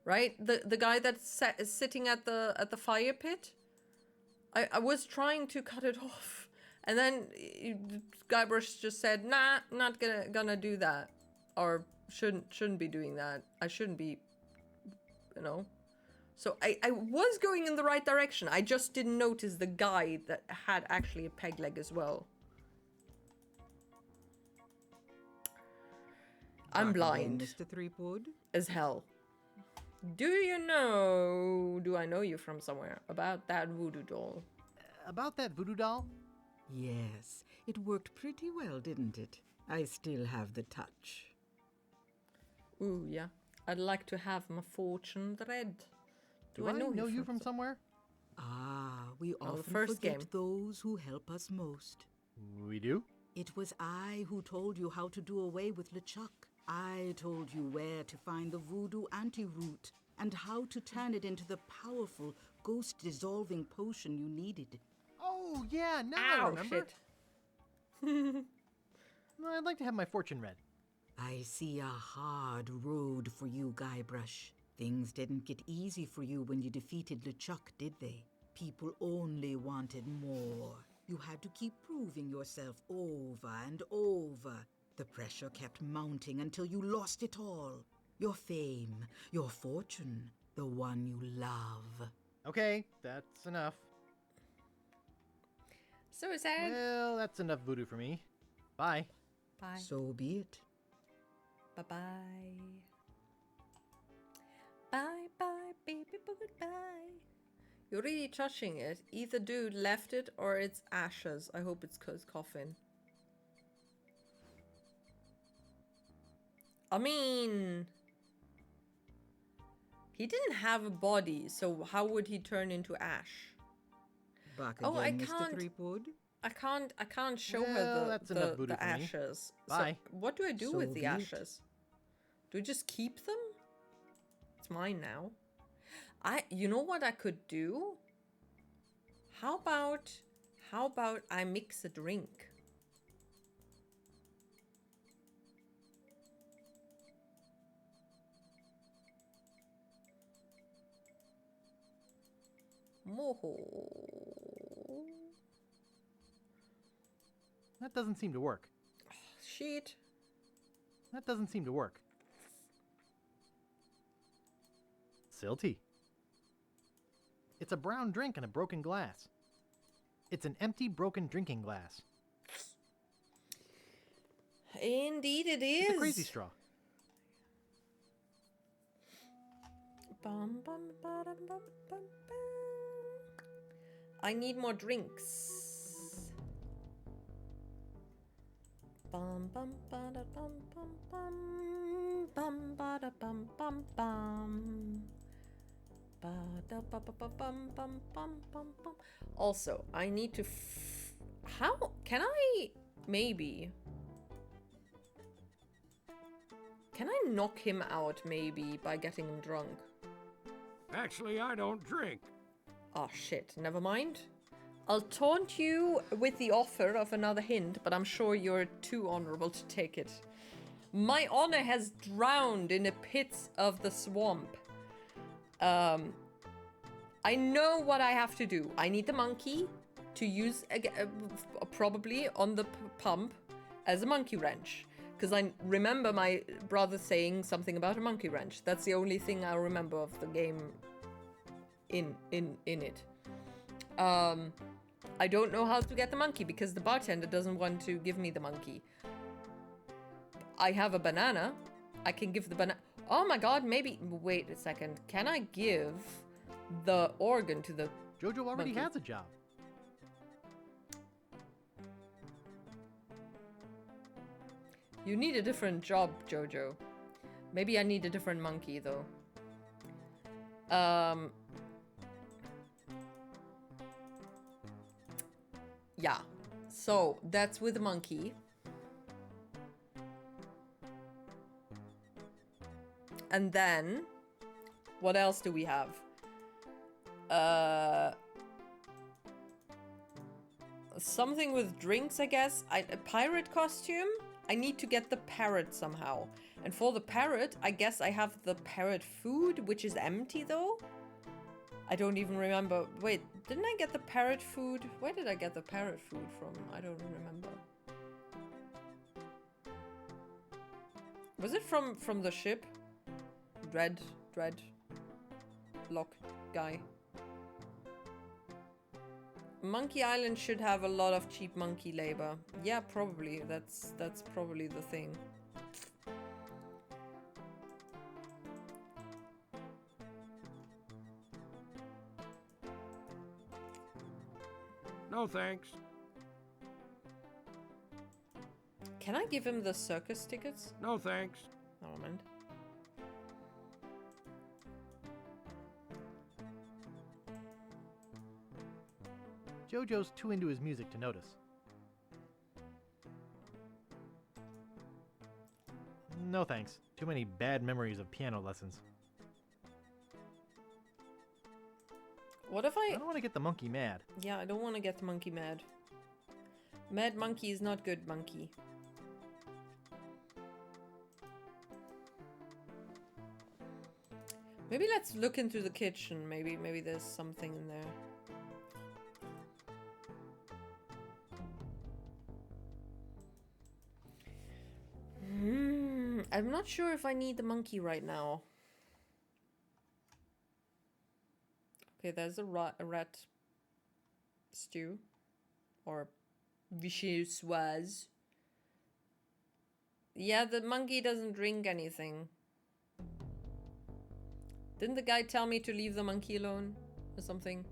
right? The guy that's sitting at the fire pit. I was trying to cut it off, and then Guybrush just said, "Nah, not gonna do that, or shouldn't be doing that. I shouldn't be, you know." So I was going in the right direction. I just didn't notice the guy that had actually a peg leg as well. I'm blind. Mr. Threepwood? As hell. Do I know you from somewhere? About that voodoo doll. About that voodoo doll? Yes, it worked pretty well, didn't it? I still have the touch. Ooh, yeah. I'd like to have my fortune read. Do I know you from somewhere? Ah, we Oh, the often first forget game. those who help us most. We do? It was I who told you how to do away with LeChuck. I told you where to find the voodoo antiroot and how to turn it into the powerful ghost-dissolving potion you needed. Oh, yeah, now I remember. Shit. I'd like to have my fortune read. I see a hard road for you, Guybrush. Things didn't get easy for you when you defeated LeChuck, did they? People only wanted more. You had to keep proving yourself over and over. The pressure kept mounting until you lost it all. Your fame, your fortune, the one you love. Okay, that's enough. So sad. Well, that's enough voodoo for me. Bye. Bye. So be it. Bye-bye. Bye-bye, baby, goodbye. You're really touching it. Either dude left it or it's ashes. I hope it's his coffin. I mean, he didn't have a body, so how would he turn into ash? Back Oh, again, I Mr. can't. Threepwood? I can't show Well, her that's enough the voodoo for me. ashes. Bye. So what do I do So with the be it. ashes? Do I just keep them? It's mine now. You know what I could do? How about I mix a drink? Moho. That doesn't seem to work. Shit. That doesn't seem to work. Silty. It's a brown drink in a broken glass. It's an empty, broken drinking glass. Indeed it is. It's a crazy straw. Bum, bum, ba-dum, bum, bum, bum. I need more drinks. Bum bum bada bum bum bum bum bada bum bum bum. Bada ba ba ba bum bum bum bum bum. Also, I need to. How can I maybe? Can I knock him out maybe by getting him drunk? Actually, I don't drink. Oh shit, never mind. I'll taunt you with the offer of another hint, but I'm sure you're too honorable to take it. My honor has drowned in the pits of the swamp. I know what I have to do. I need the monkey to use probably on the pump as a monkey wrench. Because I remember my brother saying something about a monkey wrench. That's the only thing I remember of the game in it. I don't know how to get the monkey because the bartender doesn't want to give me the monkey. I have a banana. I can give the banana. Oh my god, maybe. Wait a second. Can I give the organ to the Jojo already monkey? has a job. You need a different job, Jojo. Maybe I need a different monkey, though. Yeah. So, that's with the monkey. And then, what else do we have? Something with drinks, I guess. A pirate costume? I need to get the parrot somehow. And for the parrot, I guess I have the parrot food, which is empty though. I don't even remember. Wait, didn't I get the parrot food? Where did I get the parrot food from? I don't remember. Was it from the ship? Dread lock guy. Monkey Island should have a lot of cheap monkey labor. Yeah, probably. That's probably the thing. No thanks. Can I give him the circus tickets? No thanks. Never mind. Jojo's too into his music to notice. No thanks. Too many bad memories of piano lessons. What if I don't want to get the monkey mad. Yeah, I don't want to get the monkey mad. Mad monkey is not good monkey. Maybe let's look into the kitchen. Maybe there's something in there. I'm not sure if I need the monkey right now. Okay, there's a rat stew. Or vichyssoise. Yeah, the monkey doesn't drink anything. Didn't the guy tell me to leave the monkey alone? Or something?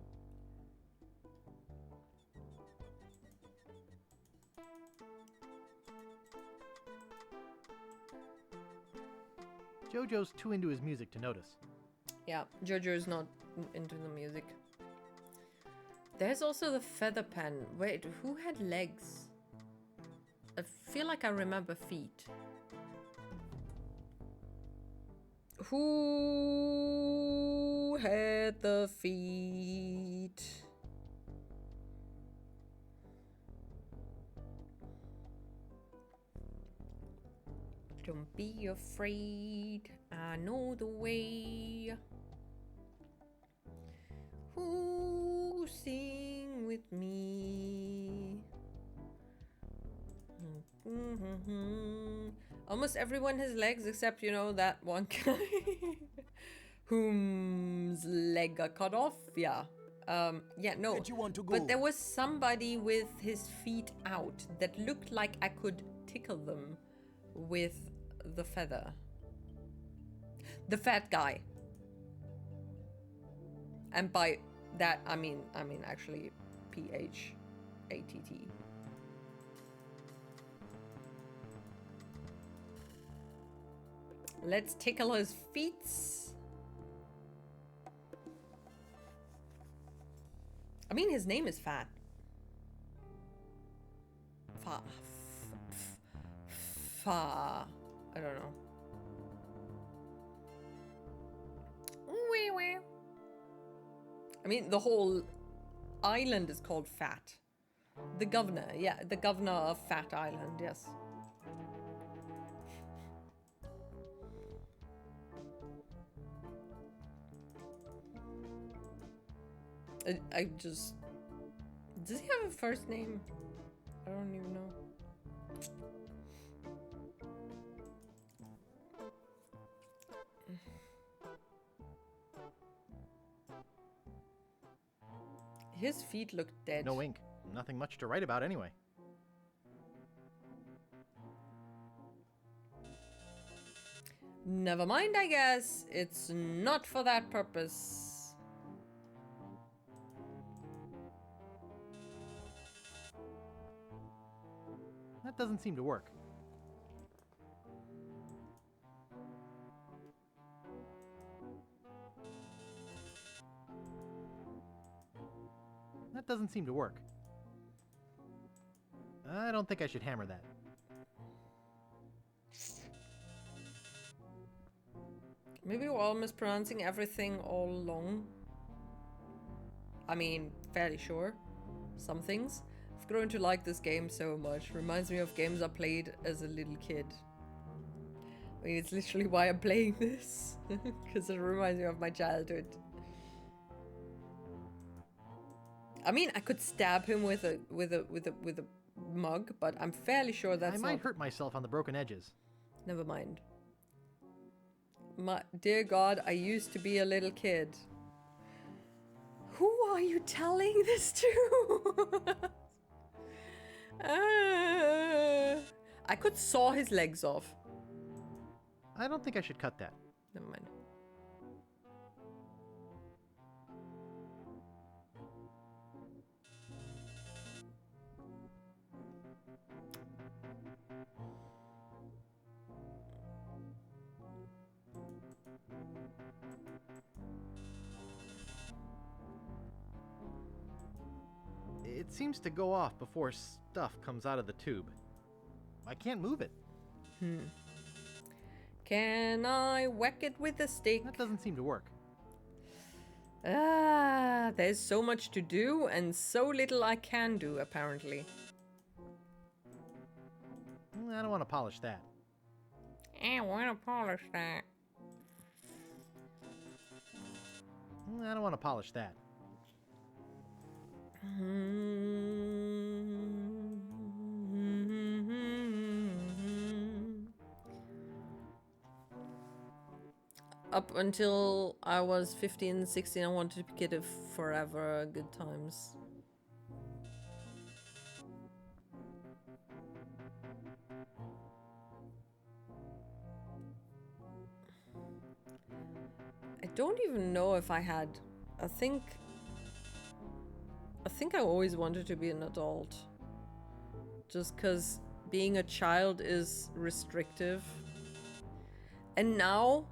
Jojo's too into his music to notice. Yeah, Jojo's not into the music. There's also the feather pen. Wait, who had legs? I feel like I remember feet. Who had the feet? Don't be afraid, I know the way. Who sing with me? Almost everyone has legs except, you know, that one guy whom's leg got cut off. Yeah. Yeah, no. Where'd you want to go? But there was somebody with his feet out that looked like I could tickle them with the feather. The fat guy. And by that I mean actually PHATT. Let's tickle his feet. I mean, his name is Fat. Fa. I don't know. I mean, the whole island is called Fat. The governor, yeah, the governor of Fat Island, yes. I just... Does he have a first name? I don't even know. His feet look dead. No ink. Nothing much to write about anyway. Never mind, I guess. It's not for that purpose. That doesn't seem to work. That doesn't seem to work. I don't think I should hammer that. Maybe we're all mispronouncing everything all along. I mean, fairly sure. Some things. I've grown to like this game so much. Reminds me of games I played as a little kid. I mean, it's literally why I'm playing this. Because it reminds me of my childhood. I mean, I could stab him with a mug, but I'm fairly sure that's I might hurt myself on the broken edges. Never mind. My dear God, I used to be a little kid. Who are you telling this to? I could saw his legs off. I don't think I should cut that. Never mind. It seems to go off before stuff comes out of the tube. I can't move it. Can I whack it with a stick? That doesn't seem to work. There's so much to do and so little I can do, apparently. I don't want to polish that. I want to polish that. I don't want to polish that. Up until I was 15, 16, I wanted to get it forever. Good times. I don't even know if I had... I think I always wanted to be an adult. Just because being a child is restrictive. And now,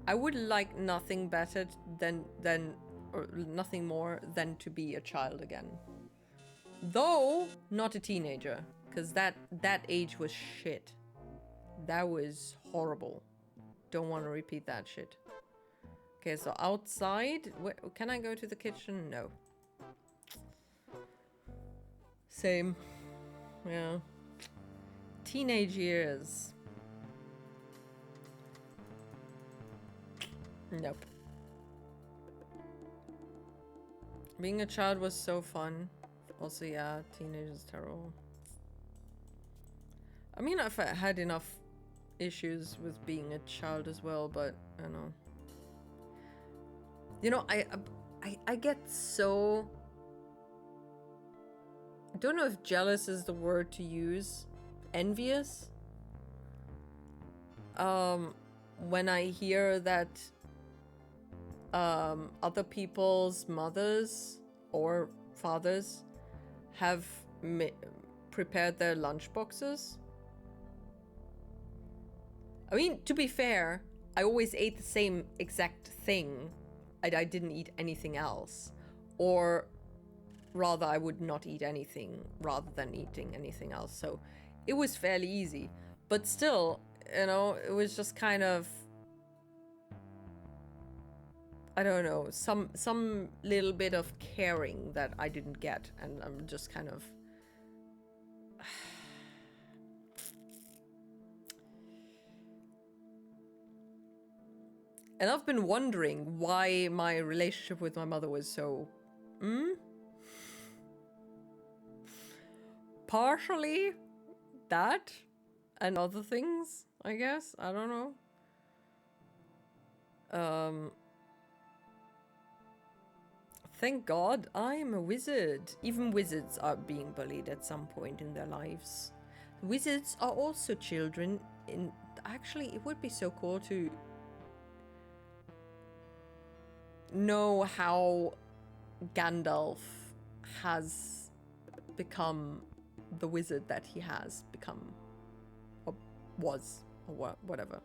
I would like nothing better or nothing more than to be a child again. Though, not a teenager. Because that age was shit. That was horrible. Don't want to repeat that shit. Okay, so outside, can I go to the kitchen? No. Same. Yeah. Teenage years. Nope. Being a child was so fun. Also, yeah, teenage is terrible. I mean, I've had enough issues with being a child as well, but I don't know. You know, I get so... I don't know if jealous is the word to use. Envious? When I hear that other people's mothers or fathers have prepared their lunchboxes. I mean, to be fair, I always ate the same exact thing. I didn't eat anything else. Or rather, I would not eat anything rather than eating anything else. So it was fairly easy. But still, you know, it was just kind of... I don't know, some little bit of caring that I didn't get. And I'm just kind of... And I've been wondering why my relationship with my mother was so... Partially that and other things, I guess. I don't know. Thank God I am a wizard. Even wizards are being bullied at some point in their lives. Wizards are also children. Actually, it would be so cool to know how Gandalf has become the wizard that he has become, or was, or whatever.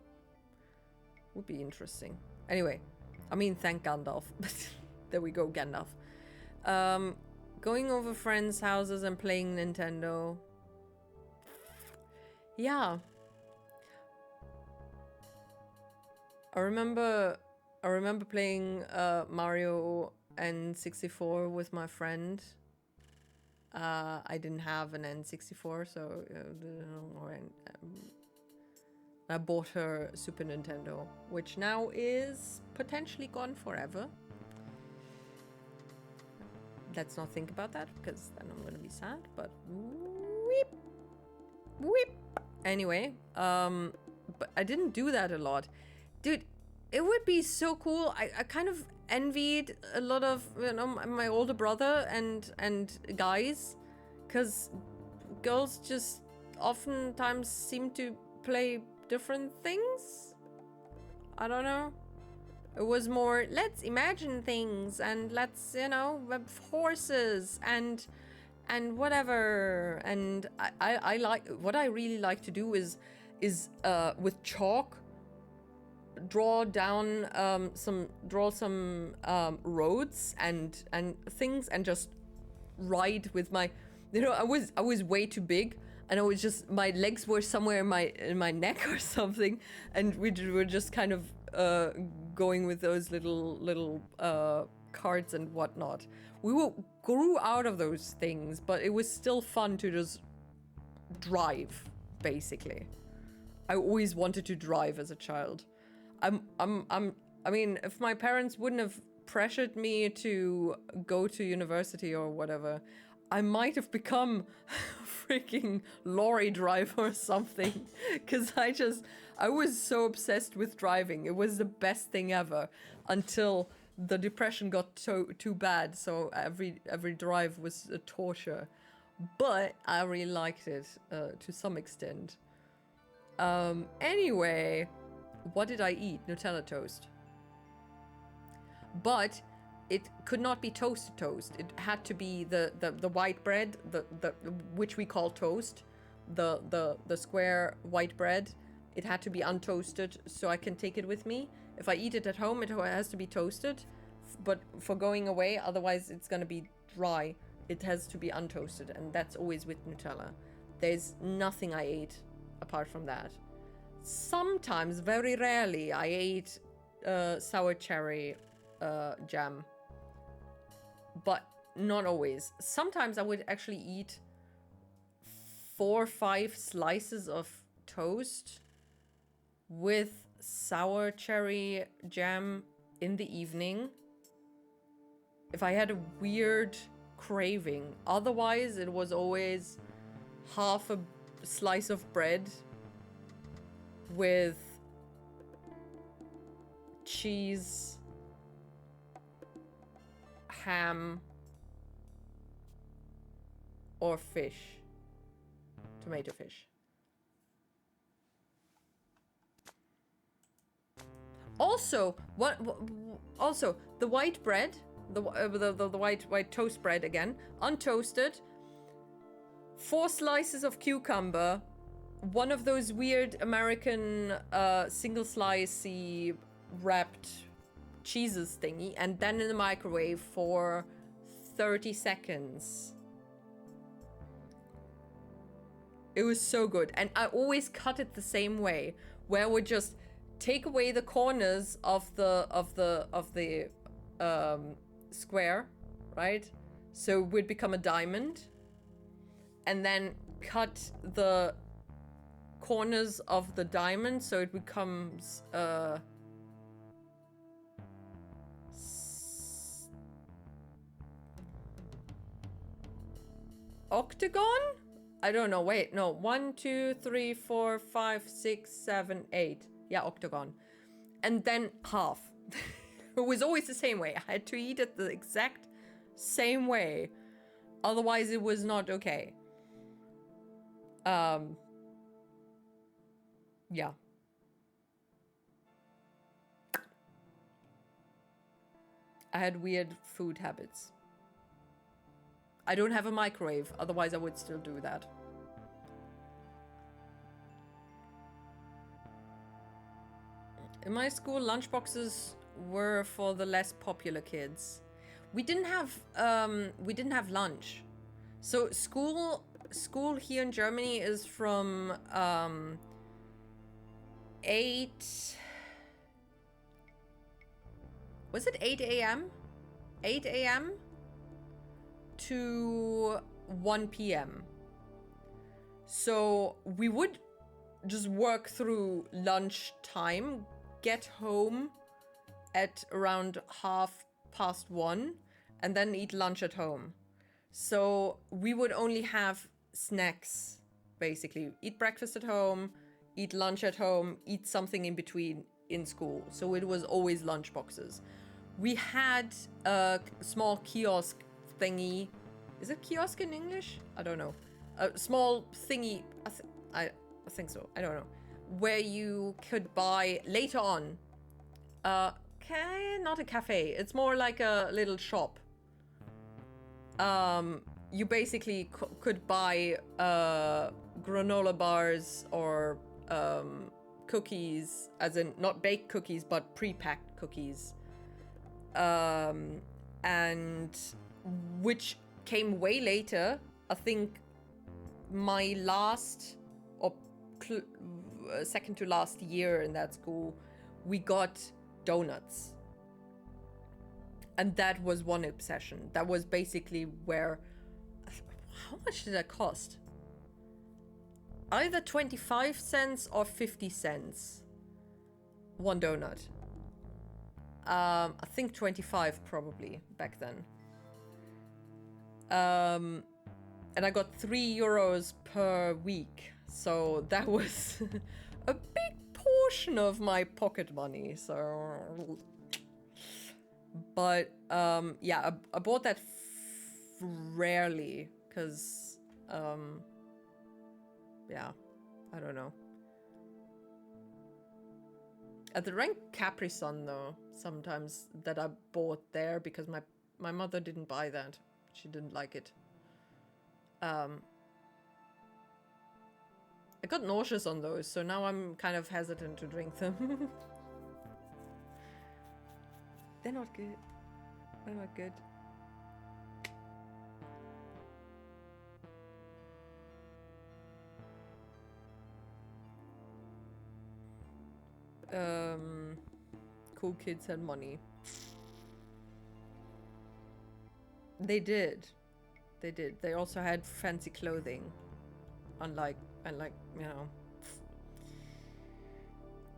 Would be interesting. Anyway, I mean, thank Gandalf. There we go, Gandalf. Going over friends' houses and playing Nintendo. Yeah. I remember playing Mario N64 with my friend. I didn't have an N64, so I bought her Super Nintendo, which now is potentially gone forever. Let's not think about that, because then I'm gonna be sad, but whip. Anyway, but I didn't do that a lot. Dude, it would be so cool. I kind of envied a lot of, you know, my older brother and guys, because girls just oftentimes seem to play different things. I don't know. It was more, let's imagine things and let's, you know, horses and whatever. And I like, what I really like to do is with chalk, draw some roads and things, and just ride with my, you know, I was way too big, and I was just, my legs were somewhere in my neck or something, and we were just kind of going with those little carts and whatnot. We grew out of those things, but it was still fun to just drive, basically. I always wanted to drive as a child. I mean, if my parents wouldn't have pressured me to go to university or whatever, I might have become a freaking lorry driver or something. Because I was so obsessed with driving. It was the best thing ever until the depression got too bad. So every drive was a torture. But I really liked it to some extent. Anyway, what did I eat? Nutella toast. But it could not be toasted toast. It had to be the white bread, the which we call toast, the square white bread. It had to be untoasted so I can take it with me. If I eat it at home, it has to be toasted. But for going away, otherwise it's gonna be dry. It has to be untoasted, and that's always with Nutella. There's nothing I ate apart from that. Sometimes, very rarely, I ate sour cherry jam, but not always. Sometimes I would actually eat 4 or 5 slices of toast with sour cherry jam in the evening if I had a weird craving. Otherwise, it was always half a slice of bread with cheese, ham, or fish. Tomato fish. Also, also the white bread, the white toast bread again, untoasted. 4 slices of cucumber, one of those weird American single slicey wrapped cheeses thingy, and then in the microwave for 30 seconds. It was so good, and I always cut it the same way, where I would just take away the corners of the square, right? So it would become a diamond, and then cut the corners of the diamond so it becomes octagon? I don't know. Wait, no. 1, 2, 3, 4, 5, 6, 7, 8. Yeah, octagon. And then half. It was always the same way. I had to eat it the exact same way. Otherwise, it was not okay. Yeah. I had weird food habits. I don't have a microwave, otherwise I would still do that. In my school, lunchboxes were for the less popular kids. We didn't have lunch. So school here in Germany is from 8. Was it 8 a.m.? 8 a.m. to 1 p.m. So we would just work through lunch time, get home at around 1:30, and then eat lunch at home. So we would only have snacks, basically. Eat breakfast at home, eat lunch at home, eat something in between in school. So it was always lunch boxes. We had a small kiosk thingy. Is it kiosk in English? I don't know. A small thingy, I think so, I don't know. Where you could buy later on, not a cafe, it's more like a little shop. You basically could buy granola bars or cookies, as in not baked cookies, but pre-packed cookies. And which came way later. I think my last or second to last year in that school, we got donuts. And that was one obsession. That was basically where... How much did that cost? Either 25 cents or 50 cents. One donut. I think 25 probably back then. And I got 3 euros per week. So that was a big portion of my pocket money. So... But, yeah, I bought that rarely, because, yeah, I don't know. At the rank Capri Sun, though, sometimes that I bought there, because my mother didn't buy that. She didn't like it. I got nauseous on those, so now I'm kind of hesitant to drink them. They're not good. They're not good. Cool kids had money. They did. They did. They also had fancy clothing. Unlike, you know.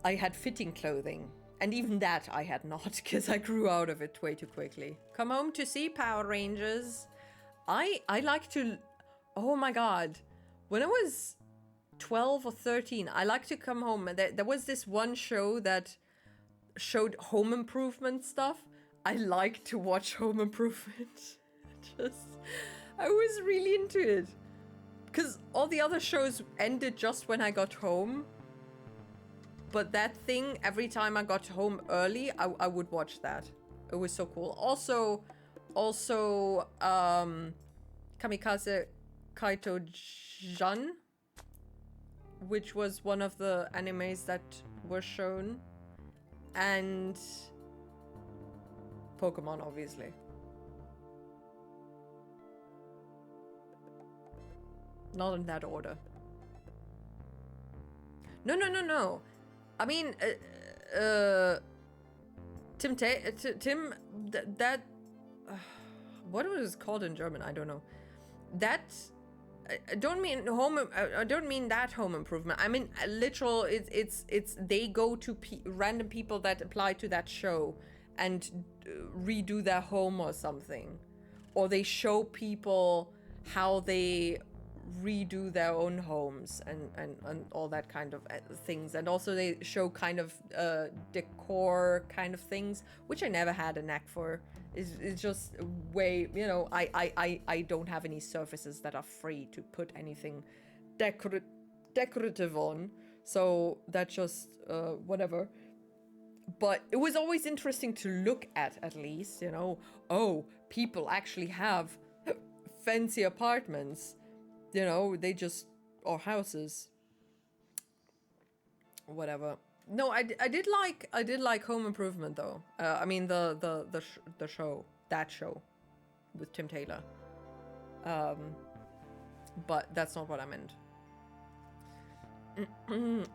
I had fitting clothing. And even that I had not, because I grew out of it way too quickly. Come home to see Power Rangers. I like to... Oh my god. When I was 12 or 13, I liked to come home. And there was this one show that showed home improvement stuff. I liked to watch home improvement. I was really into it. Because all the other shows ended just when I got home. But that thing, every time I got home early, I would watch that. It was so cool. Also, Kamikaze Kaito Jan, which was one of the animes that were shown. And Pokemon, obviously. Not in that order. No. I mean, what was it called in German? I don't know. That, I don't mean I don't mean that home improvement. I mean literal. It's they go to random people that apply to that show and redo their home or something, or they show people how they redo their own homes and all that kind of things. And also they show kind of decor kind of things, which I never had a knack for. It's just way, you know, I don't have any surfaces that are free to put anything decorative on, so that's just whatever. But it was always interesting to look at least, you know. Oh, people actually have fancy apartments. You know, they just... or houses. Whatever. No, I did like Home Improvement though. I mean the show, that show, with Tim Taylor. But that's not what I meant.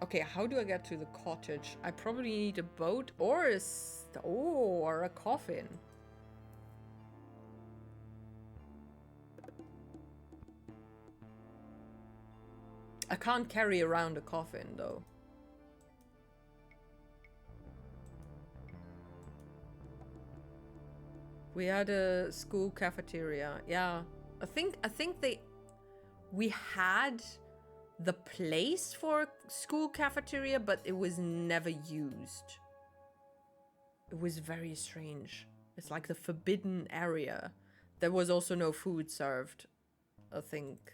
Okay, how do I get to the cottage? I probably need a boat or a coffin. I can't carry around a coffin, though. We had a school cafeteria. Yeah, I think we had the place for school cafeteria, but it was never used. It was very strange. It's like the forbidden area. There was also no food served, I think.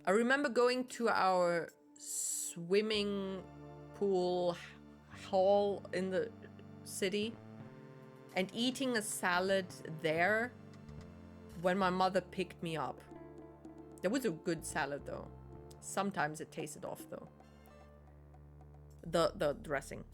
I remember going to our swimming pool hall in the city and eating a salad there when my mother picked me up. That was a good salad, though. Sometimes it tasted off, though. The dressing.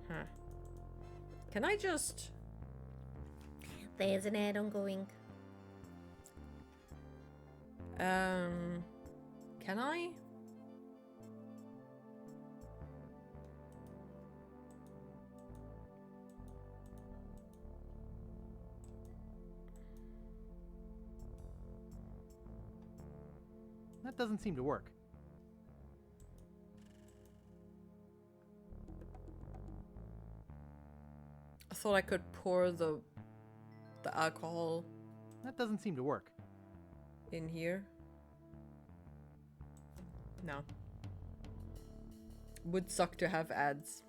Huh. Can I just... There's an ad ongoing. Can I? That doesn't seem to work. I thought I could pour the alcohol. That doesn't seem to work. In here? No. Would suck to have ads.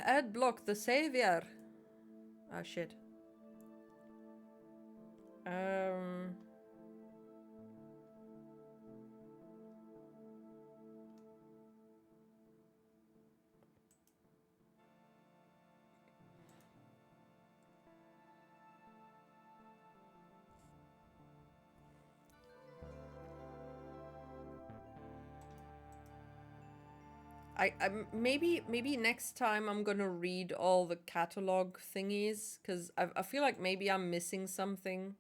Ad block the savior. Oh shit. Maybe next time I'm gonna read all the catalog thingies, because I feel like maybe I'm missing something.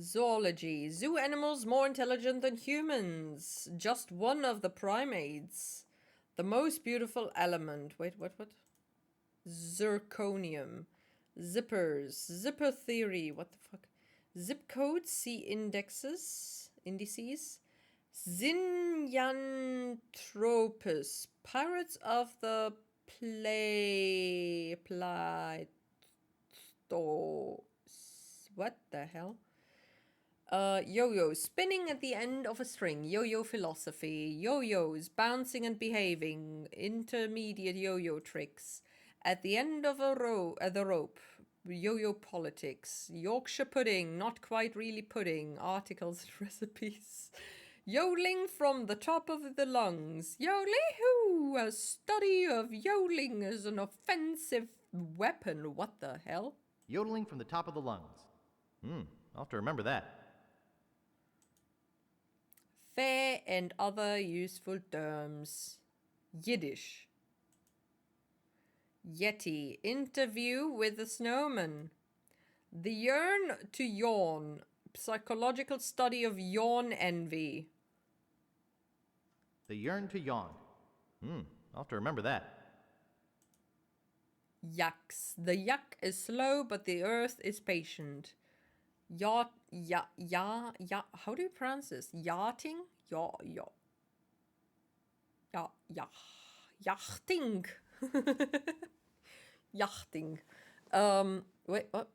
Zoology. Zoo animals more intelligent than humans. Just one of the primates. The most beautiful element. Wait, what? Zirconium. Zippers. Zipper theory. What the fuck? Zip codes, see indices. Zinjanthropus. Pirates of the What the hell? Yo-yo, spinning at the end of a string. Yo-yo philosophy. Yo-yos, bouncing and behaving. Intermediate yo-yo tricks. At the end of the rope. Yo-yo politics. Yorkshire pudding, not quite really pudding. Articles and recipes. Yodeling from the top of the lungs. Yodely-hoo! A study of yodeling as an offensive weapon. What the hell? Yodeling from the top of the lungs. I'll have to remember that. Fair and other useful terms. Yiddish. Yeti. Interview with the snowman. The yearn to yawn. Psychological study of yawn envy. The yearn to yawn. I'll have to remember that. Yucks. The yuck is slow, but the earth is patient. How do you pronounce this? Yachting? Yachting. Yachting. Wait, what?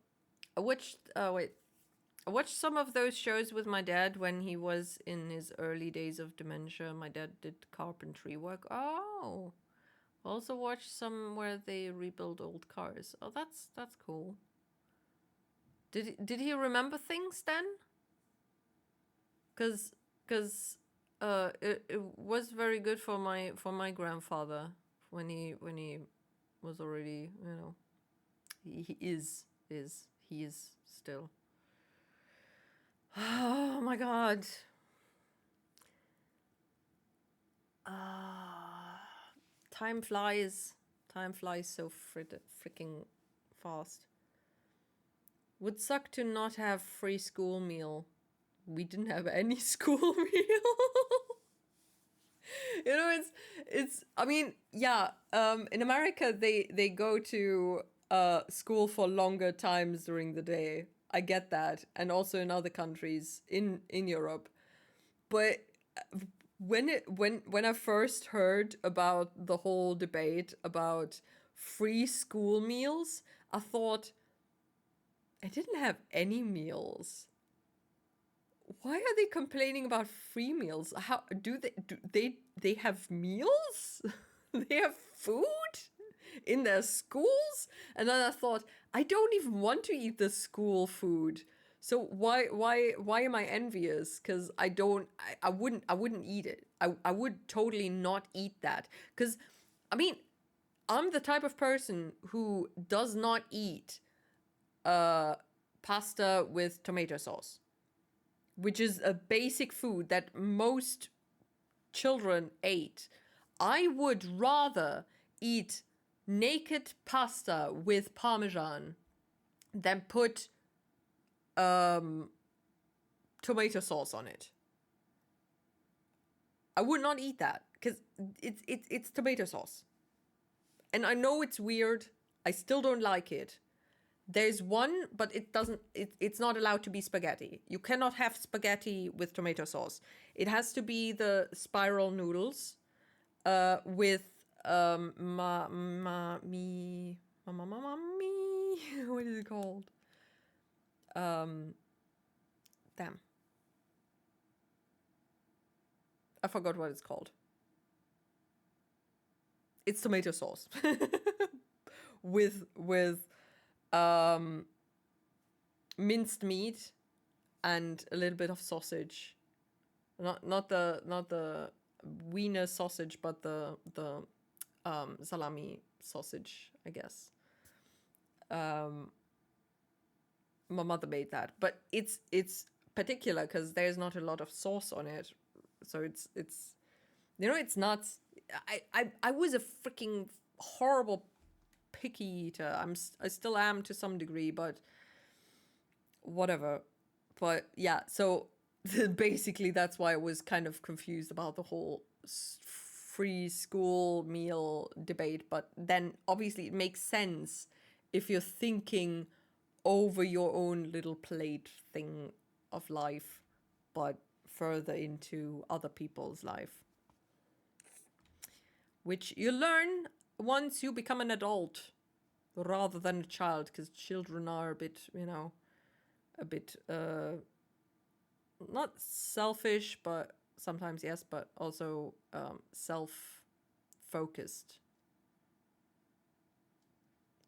I watched some of those shows with my dad when he was in his early days of dementia. My dad did carpentry work. Oh. Also watched some where they rebuild old cars. Oh, that's cool. Did he remember things then? Cause it was very good for my grandfather when he was already, you know, he is still. Oh my god. Time flies. Time flies so freaking fast. Would suck to not have free school meal. We didn't have any school meal. You know, it's. I mean, yeah. In America, they go to school for longer times during the day. I get that, and also in other countries in Europe. But when I first heard about the whole debate about free school meals, I thought, I didn't have any meals. Why are they complaining about free meals? How do they have meals? They have food in their schools? And then I thought, I don't even want to eat the school food. So why am I envious? Because I wouldn't eat it. I would totally not eat that. Because I mean, I'm the type of person who does not eat pasta with tomato sauce, which is a basic food that most children ate. I would rather eat naked pasta with Parmesan than put tomato sauce on it. I would not eat that because it's tomato sauce. And I know it's weird. I still don't like it. There's one, but it's not allowed to be spaghetti. You cannot have spaghetti with tomato sauce. It has to be the spiral noodles with what is it called? Damn. I forgot what it's called. It's tomato sauce with minced meat and a little bit of sausage. Not the Wiener sausage, but the salami sausage, I guess. My mother made that, but it's particular because there's not a lot of sauce on it, so it's you know, it's not. I was a freaking horrible picky eater. I still am to some degree, but whatever. But yeah, so basically that's why I was kind of confused about the whole free school meal debate. But then obviously it makes sense if you're thinking over your own little plate thing of life, but further into other people's life, which you learn once you become an adult rather than a child, because children are a bit, you know, not selfish, but sometimes yes, but also self-focused,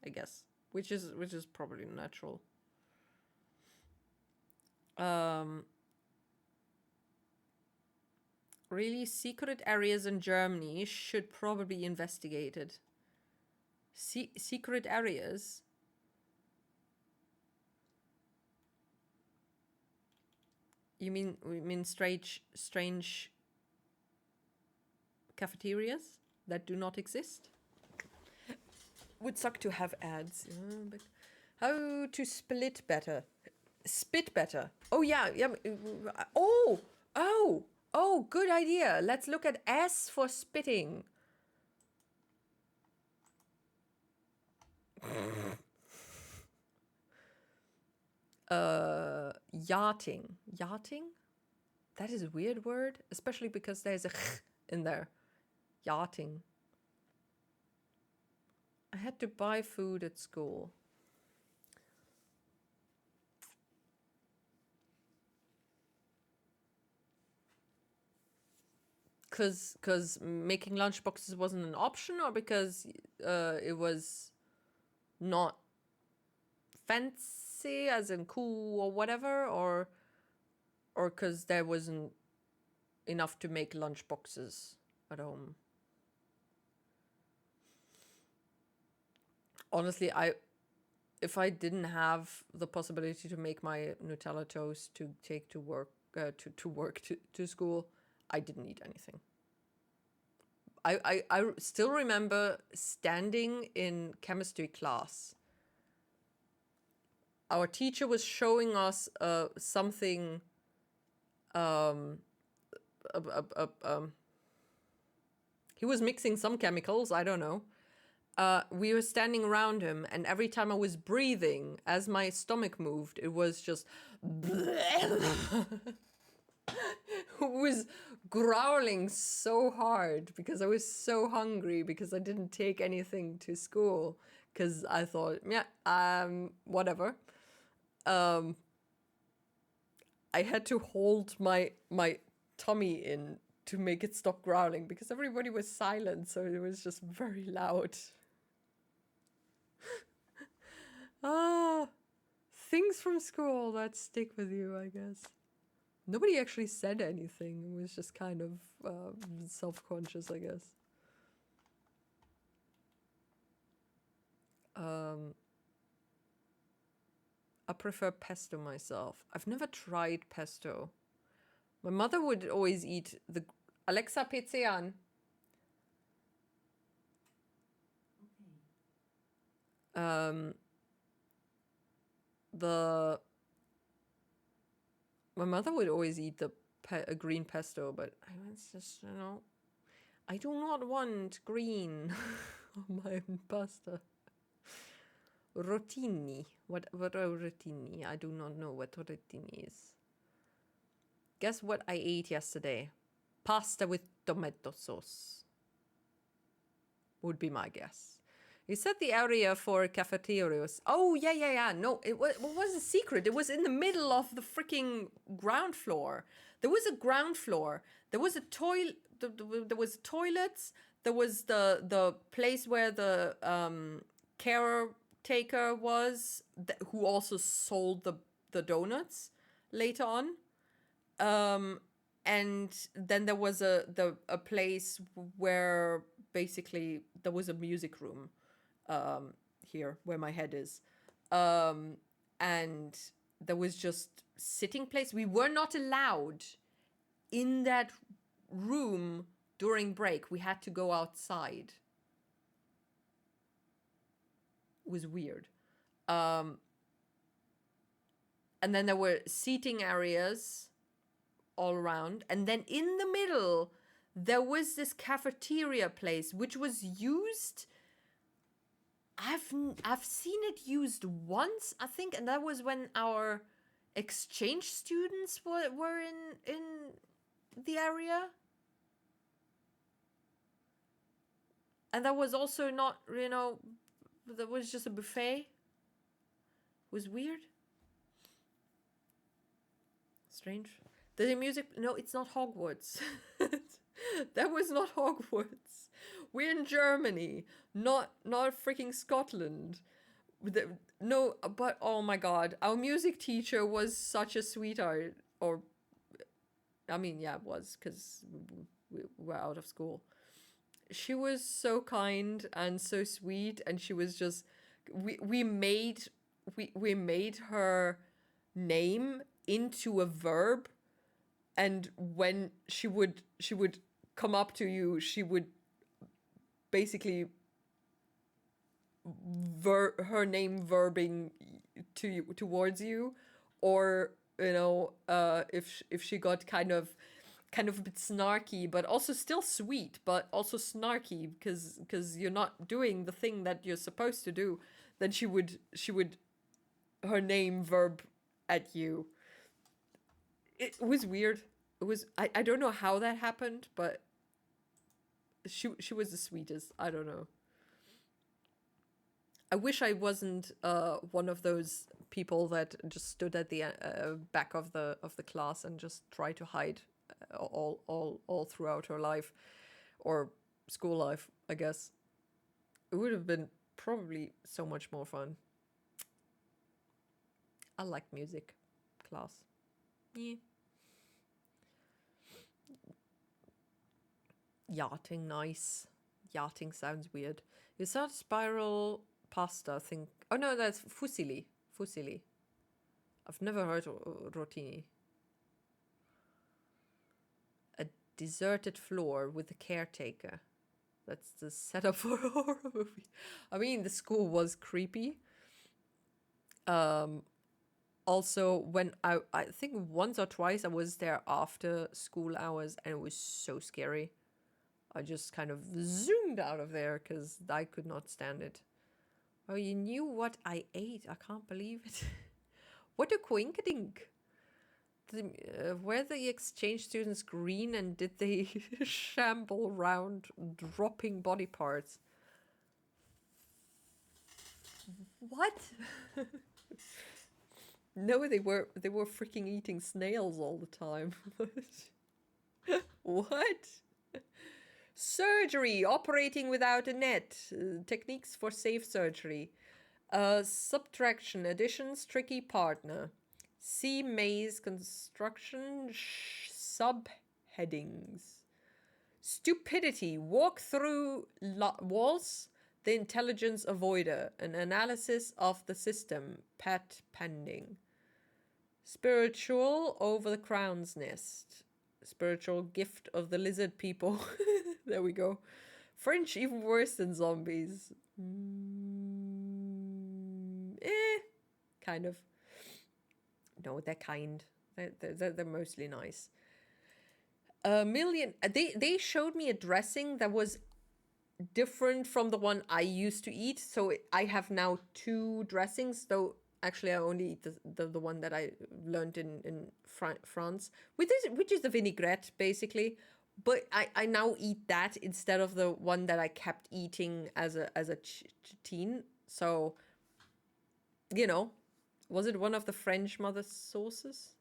I guess, which is probably natural. Really, secret areas in Germany should probably be investigated. Secret areas? You mean strange cafeterias that do not exist? Would suck to have ads. But how to split better? Spit better. Oh yeah. Oh, good idea. Let's look at S for spitting. Yachting. Yachting? That is a weird word, especially because there's a in there. Yachting. I had to buy food at school. Because making lunchboxes wasn't an option, or because it was not fancy, as in cool or whatever, or because there wasn't enough to make lunchboxes at home. Honestly, if I didn't have the possibility to make my Nutella toast to take to work to school, I didn't eat anything. I still remember standing in chemistry class. Our teacher was showing us something. He was mixing some chemicals. I don't know. We were standing around him, and every time I was breathing, as my stomach moved, it was just. Was growling so hard because I was so hungry because I didn't take anything to school because I thought, yeah, whatever. I had to hold my tummy in to make it stop growling because everybody was silent, so it was just very loud. Things from school that stick with you, I guess. Nobody actually said anything. It was just kind of self-conscious, I guess. I prefer pesto myself. I've never tried pesto. My mother would always eat the... Alexa, PC an. My mother would always eat the green pesto, but I was just, I do not want green on my pasta. Rotini. What are rotini? I do not know what rotini is. Guess what I ate yesterday? Pasta with tomato sauce. Would be my guess. You said the area for cafeterias. Oh, yeah. No, it was a secret. It was in the middle of the freaking ground floor. There was a ground floor. There was a toilet. There was toilets. There was the place where the caretaker was, who also sold the donuts later on. And then there was a place where basically there was a music room. Here where my head is, and there was just sitting place. We were not allowed in that room during break. We had to go outside. It was weird. And then there were seating areas all around, and then in the middle there was this cafeteria place which was used. I've seen it used once, I think, and that was when our exchange students were in the area. And that was also not, that was just a buffet. It was weird. Strange. The music, no, it's not Hogwarts. That was not Hogwarts. We're in Germany, not freaking Scotland. No, but oh my god, our music teacher was such a sweetheart. Or, I mean, yeah, it was, because we were out of school. She was so kind and so sweet, and she was just, we made her name into a verb, and when she would come up to you, she would basically her name verbing towards you, or if she got kind of a bit snarky, but also still sweet, but also snarky because you're not doing the thing that you're supposed to do, then she would her name verb at you. It was weird. It was I don't know how that happened, but she was the sweetest. I don't know. I wish I wasn't one of those people that just stood at the back of the class and just tried to hide all throughout her life, or school life, I guess. It would have been probably so much more fun. I like music class. Yeah. Yachting, nice. Yachting sounds weird. You said spiral pasta, I think. Oh no, that's fusilli. Fusilli. I've never heard rotini. A deserted floor with a caretaker. That's the setup for a horror movie. I mean, the school was creepy. Also, when I think once or twice I was there after school hours, and it was so scary. I just kind of zoomed out of there because I could not stand it. Oh, you knew what I ate? I can't believe it. What a coinkadink. Were the exchange students green, and did they shamble around dropping body parts? What? No, they were freaking eating snails all the time. What? Surgery, operating without a net, techniques for safe surgery. Subtraction, additions, tricky partner. C. Maze construction subheadings. Stupidity, walk through walls, the intelligence avoider, an analysis of the system, Pat pending. Spiritual, over the crown's nest. Spiritual gift of the lizard people. There we go. French, even worse than zombies. Kind of. No, they're kind. They're mostly nice. They showed me a dressing that was different from the one I used to eat. So I have now 2 dressings, though actually I only eat the one that I learned in France, which is the vinaigrette, basically. But I now eat that instead of the one that I kept eating as a teen. So, you know, was it one of the French mother sauces?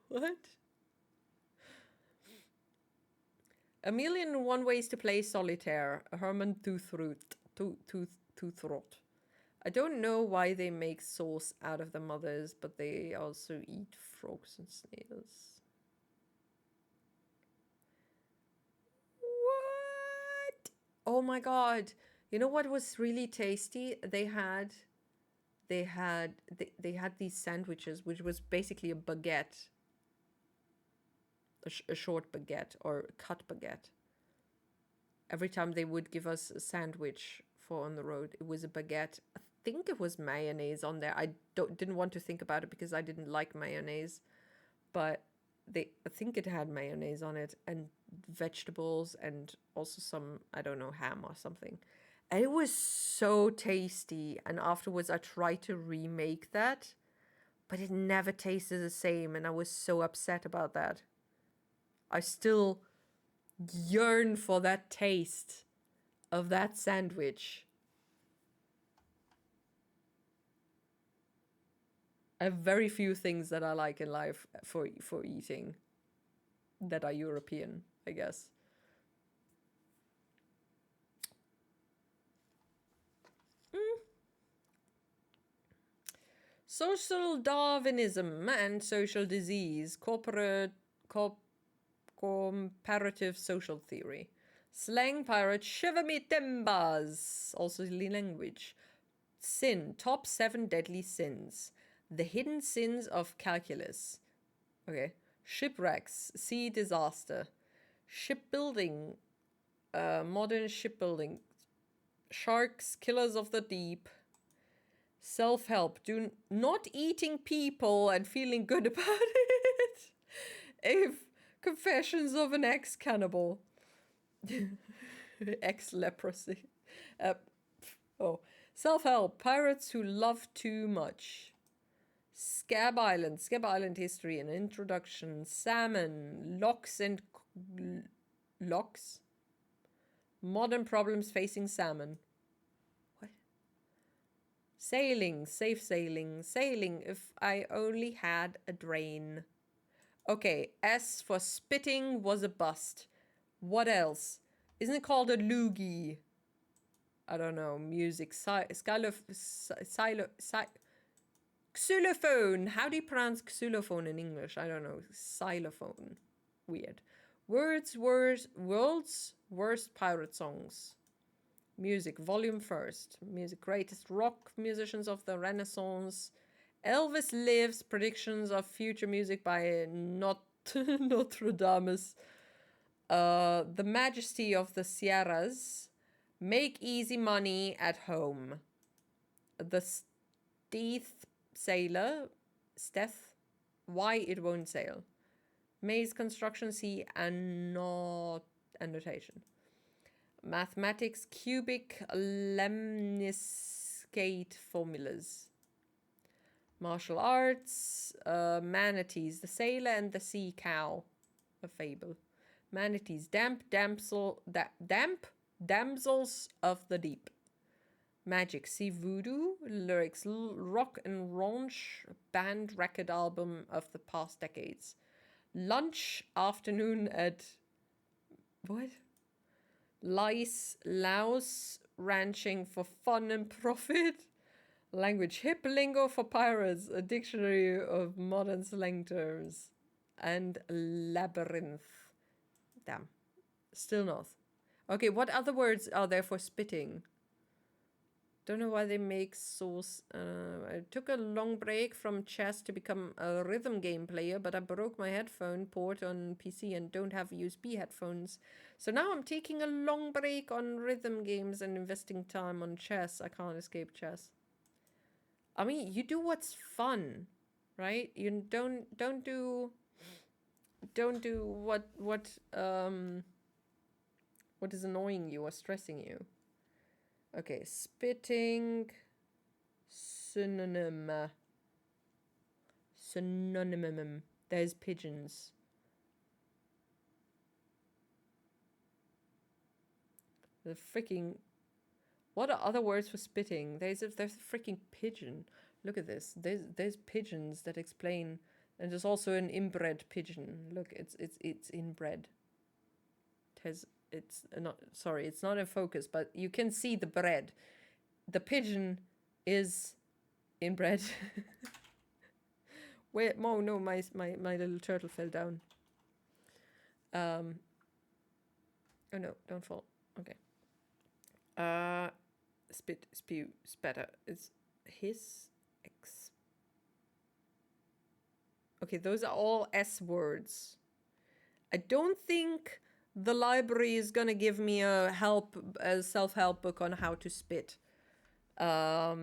What? 1,000,001 Ways to Play Solitaire. Herman Toothrot. I don't know why they make sauce out of the mothers, but they also eat frogs and snails. What? Oh my god. You know what was really tasty? They had these sandwiches, which was basically a baguette. A short baguette or cut baguette. Every time they would give us a sandwich for on the road, it was a baguette. I think it was mayonnaise on there. I didn't want to think about it because I didn't like mayonnaise, but I think it had mayonnaise on it and vegetables and also some, I don't know, ham or something. And it was so tasty. And afterwards I tried to remake that, but it never tasted the same, and I was so upset about that. I still yearn for that taste of that sandwich. I have very few things that I like in life for eating that are European, I guess. Social Darwinism and social disease, comparative social theory. Slang pirate, shiver me timbers. Also language. Sin, top 7 deadly sins. The hidden sins of calculus. Okay. Shipwrecks, sea disaster. Shipbuilding, modern shipbuilding. Sharks, killers of the deep. Self-help, do not eating people and feeling good about it. Confessions of an ex-cannibal. Ex-leprosy. Self-help. Pirates who love too much. Scab Island history and introduction. Salmon. Locks. Modern problems facing salmon. What? Sailing. Safe sailing. Sailing if I only had a drain. Okay, S for spitting was a bust. What else? Isn't it called a loogie? I don't know. Music. Xylophone. How do you pronounce xylophone in English? I don't know. Xylophone. Weird. World's worst pirate songs. Music. Volume 1st. Music. Greatest rock musicians of the Renaissance. Elvis Lives, predictions of future music by Nostradamus. The Majesty of the Sierras. Make easy money at home. The Steeth Sailor. Steth. Why it won't sail. Maze construction, see annotation. Mathematics, cubic lemniscate formulas. Martial arts, manatees, the sailor and the sea cow, a fable. Manatees, damsels of the deep. Magic, see voodoo, lyrics, rock and raunch, band record album of the past decades. Lunch, afternoon at, what? Lice, louse, ranching for fun and profit. Language, hip lingo for pirates, a dictionary of modern slang terms. And labyrinth. Damn. Still not. Okay, what other words are there for spitting? Don't know why they make sauce. I took a long break from chess to become a rhythm game player, but I broke my headphone port on PC and don't have USB headphones. So now I'm taking a long break on rhythm games and investing time on chess. I can't escape chess. I mean, you do what's fun, right? You don't do what is annoying you or stressing you. Okay, spitting, synonym. There's pigeons. The freaking... What are other words for spitting? There's a freaking pigeon. Look at this. There's pigeons that explain... And there's also an inbred pigeon. Look, it's inbred. It's not in focus, but you can see the bread. The pigeon is inbred. Wait, no, my little turtle fell down. Oh no, don't fall. Okay. Spit, spew, spatter. It's hiss, Okay, those are all S words. I don't think the library is gonna give me a self-help book on how to spit. Well,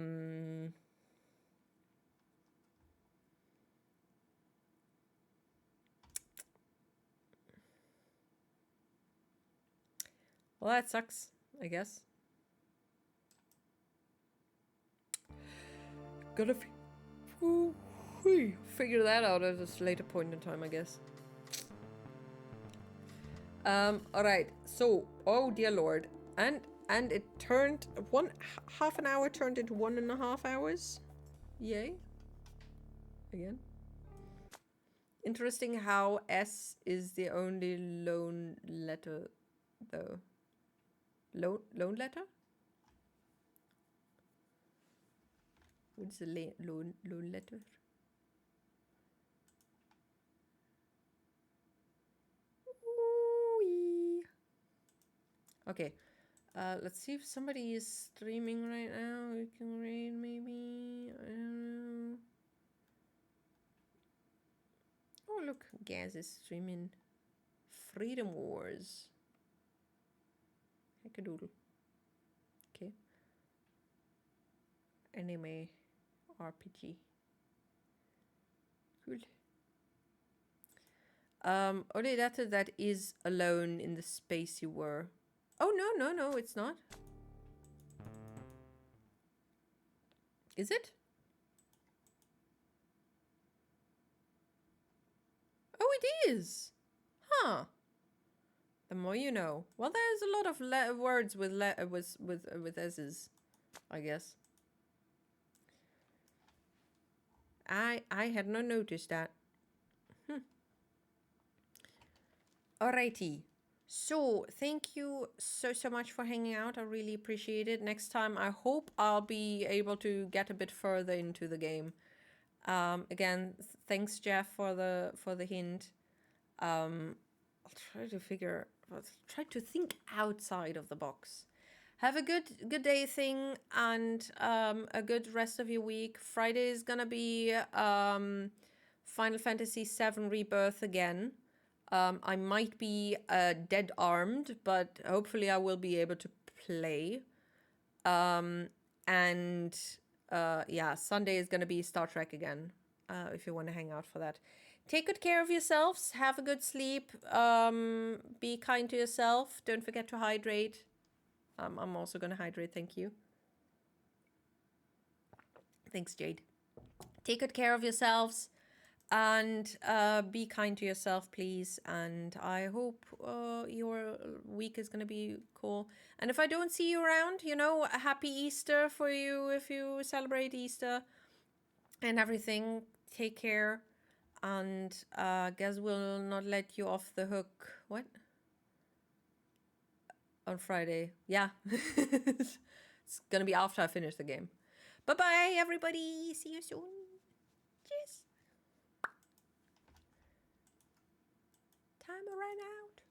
that sucks, I guess. Gotta figure that out at a later point in time, I guess. Alright, so, oh dear lord. And it turned, half an hour turned into 1.5 hours. Yay. Again. Interesting how S is the only lone letter, though. Lone letter? What's the lone letter? Okay, let's see if somebody is streaming right now. We can read, maybe. I don't know. Oh, look, Gaz is streaming Freedom Wars. Heckadoodle. Okay. Anime RPG. Cool. Only that is alone in the space you were. Oh, no, it's not. Is it? Oh, it is. Huh. The more you know. Well, there's a lot of words with S's, I guess. I had not noticed that. Alrighty. So, thank you so much for hanging out. I really appreciate it. Next time, I hope I'll be able to get a bit further into the game. Again, thanks, Jeff, for the hint. I'll try to think outside of the box. Have a good day thing and a good rest of your week. Friday is gonna be Final Fantasy VII Rebirth again. I might be dead armed, but hopefully I will be able to play. And yeah, Sunday is going to be Star Trek again, if you want to hang out for that. Take good care of yourselves. Have a good sleep. Be kind to yourself. Don't forget to hydrate. I'm also going to hydrate. Thank you. Thanks, Jade. Take good care of yourselves. And be kind to yourself, please. And I hope your week is going to be cool. And if I don't see you around, you know, a happy Easter for you if you celebrate Easter and everything. Take care. And guess we'll not let you off the hook. What? On Friday. Yeah. It's going to be after I finish the game. Bye-bye, everybody. See you soon. Cheers. Timer ran out.